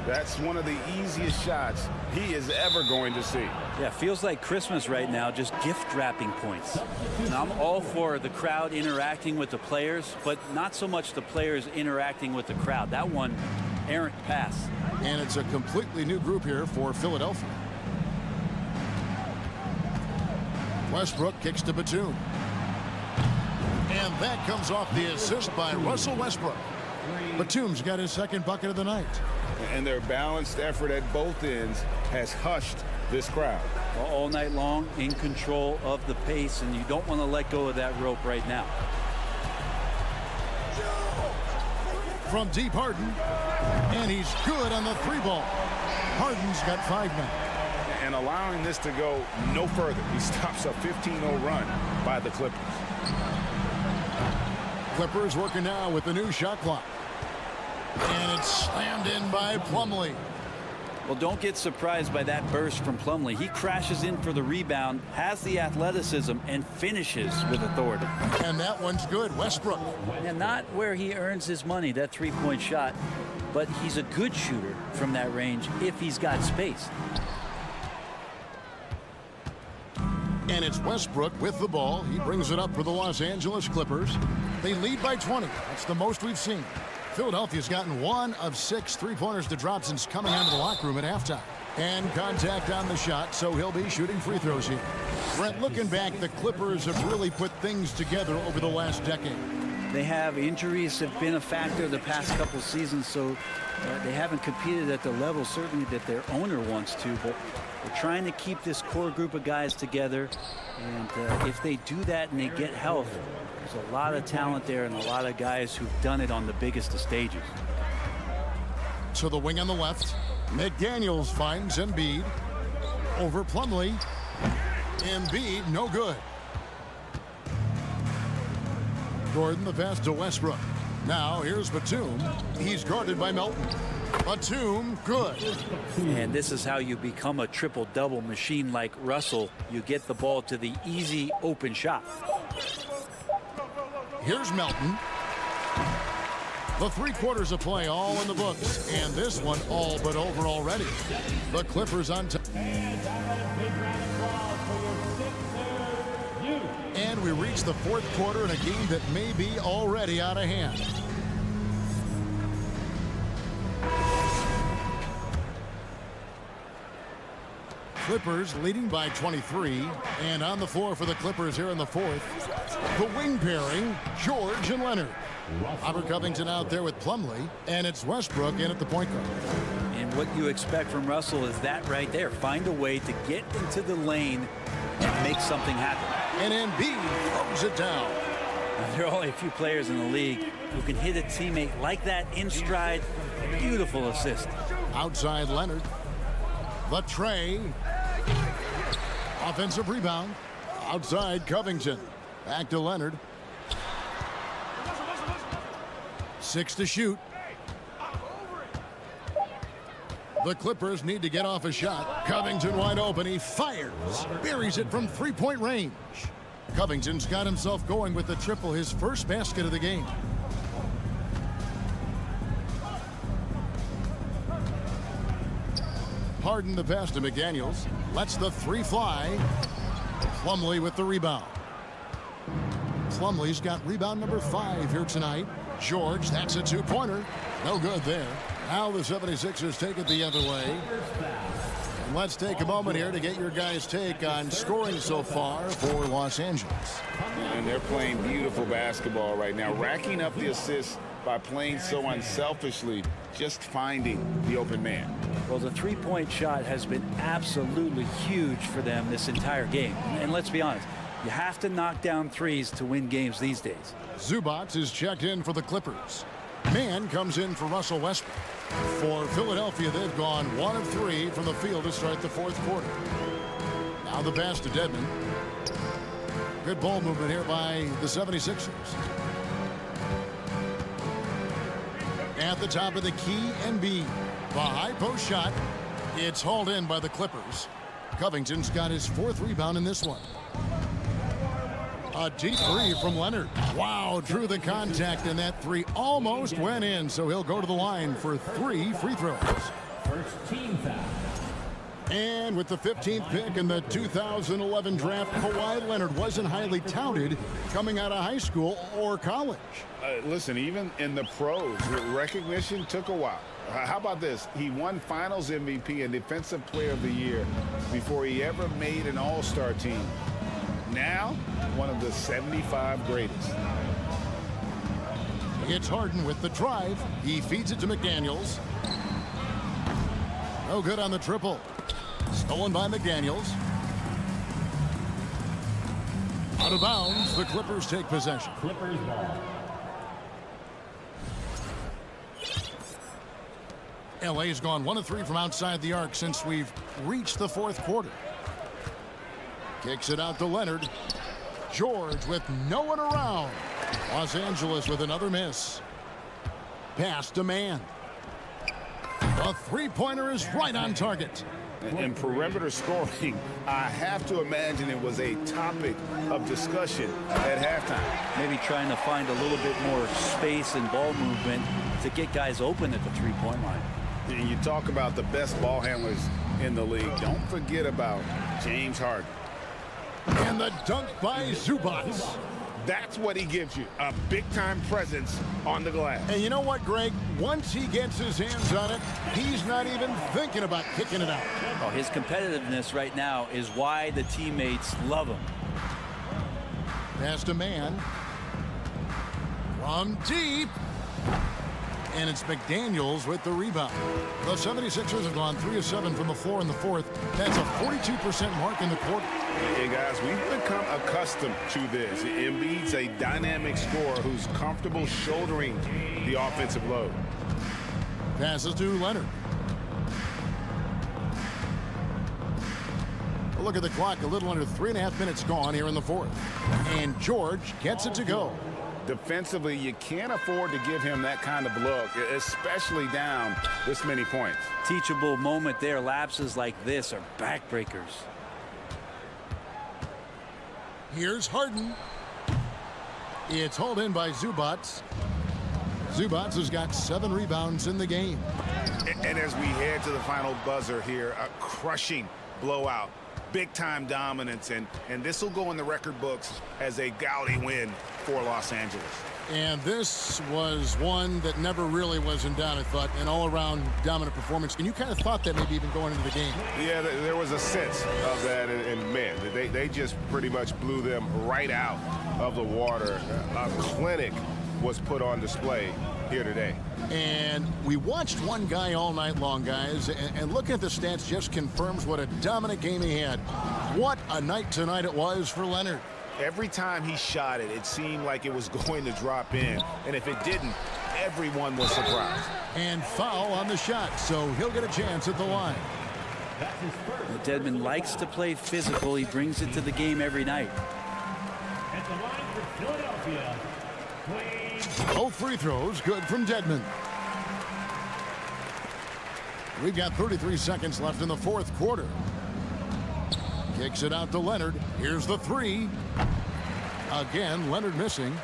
that's one of the easiest shots he is ever going to see. Yeah, feels like Christmas right now, just gift wrapping points. And I'm all for the crowd interacting with the players, but not so much the players interacting with the crowd. That one, errant pass. And it's a completely new group here for Philadelphia. Westbrook kicks to Batum. And that comes off the assist by Russell Westbrook. Batum's got his second bucket of the night. And their balanced effort at both ends has hushed this crowd. Well, all night long, in control of the pace, and you don't want to let go of that rope right now. From deep, Harden. And he's good on the 3-ball. Harden's got 5 now. And allowing this to go no further. He stops a 15-0 run by the Clippers. Clippers working now with the new shot clock. And it's slammed in by Plumlee. Well, don't get surprised by that burst from Plumlee. He crashes in for the rebound, has the athleticism, and finishes with authority. And that one's good. Westbrook. And not where he earns his money, that 3-point shot, but he's a good shooter from that range if he's got space. And it's Westbrook with the ball. He brings it up for the Los Angeles Clippers. They lead by 20. That's the most we've seen. Philadelphia's gotten 1 of 6 3-pointers to drop since coming out of the locker room at halftime. And contact on the shot, so he'll be shooting free throws here. Brent, looking back, the Clippers have really put things together over the last decade. They have injuries have been a factor the past couple seasons, so they haven't competed at the level certainly that their owner wants to, but they're trying to keep this core group of guys together. And if they do that and they get health, there's a lot of talent there and a lot of guys who've done it on the biggest of stages. To the wing on the left. McDaniels finds Embiid. Over Plumlee. Embiid, no good. Gordon, the pass to Westbrook. Now here's Batum. He's guarded by Melton. Batum, good. And this is how you become a triple-double machine like Russell. You get the ball to the easy open shot. Here's Melton. The 3 quarters of play all in the books. And this one all but over already. The Clippers on top. And we reach the 4th quarter in a game that may be already out of hand. Clippers leading by 23. And on the floor for the Clippers here in the 4th. The wing pairing, George and Leonard. Robert Covington out there with Plumlee. And it's Westbrook in at the point guard. And what you expect from Russell is that right there. Find a way to get into the lane and make something happen. And Embiid throws it down. Now, there are only a few players in the league who can hit a teammate like that in stride. Beautiful assist. Outside Leonard. The tray. Offensive rebound. Outside Covington. Back to Leonard. 6 to shoot. The Clippers need to get off a shot. Covington wide open. He fires. Buries it from three-point range. Covington's got himself going with the triple, his first basket of the game. Harden the pass to McDaniels. Lets the three fly. Plumlee with the rebound. Plumlee's got rebound number 5 here tonight. George, that's a two-pointer. No good there. Now the 76ers take it the other way. And let's take a moment here to get your guys' take on scoring so far for Los Angeles. And they're playing beautiful basketball right now, racking up the assists by playing so unselfishly, just finding the open man. Well, the three-point shot has been absolutely huge for them this entire game. And let's be honest, you have to knock down threes to win games these days. Zubac is checked in for the Clippers. Mann comes in for Russell Westbrook. For Philadelphia, they've gone 1 of 3 from the field to start the fourth quarter. Now the pass to Dedmon. Good ball movement here by the 76ers. At the top of the key, Embiid. The high post shot. It's hauled in by the Clippers. Covington's got his 4th rebound in this one. A deep three from Leonard. Wow, drew the contact, and that three almost went in, so he'll go to the line for 3 free throws. First team foul. And with the 15th pick in the 2011 draft, Kawhi Leonard wasn't highly touted coming out of high school or college. Listen, even in the pros, recognition took a while. How about this? He won Finals MVP and Defensive Player of the Year before he ever made an All-Star team. Now, one of the 75 greatest. It's Harden with the drive. He feeds it to McDaniels. No good on the triple. Stolen by McDaniels. Out of bounds, the Clippers take possession. Clippers ball. LA's gone 1 of 3 from outside the arc since we've reached the fourth quarter. Kicks it out to Leonard. George with no one around. Los Angeles with another miss. Pass to Mann. The three-pointer is right on target. And perimeter scoring, I have to imagine it was a topic of discussion at halftime. Maybe trying to find a little bit more space and ball movement to get guys open at the three-point line. And you talk about the best ball handlers in the league. Don't forget about James Harden. And the dunk by Zubac. That's what he gives you, a big-time presence on the glass. And you know what, Greg? Once he gets his hands on it, he's not even thinking about kicking it out. Oh, his competitiveness right now is why the teammates love him. Pass to Mann. From deep. And it's McDaniels with the rebound. The 76ers have gone 3 of 7 from the floor in the fourth. That's a 42% mark in the quarter. Hey, guys, we've become accustomed to this. Embiid's a dynamic scorer who's comfortable shouldering the offensive load. Passes to Leonard. A look at the clock. A little under 3.5 minutes gone here in the fourth. And George gets it to go. Defensively, you can't afford to give him that kind of look, especially down this many points. Teachable moment there. Lapses like this are backbreakers. Here's Harden. It's hauled in by Zubac. Zubac has got 7 rebounds in the game. And as we head to the final buzzer here, a crushing blowout. Big-time dominance, and this will go in the record books as a gaudy win for Los Angeles. And this was one that never really was in doubt, I thought, an all-around dominant performance. And you kind of thought that maybe even going into the game. Yeah, there was a sense of that, and man, they just pretty much blew them right out of the water. A clinic was put on display here today. And we watched one guy all night long, guys, and looking at the stats just confirms what a dominant game he had. What a night tonight it was for Leonard. Every time he shot it, it seemed like it was going to drop in. And if it didn't, everyone was surprised. And foul on the shot, so he'll get a chance at the line. Dedmon likes to play physical. He brings it to the game every night. At the line for Philadelphia, Both free throws good from Dedmon. We've got 33 seconds left in the fourth quarter. Kicks it out to Leonard. Here's the three. Again, Leonard missing.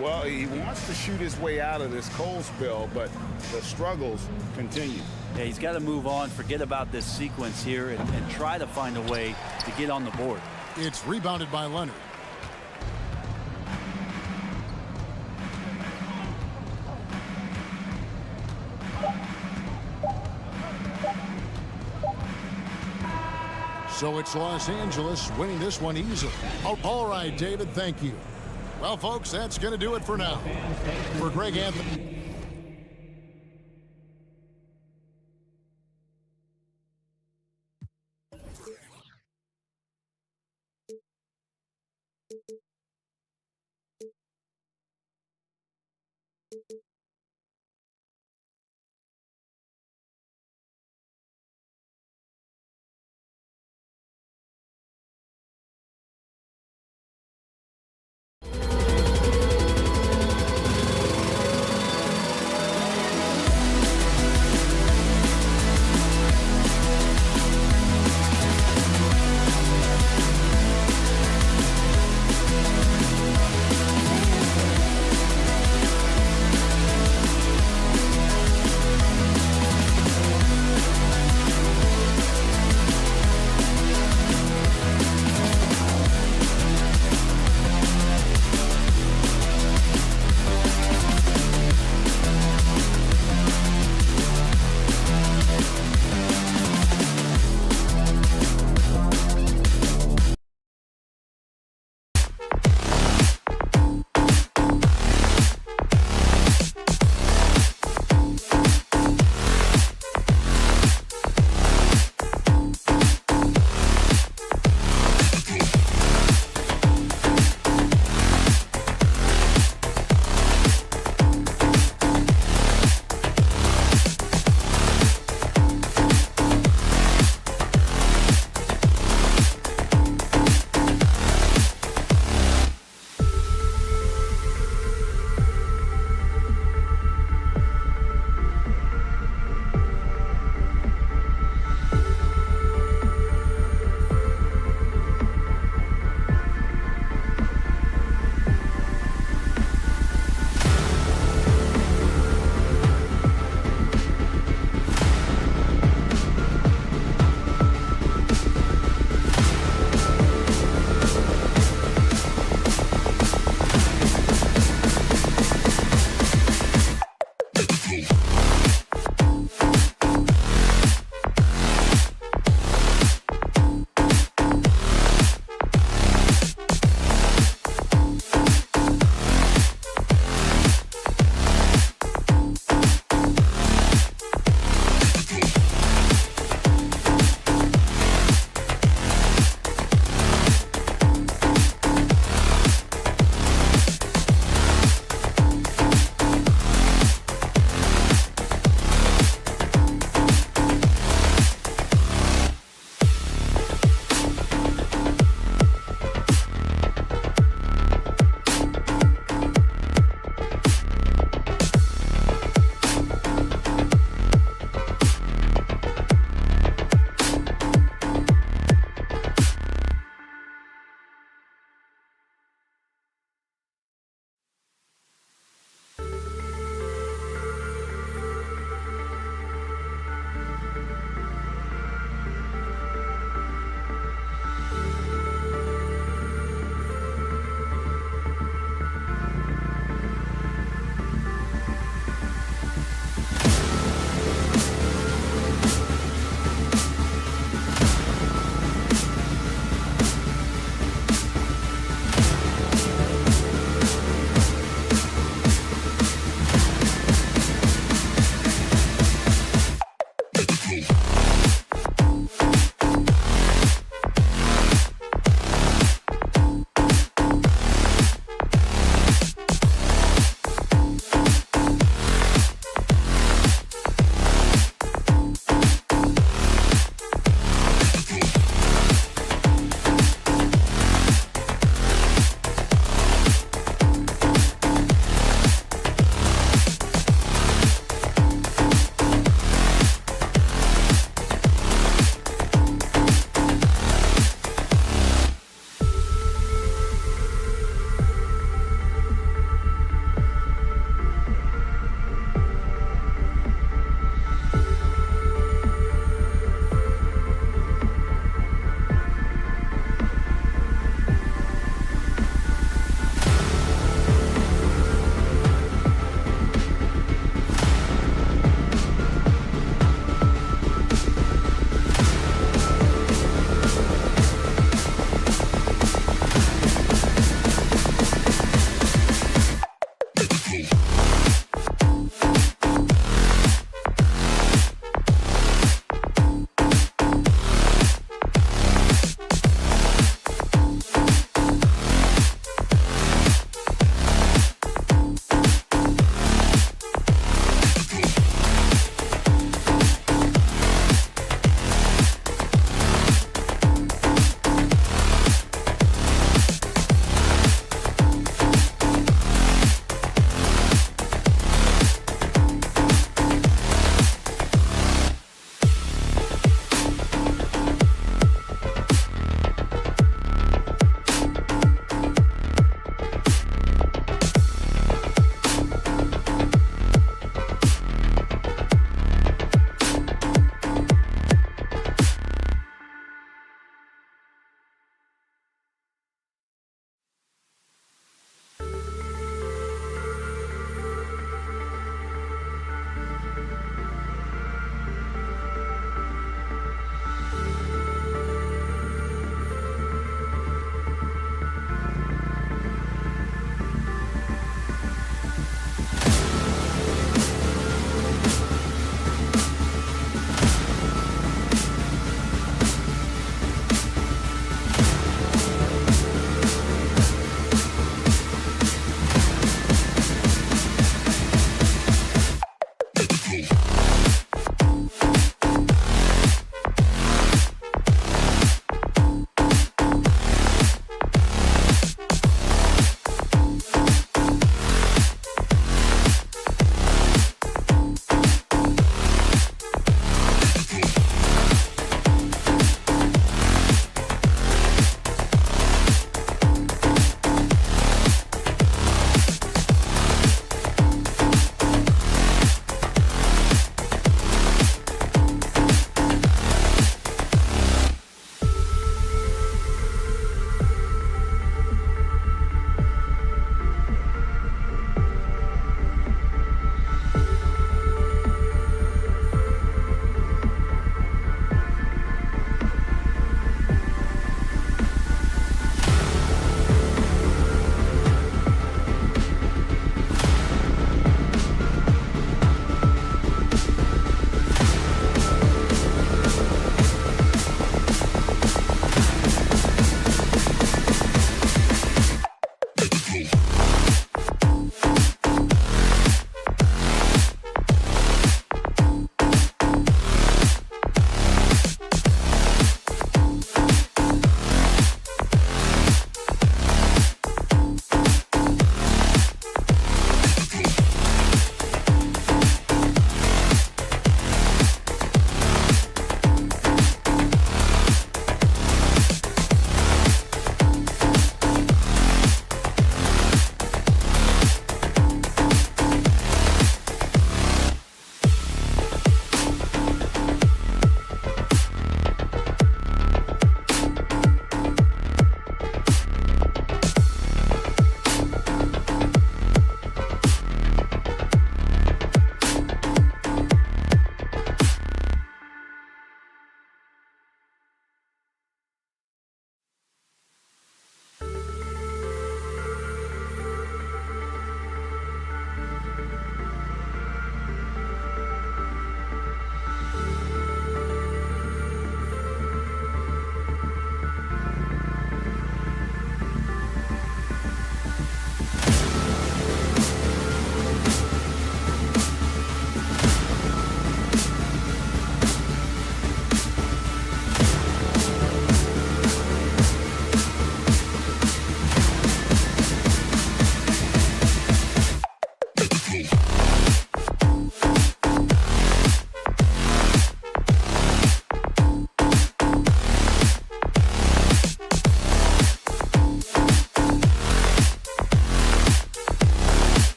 Well, he wants to shoot his way out of this cold spell, but the struggles continue. Yeah, he's got to move on, forget about this sequence here, and try to find a way to get on the board. It's rebounded by Leonard. So it's Los Angeles winning this one easily. Oh, all right, David, thank you. Well, folks, that's going to do it for now. For Greg Anthony.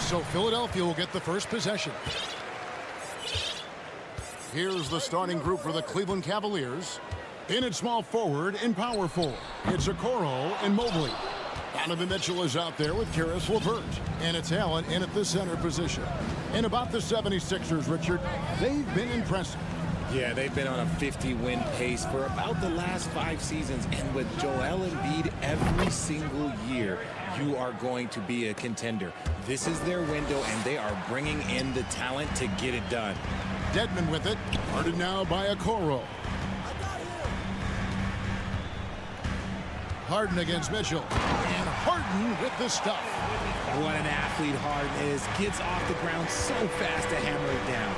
So Philadelphia will get the first possession. Here's the starting group for the Cleveland Cavaliers. In at small forward and power forward, it's Okoro and Mobley. Donovan Mitchell is out there with Caris LeVert. And it's Allen in at the center position. And about the 76ers, Richard, they've been impressive. Yeah, they've been on a 50-win pace for about the last 5 seasons. And with Joel Embiid every single year, you are going to be a contender. This is their window, and they are bringing in the talent to get it done. Dedmon with it, guarded now by Okoro. Harden against Mitchell. And Harden with the stuff. What an athlete Harden is. Gets off the ground so fast to hammer it down.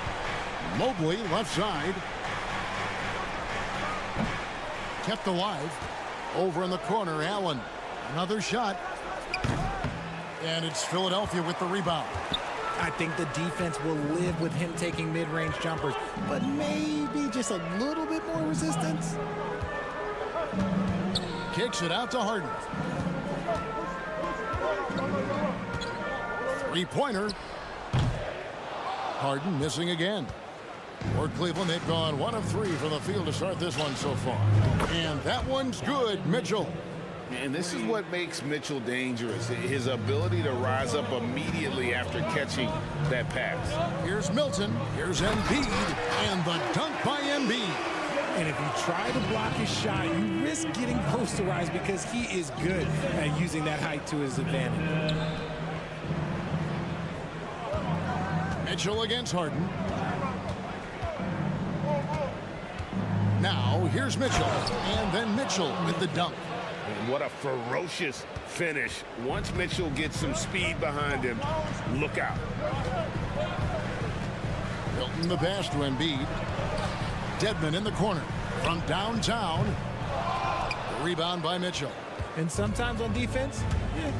Mobley, left side. Kept alive. Over in the corner, Allen. Another shot. And it's Philadelphia with the rebound. I think the defense will live with him taking mid-range jumpers, but maybe just a little bit more resistance. Kicks it out to Harden. Three-pointer. Harden missing again. For Cleveland, they've gone 1 of 3 from the field to start this one so far. And that one's good, Mitchell. And this is what makes Mitchell dangerous, his ability to rise up immediately after catching that pass. Here's Milton, here's Embiid, and the dunk by Embiid. And if you try to block his shot, you risk getting posterized because he is good at using that height to his advantage. Mitchell against Harden. Now, here's Mitchell, and then Mitchell with the dunk. And what a ferocious finish. Once Mitchell gets some speed behind him, look out. Milton the pass to Embiid. Dedmon in the corner from downtown. The rebound by Mitchell. And sometimes on defense,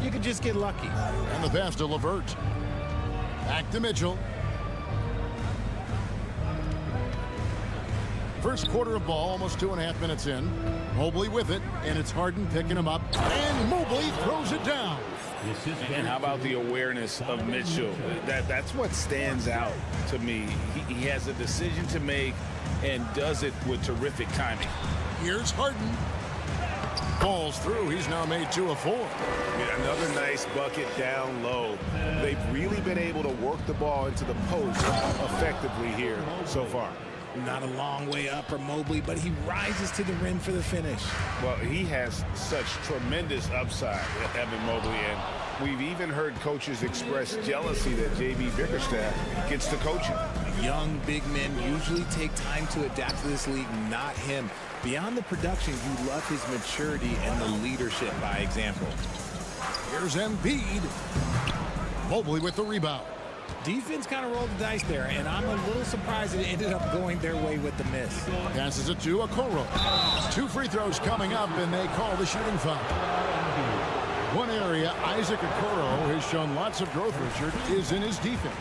you could just get lucky. And the pass to LeVert. Back to Mitchell. First quarter of ball, almost 2.5 minutes in. Mobley with it, and it's Harden picking him up. And Mobley throws it down. And how about the awareness of Mitchell? That's what stands out to me. He has a decision to make and does it with terrific timing. Here's Harden. falls through. He's now made 2 of 4. Another nice bucket down low. They've really been able to work the ball into the post effectively here so far. Not a long way up for Mobley, but he rises to the rim for the finish. Well, he has such tremendous upside, Evan Mobley, and we've even heard coaches express jealousy that J.B. Bickerstaff gets to coaching. Young big men usually take time to adapt to this league, not him. Beyond the production, you love his maturity and the leadership by example. Here's Embiid. Mobley with the rebound. Defense kind of rolled the dice there, and I'm a little surprised it ended up going their way with the miss. Passes it to Okoro. 2 free throws coming up, and they call the shooting foul. One area Isaac Okoro has shown lots of growth, Richard, is in his defense.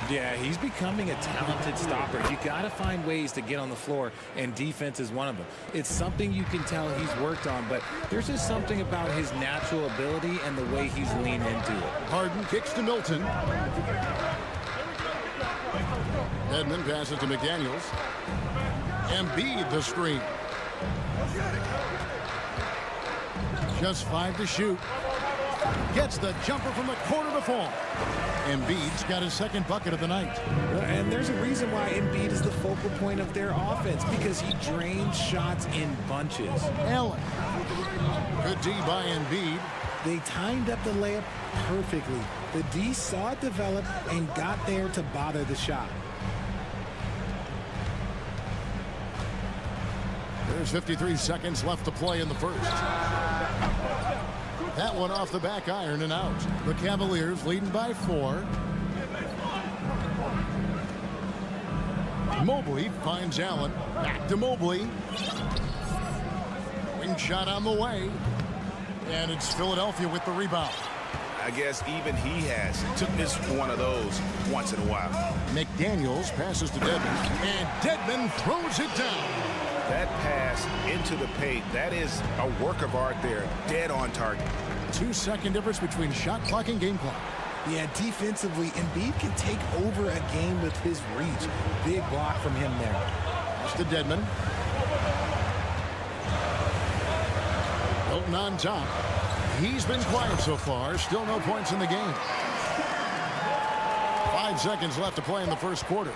Yeah, he's becoming a talented stopper. You got to find ways to get on the floor, and defense is one of them. It's something you can tell he's worked on, but there's just something about his natural ability and the way he's leaned into it. Harden kicks to Milton. Edmond passes to McDaniels. Embiid the screen. Just 5 to shoot. Gets the jumper from the corner to fall. Embiid's got his 2nd bucket of the night. And there's a reason why Embiid is the focal point of their offense, because he drains shots in bunches. Allen. Good D by Embiid. They timed up the layup perfectly. The D saw it develop and got there to bother the shot. There's 53 seconds left to play in the first. That one off the back iron and out. The Cavaliers leading by 4. Mobley finds Allen. Back to Mobley. Wing shot on the way. And it's Philadelphia with the rebound. I guess even he took this one of those once in a while. McDaniels passes to Dedmon. And Dedmon throws it down. That pass into the paint, that is a work of art there. Dead on target. 2-second difference between shot clock and game clock. Yeah, defensively, Embiid can take over a game with his reach. Big block from him there. It's to Dedmon. Hilton on top. He's been quiet so far. Still no points in the game. 5 seconds left to play in the first quarter.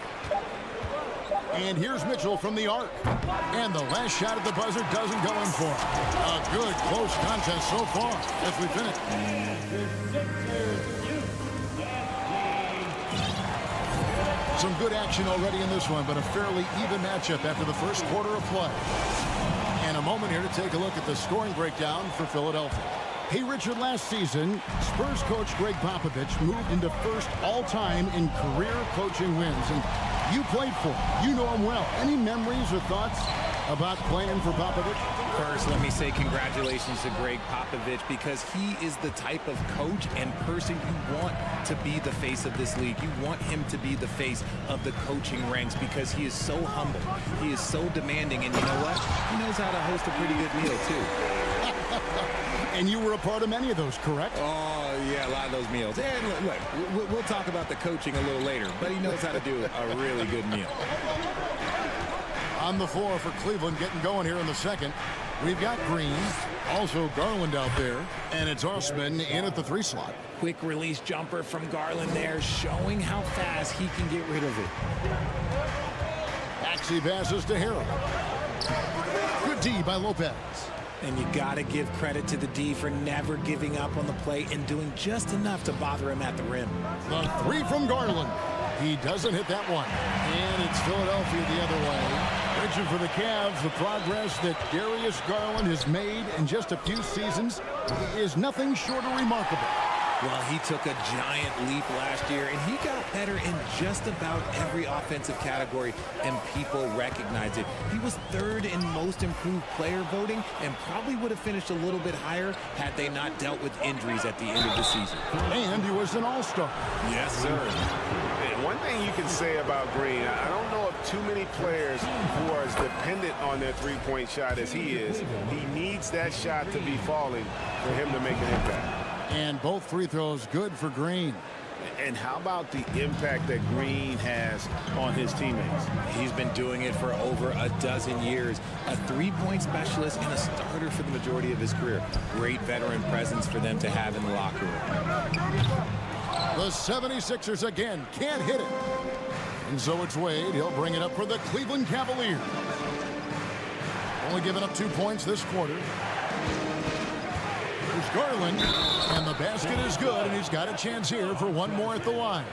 And here's Mitchell from the arc. And the last shot at the buzzer doesn't go in for him. A good close contest so far as we finish. Some good action already in this one, but a fairly even matchup after the first quarter of play. And a moment here to take a look at the scoring breakdown for Philadelphia. Hey, Richard, last season, Spurs coach Greg Popovich moved into first all-time in career coaching wins. And you played for him. You know him well. Any memories or thoughts about playing for Popovich? First, let me say congratulations to Greg Popovich, because he is the type of coach and person you want to be the face of this league. You want him to be the face of the coaching ranks, because he is so humble. He is so demanding, and you know what? He knows how to host a pretty good meal, too. And you were a part of many of those, correct? Oh, yeah, a lot of those meals. And look, we'll talk about the coaching a little later, but he knows how to do a really good meal. On the floor for Cleveland, getting going here in the second. We've got Green, also Garland out there, and it's Osman in at the 3 slot. Quick release jumper from Garland there, showing how fast he can get rid of it. Maxey passes to Harrell. Good D by Lopez. And you got to give credit to the D for never giving up on the play and doing just enough to bother him at the rim. The 3 from Garland. He doesn't hit that one. And it's Philadelphia the other way. Richard, for the Cavs, the progress that Darius Garland has made in just a few seasons is nothing short of remarkable. Well, he took a giant leap last year, and he got better in just about every offensive category, and people recognize it. He was 3rd in most improved player voting, and probably would have finished a little bit higher had they not dealt with injuries at the end of the season. And he was an all-star. Yes, sir. And one thing you can say about Green, I don't know if too many players who are as dependent on their three-point shot as he is. He needs that shot to be falling for him to make an impact. And both free throws good for Green. And how about the impact that Green has on his teammates? He's been doing it for over a dozen years. A three-point specialist and a starter for the majority of his career. Great veteran presence for them to have in the locker room. The 76ers again can't hit it. And so it's Wade. He'll bring it up for the Cleveland Cavaliers. Only giving up 2 points this quarter. Here's Garland, and the basket is good, and he's got a chance here for one more at the line.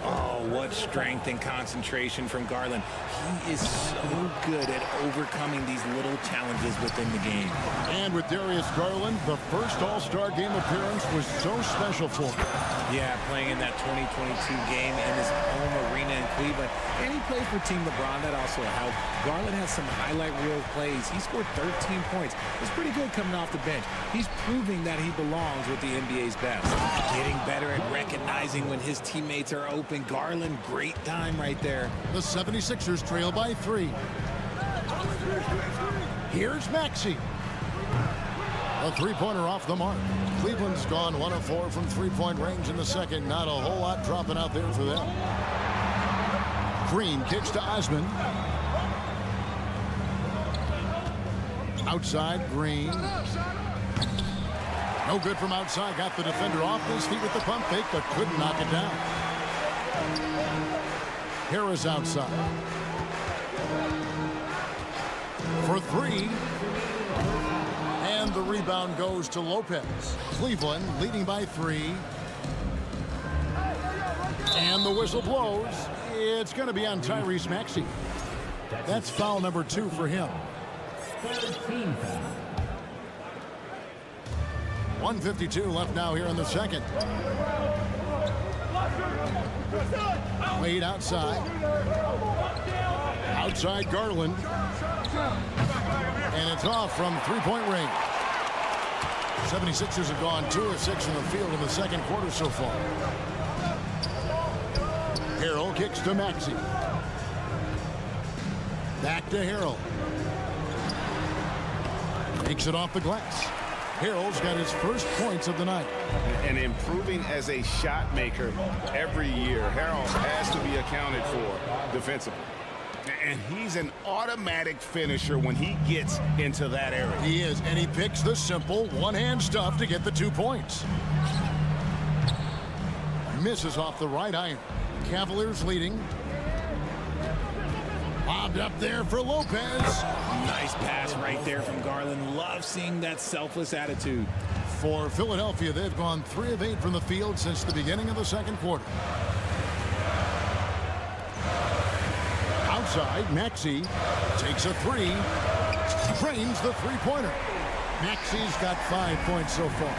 Oh, what strength and concentration from Garland. He is so good at overcoming these little challenges within the game. And with Darius Garland, the first All-Star game appearance was so special for him. Yeah, playing in that 2022 game in his home arena in Cleveland. And he played for Team LeBron. That also helped. Garland has some highlight reel plays. He scored 13 points. It's pretty good coming off the bench. He's proving that he belongs with the NBA's best. Getting better at recognizing when his teammates are open. Garland, great time right there. The 76ers trail by 3. Here's Maxey. A three-pointer off the mark. Cleveland's gone 1 of 4 from three-point range in the second. Not a whole lot dropping out there for them. Green kicks to Osman. Outside, Green. No good from outside. Got the defender off his feet with the pump fake, but couldn't knock it down. Harris outside. For 3. And the rebound goes to Lopez. Cleveland leading by 3. And the whistle blows. It's going to be on Tyrese Maxey. That's foul number 2 for him. 1:52 left now here in the second. Wade outside. Outside Garland. And it's off from three-point range. 76ers have gone 2 of 6 in the field in the second quarter so far. Harrell kicks to Maxey. Back to Harrell. Takes it off the glass. Harrell's got his first points of the night. And improving as a shot maker every year. Harrell has to be accounted for defensively. And he's an automatic finisher when he gets into that area. He is, and he picks the simple one-hand stuff to get the 2 points. Misses off the right iron. Cavaliers leading. Bobbed up there for Lopez. Nice pass right there from Garland. Love seeing that selfless attitude. For Philadelphia, they've gone 3 of 8 from the field since the beginning of the second quarter. Outside, Maxey takes a 3. Drains the three-pointer. Maxey's got 5 points so far.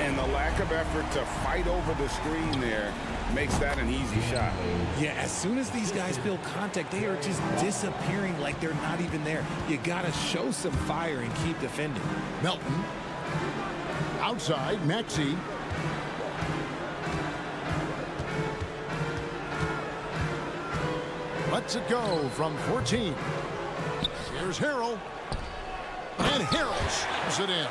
And the lack of effort to fight over the screen there makes that an easy shot. Yeah, as soon as these guys feel contact, they are just disappearing like they're not even there. You got to show some fire and keep defending. Melton. Outside, Maxey. Lets it go from 14. Here's Harrell. And Harrell slams it in.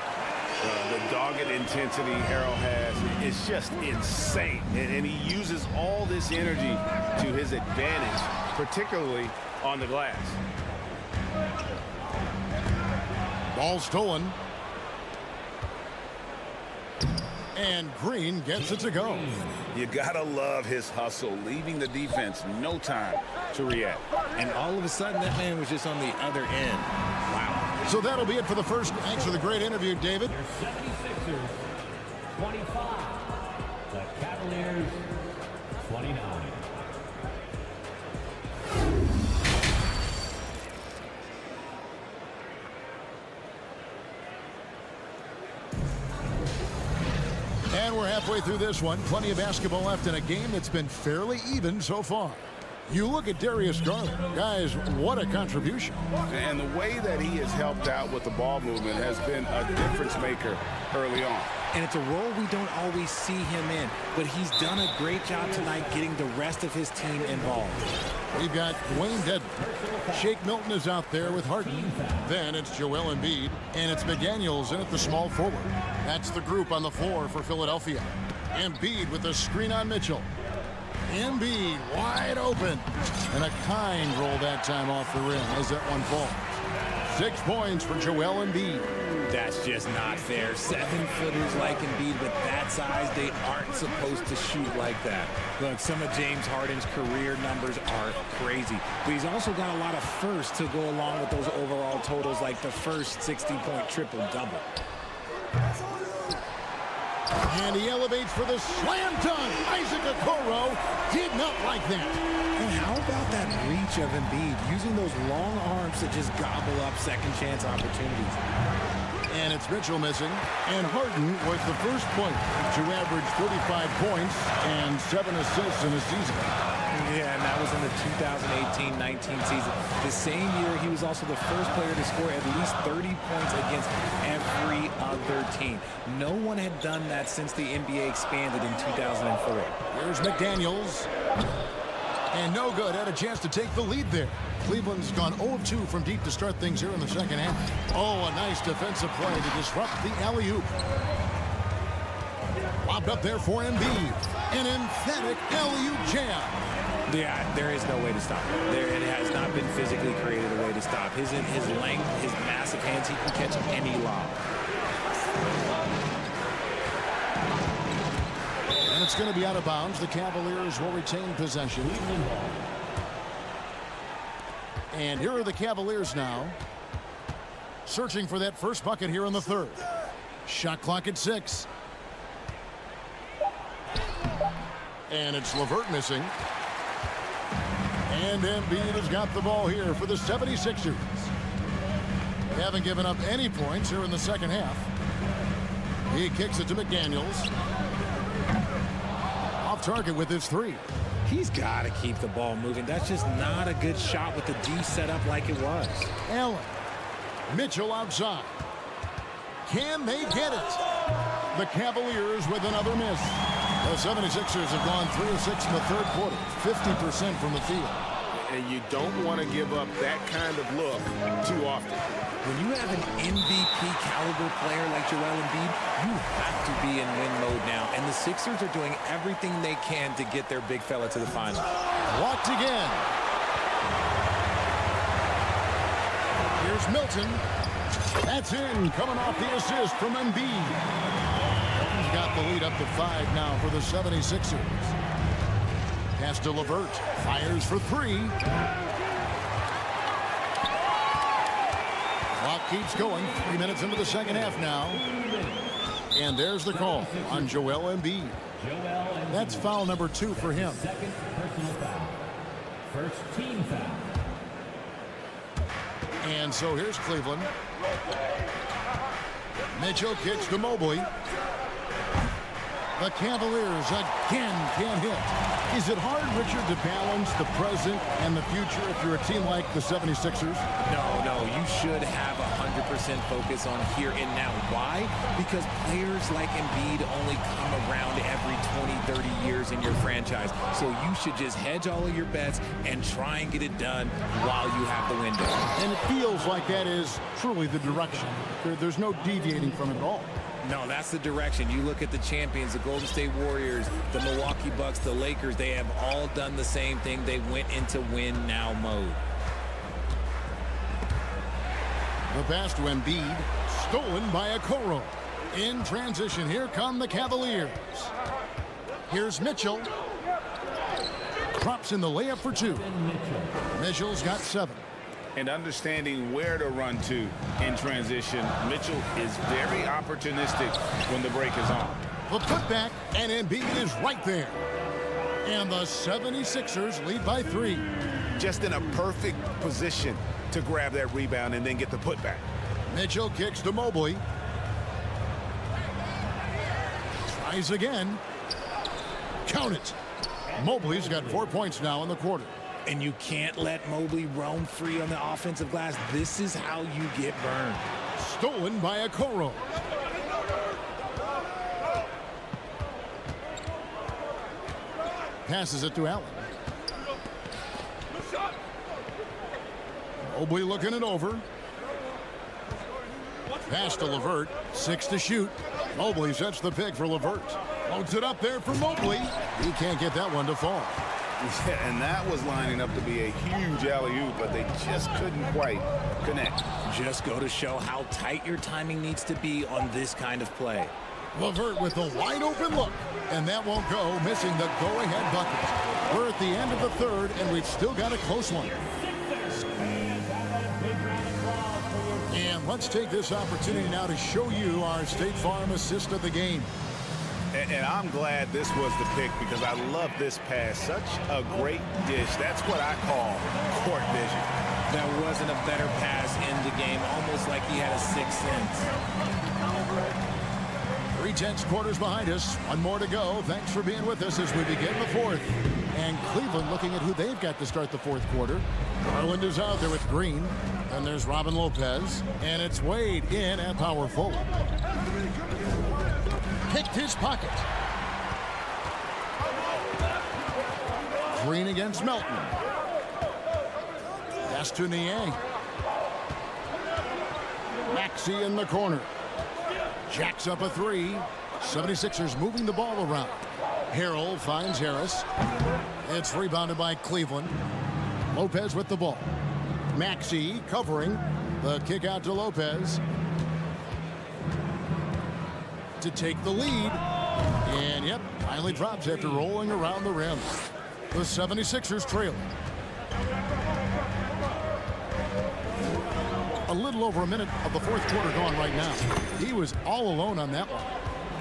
The dogged intensity Harrell has is just insane. And he uses all this energy to his advantage, particularly on the glass. Ball stolen. And Green gets it to go. You gotta love his hustle, leaving the defense no time to react. And all of a sudden, that man was just on the other end. Wow. So that'll be it for the first. Thanks for the great interview, David. 76ers 25. The Cavaliers 29. And we're halfway through this one. Plenty of basketball left in a game that's been fairly even so far. You look at Darius Garland. Guys, what a contribution. And the way that he has helped out with the ball movement has been a difference maker early on. And it's a role we don't always see him in, but he's done a great job tonight getting the rest of his team involved. We've got Dwayne Dedmon. Shake Milton is out there with Harden. Then it's Joel Embiid, and it's McDaniels in at the small forward. That's the group on the floor for Philadelphia. Embiid with the screen on Mitchell. Embiid wide open. And a kind roll that time off the rim as that one falls. 6 points for Joel Embiid. That's just not fair. 7-footers like Embiid with that size, they aren't supposed to shoot like that. Look, some of James Harden's career numbers are crazy, but he's also got a lot of firsts to go along with those overall totals, like the first 60-point triple-double. And he elevates for the slam dunk. Isaac Okoro did not like that. And how about that reach of Embiid, using those long arms to just gobble up second chance opportunities? And it's Mitchell missing. And Harden was the first point to average 35 points and 7 assists in a season. Yeah, and that was in the 2018-19 season. The same year, he was also the first player to score at least 30 points against every other team. No one had done that since the NBA expanded in 2004. Here's McDaniels. And no good. Had a chance to take the lead there. Cleveland's gone 0-2 from deep to start things here in the second half. Oh, a nice defensive play to disrupt the alley-oop. Lobbed up there for Embiid. An emphatic alley-oop jam. Yeah, there is no way to stop him. It has not been physically created a way to stop. His length, his massive hands, he can catch any lob. And it's going to be out of bounds. The Cavaliers will retain possession. And here are the Cavaliers now, searching for that first bucket here in the third. Shot clock at 6. And it's LeVert missing. And Embiid has got the ball here for the 76ers. They haven't given up any points here in the second half. He kicks it to McDaniels. Off target with his 3. He's got to keep the ball moving. That's just not a good shot with the D set up like it was. Allen. Mitchell outside. Can they get it? The Cavaliers with another miss. The 76ers have gone 3 of 6 in the third quarter. 50% from the field. And you don't want to give up that kind of look too often. When you have an MVP caliber player like Joel Embiid, you have to be in win mode now. And the Sixers are doing everything they can to get their big fella to the final. Blocked again. Here's Milton. That's in, coming off the assist from Embiid. He's got the lead up to 5 now for the 76ers. Pass to LeVert. Fires for 3. Clock keeps going. 3 minutes into the second half now. And there's the call on Joel Embiid. That's foul number 2 for him. Second personal foul. First team foul. And so here's Cleveland. Mitchell kicks to Mobley. The Cavaliers again can't hit. Is it hard, Richard, to balance the present and the future if you're a team like the 76ers? No, you should have 100% focus on here and now. Why? Because players like Embiid only come around every 20, 30 years in your franchise. So you should just hedge all of your bets and try and get it done while you have the window. And it feels like that is truly the direction. There's no deviating from it at all. No, that's the direction. You look at the champions, the Golden State Warriors, the Milwaukee Bucks, the Lakers, they have all done the same thing. They went into win now mode. The pass to Embiid, stolen by Okoro. In transition, here come the Cavaliers. Here's Mitchell. Drops in the layup for 2. Mitchell's got 7. And understanding where to run to in transition, Mitchell is very opportunistic when the break is on. The putback, and Embiid is right there. And the 76ers lead by 3. Just in a perfect position to grab that rebound and then get the putback. Mitchell kicks to Mobley. Tries again. Count it. Mobley's got 4 points now in the quarter. And you can't let Mobley roam free on the offensive glass. This is how you get burned. Stolen by Okoro. Passes it to Allen. Mobley looking it over. Pass to LeVert. 6 to shoot. Mobley sets the pick for LeVert. Floats it up there for Mobley. He can't get that one to fall. Yeah, and that was lining up to be a huge alley-oop, but they just couldn't quite connect. Just go to show how tight your timing needs to be on this kind of play. LeVert with a wide open look, and that won't go, missing the go-ahead bucket. We're at the end of the third, and we've still got a close one. And let's take this opportunity now to show you our State Farm assist of the game. And I'm glad this was the pick because I love this pass. Such a great dish. That's what I call court vision. That wasn't a better pass in the game, almost like he had a sixth sense. 3/10 quarters behind us. One more to go. Thanks for being with us as we begin the fourth. And Cleveland looking at who they've got to start the fourth quarter. Garland is out there with Green. And there's Robin Lopez. And it's Wade in at power forward. Picked his pocket. Green against Melton. Pass to Niang. Maxey in the corner. Jacks up a three. 76ers moving the ball around. Harrell finds Harris. It's rebounded by Cleveland. Lopez with the ball. Maxey covering. The kick out to Lopez. To take the lead. And yep, finally drops after rolling around the rim. The 76ers trail. A little over a minute of the fourth quarter gone right now. He was all alone on that one.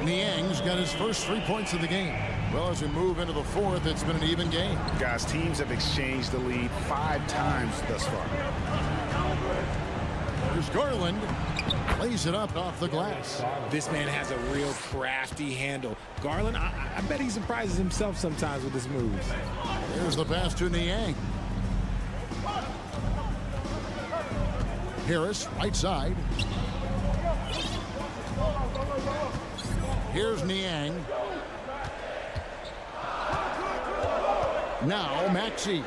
Niang's got his first 3 points of the game. Well, as we move into the fourth, it's been an even game. Guys, teams have exchanged the lead 5 times thus far. Here's Garland. Lays it up off the glass. This man has a real crafty handle. Garland, I bet he surprises himself sometimes with his moves. Here's the pass to Niang. Harris, right side. Here's Niang. Now Maxey.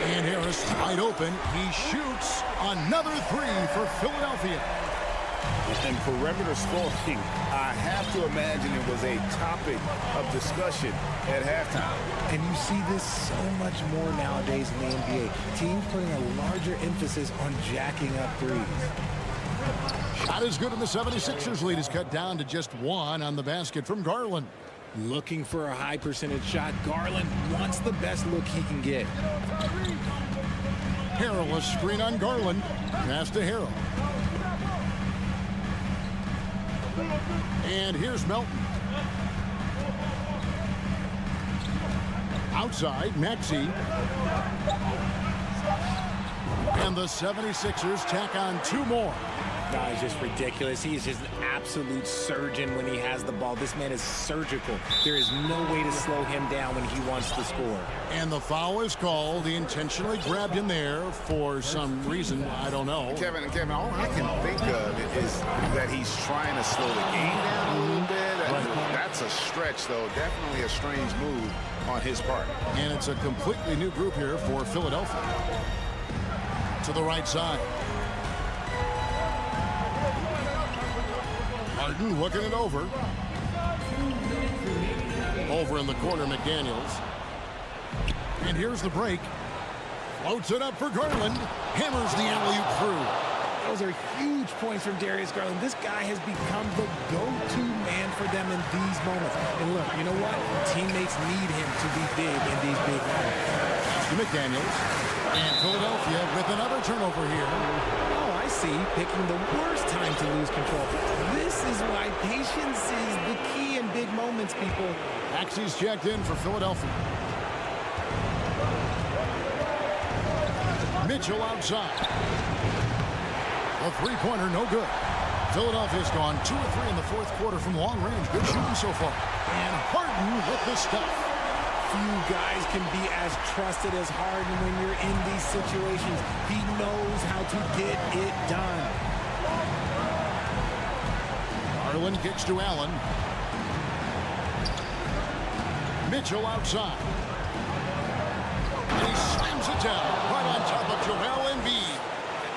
And Harris wide open. He shoots another three for Philadelphia. And perimeter scoring, I have to imagine it was a topic of discussion at halftime. And you see this so much more nowadays in the NBA. Teams putting a larger emphasis on jacking up threes. Shot is good, and the 76ers lead is cut down to just one on the basket from Garland. Looking for a high percentage shot. Garland wants the best look he can get. Harrell, a screen on Garland. Pass to Harrell. And here's Melton. Outside, Maxey. And the 76ers tack on 2 more. No, it's just ridiculous. He is just an absolute surgeon when he has the ball. This man is surgical. There is no way to slow him down when he wants to score. And the foul is called. He intentionally grabbed him there for some reason. I don't know. Kevin, all I can think of is that he's trying to slow the game down a little bit. That's a stretch, though. Definitely a strange move on his part. And it's a completely new group here for Philadelphia. To the right side. Harden looking it over. Over in the corner, McDaniels. And here's the break. Floats it up for Garland. Hammers the alley-oop through. Those are huge points from Darius Garland. This guy has become the go-to man for them in these moments. And look, you know what? Teammates need him to be big in these big moments. To McDaniels. And Philadelphia with another turnover here. Oh, I see. Picking the worst time to lose control. This is why patience is the key in big moments, people. Maxey's checked in for Philadelphia. Mitchell outside. A three-pointer, no good. Philadelphia's gone 2 of 3 in the fourth quarter from long range. Good shooting so far. And Harden with the stuff. Few guys can be as trusted as Harden when you're in these situations. He knows how to get it done. Garland kicks to Allen. Mitchell outside. And he slams it down right on top of Joel Embiid.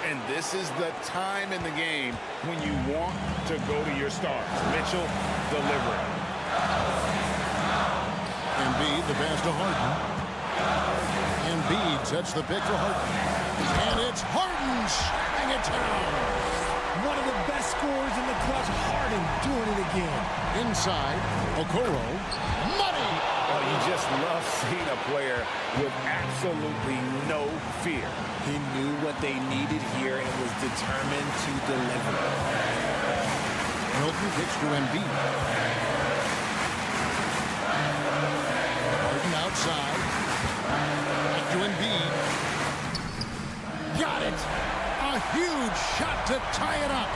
And this is the time in the game when you want to go to your stars. Mitchell delivering. the pass to Harden. Embiid sets the pick for Harden. And it's Harden slamming it down. One of the best scorers in the clutch. Harden doing it again. Inside, Okoro. Money! Oh, you just love seeing a player with absolutely no fear. He knew what they needed here and was determined to deliver. Milton kicks to Embiid. Harden outside. Back to Embiid. Got it! A huge shot to tie it up.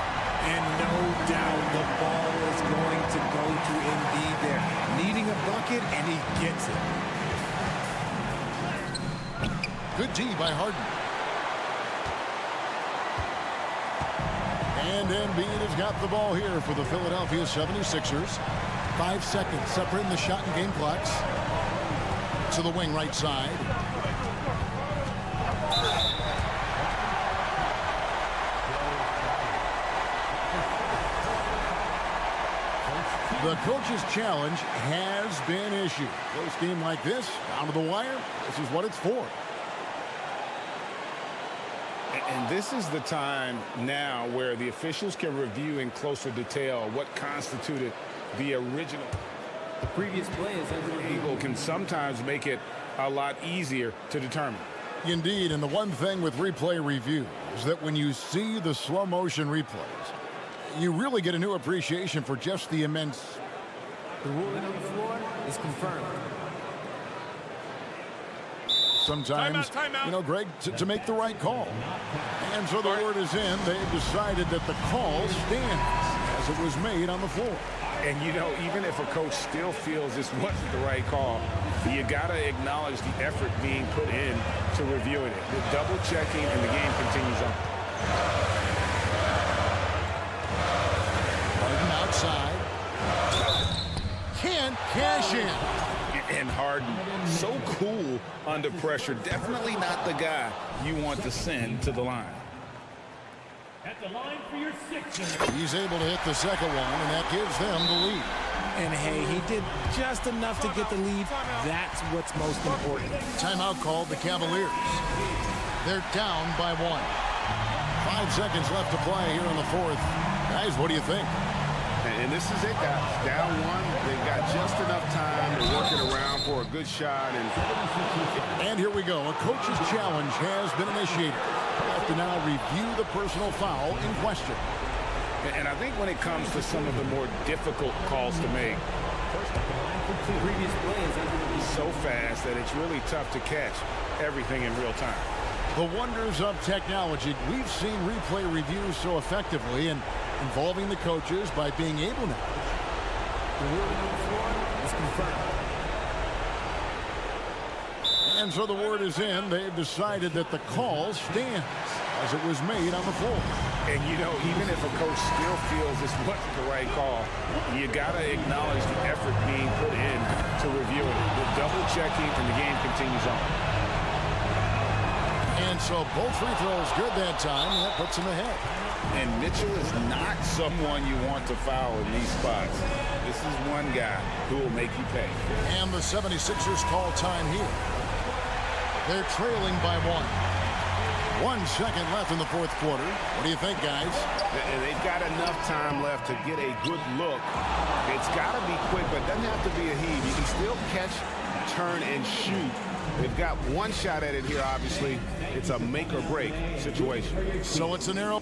And no doubt the ball is going to go to Embiid there. Needing a bucket, and he gets it. Good D by Harden. And Embiid has got the ball here for the Philadelphia 76ers. 5 seconds separating the shot and game clocks. To the wing right side. The coach's challenge has been issued. Close game like this, down to the wire, this is what it's for. And this is the time now where the officials can review in closer detail what constituted the original. The previous play is angle can sometimes make it a lot easier to determine. Indeed, and the one thing with replay review is that when you see the slow motion replays, you really get a new appreciation for just the immense. The ruling on the floor is confirmed. Sometimes, you know, Greg, to make the right call. And so the word is in. They've decided that the call stands as it was made on the floor. And, you know, even if a coach still feels this wasn't the right call, you got to acknowledge the effort being put in to reviewing it. The double checking and the game continues on. Harden outside. Can't cash in. And Harden, so cool under pressure. Definitely not the guy you want to send to the line. At the line for your sixth. He's able to hit the second one, and that gives them the lead. And, hey, he did just enough to get the lead. That's what's most important. Timeout called the Cavaliers. They're down by 1. 5 seconds left to play here in the fourth. Guys, what do you think? And this is it, guys. Down 1. They've got just enough time to work it around for a good shot. And here we go. A coach's challenge has been initiated. We'll have to now review the personal foul in question. And I think when it comes to some of the more difficult calls to make, previous play is so fast that it's really tough to catch everything in real time. The wonders of technology. We've seen replay reviews so effectively and involving the coaches by being able now. The ruling on the floor is confirmed. And so the word is in. They've decided that the call stands as it was made on the floor. And, you know, even if a coach still feels this wasn't the right call, you got to acknowledge the effort being put in to review it. The double checking and the game continues on. And so both free throws good that time, and that puts him ahead. And Mitchell is not someone you want to foul in these spots. This is one guy who will make you pay. And the 76ers call time here. They're trailing by 1. 1 second left in the fourth quarter. What do you think, guys? They've got enough time left to get a good look. It's got to be quick, but it doesn't have to be a heave. You can still catch, turn, and shoot. They've got one shot at it here, obviously. It's a make-or-break situation. So it's an arrow.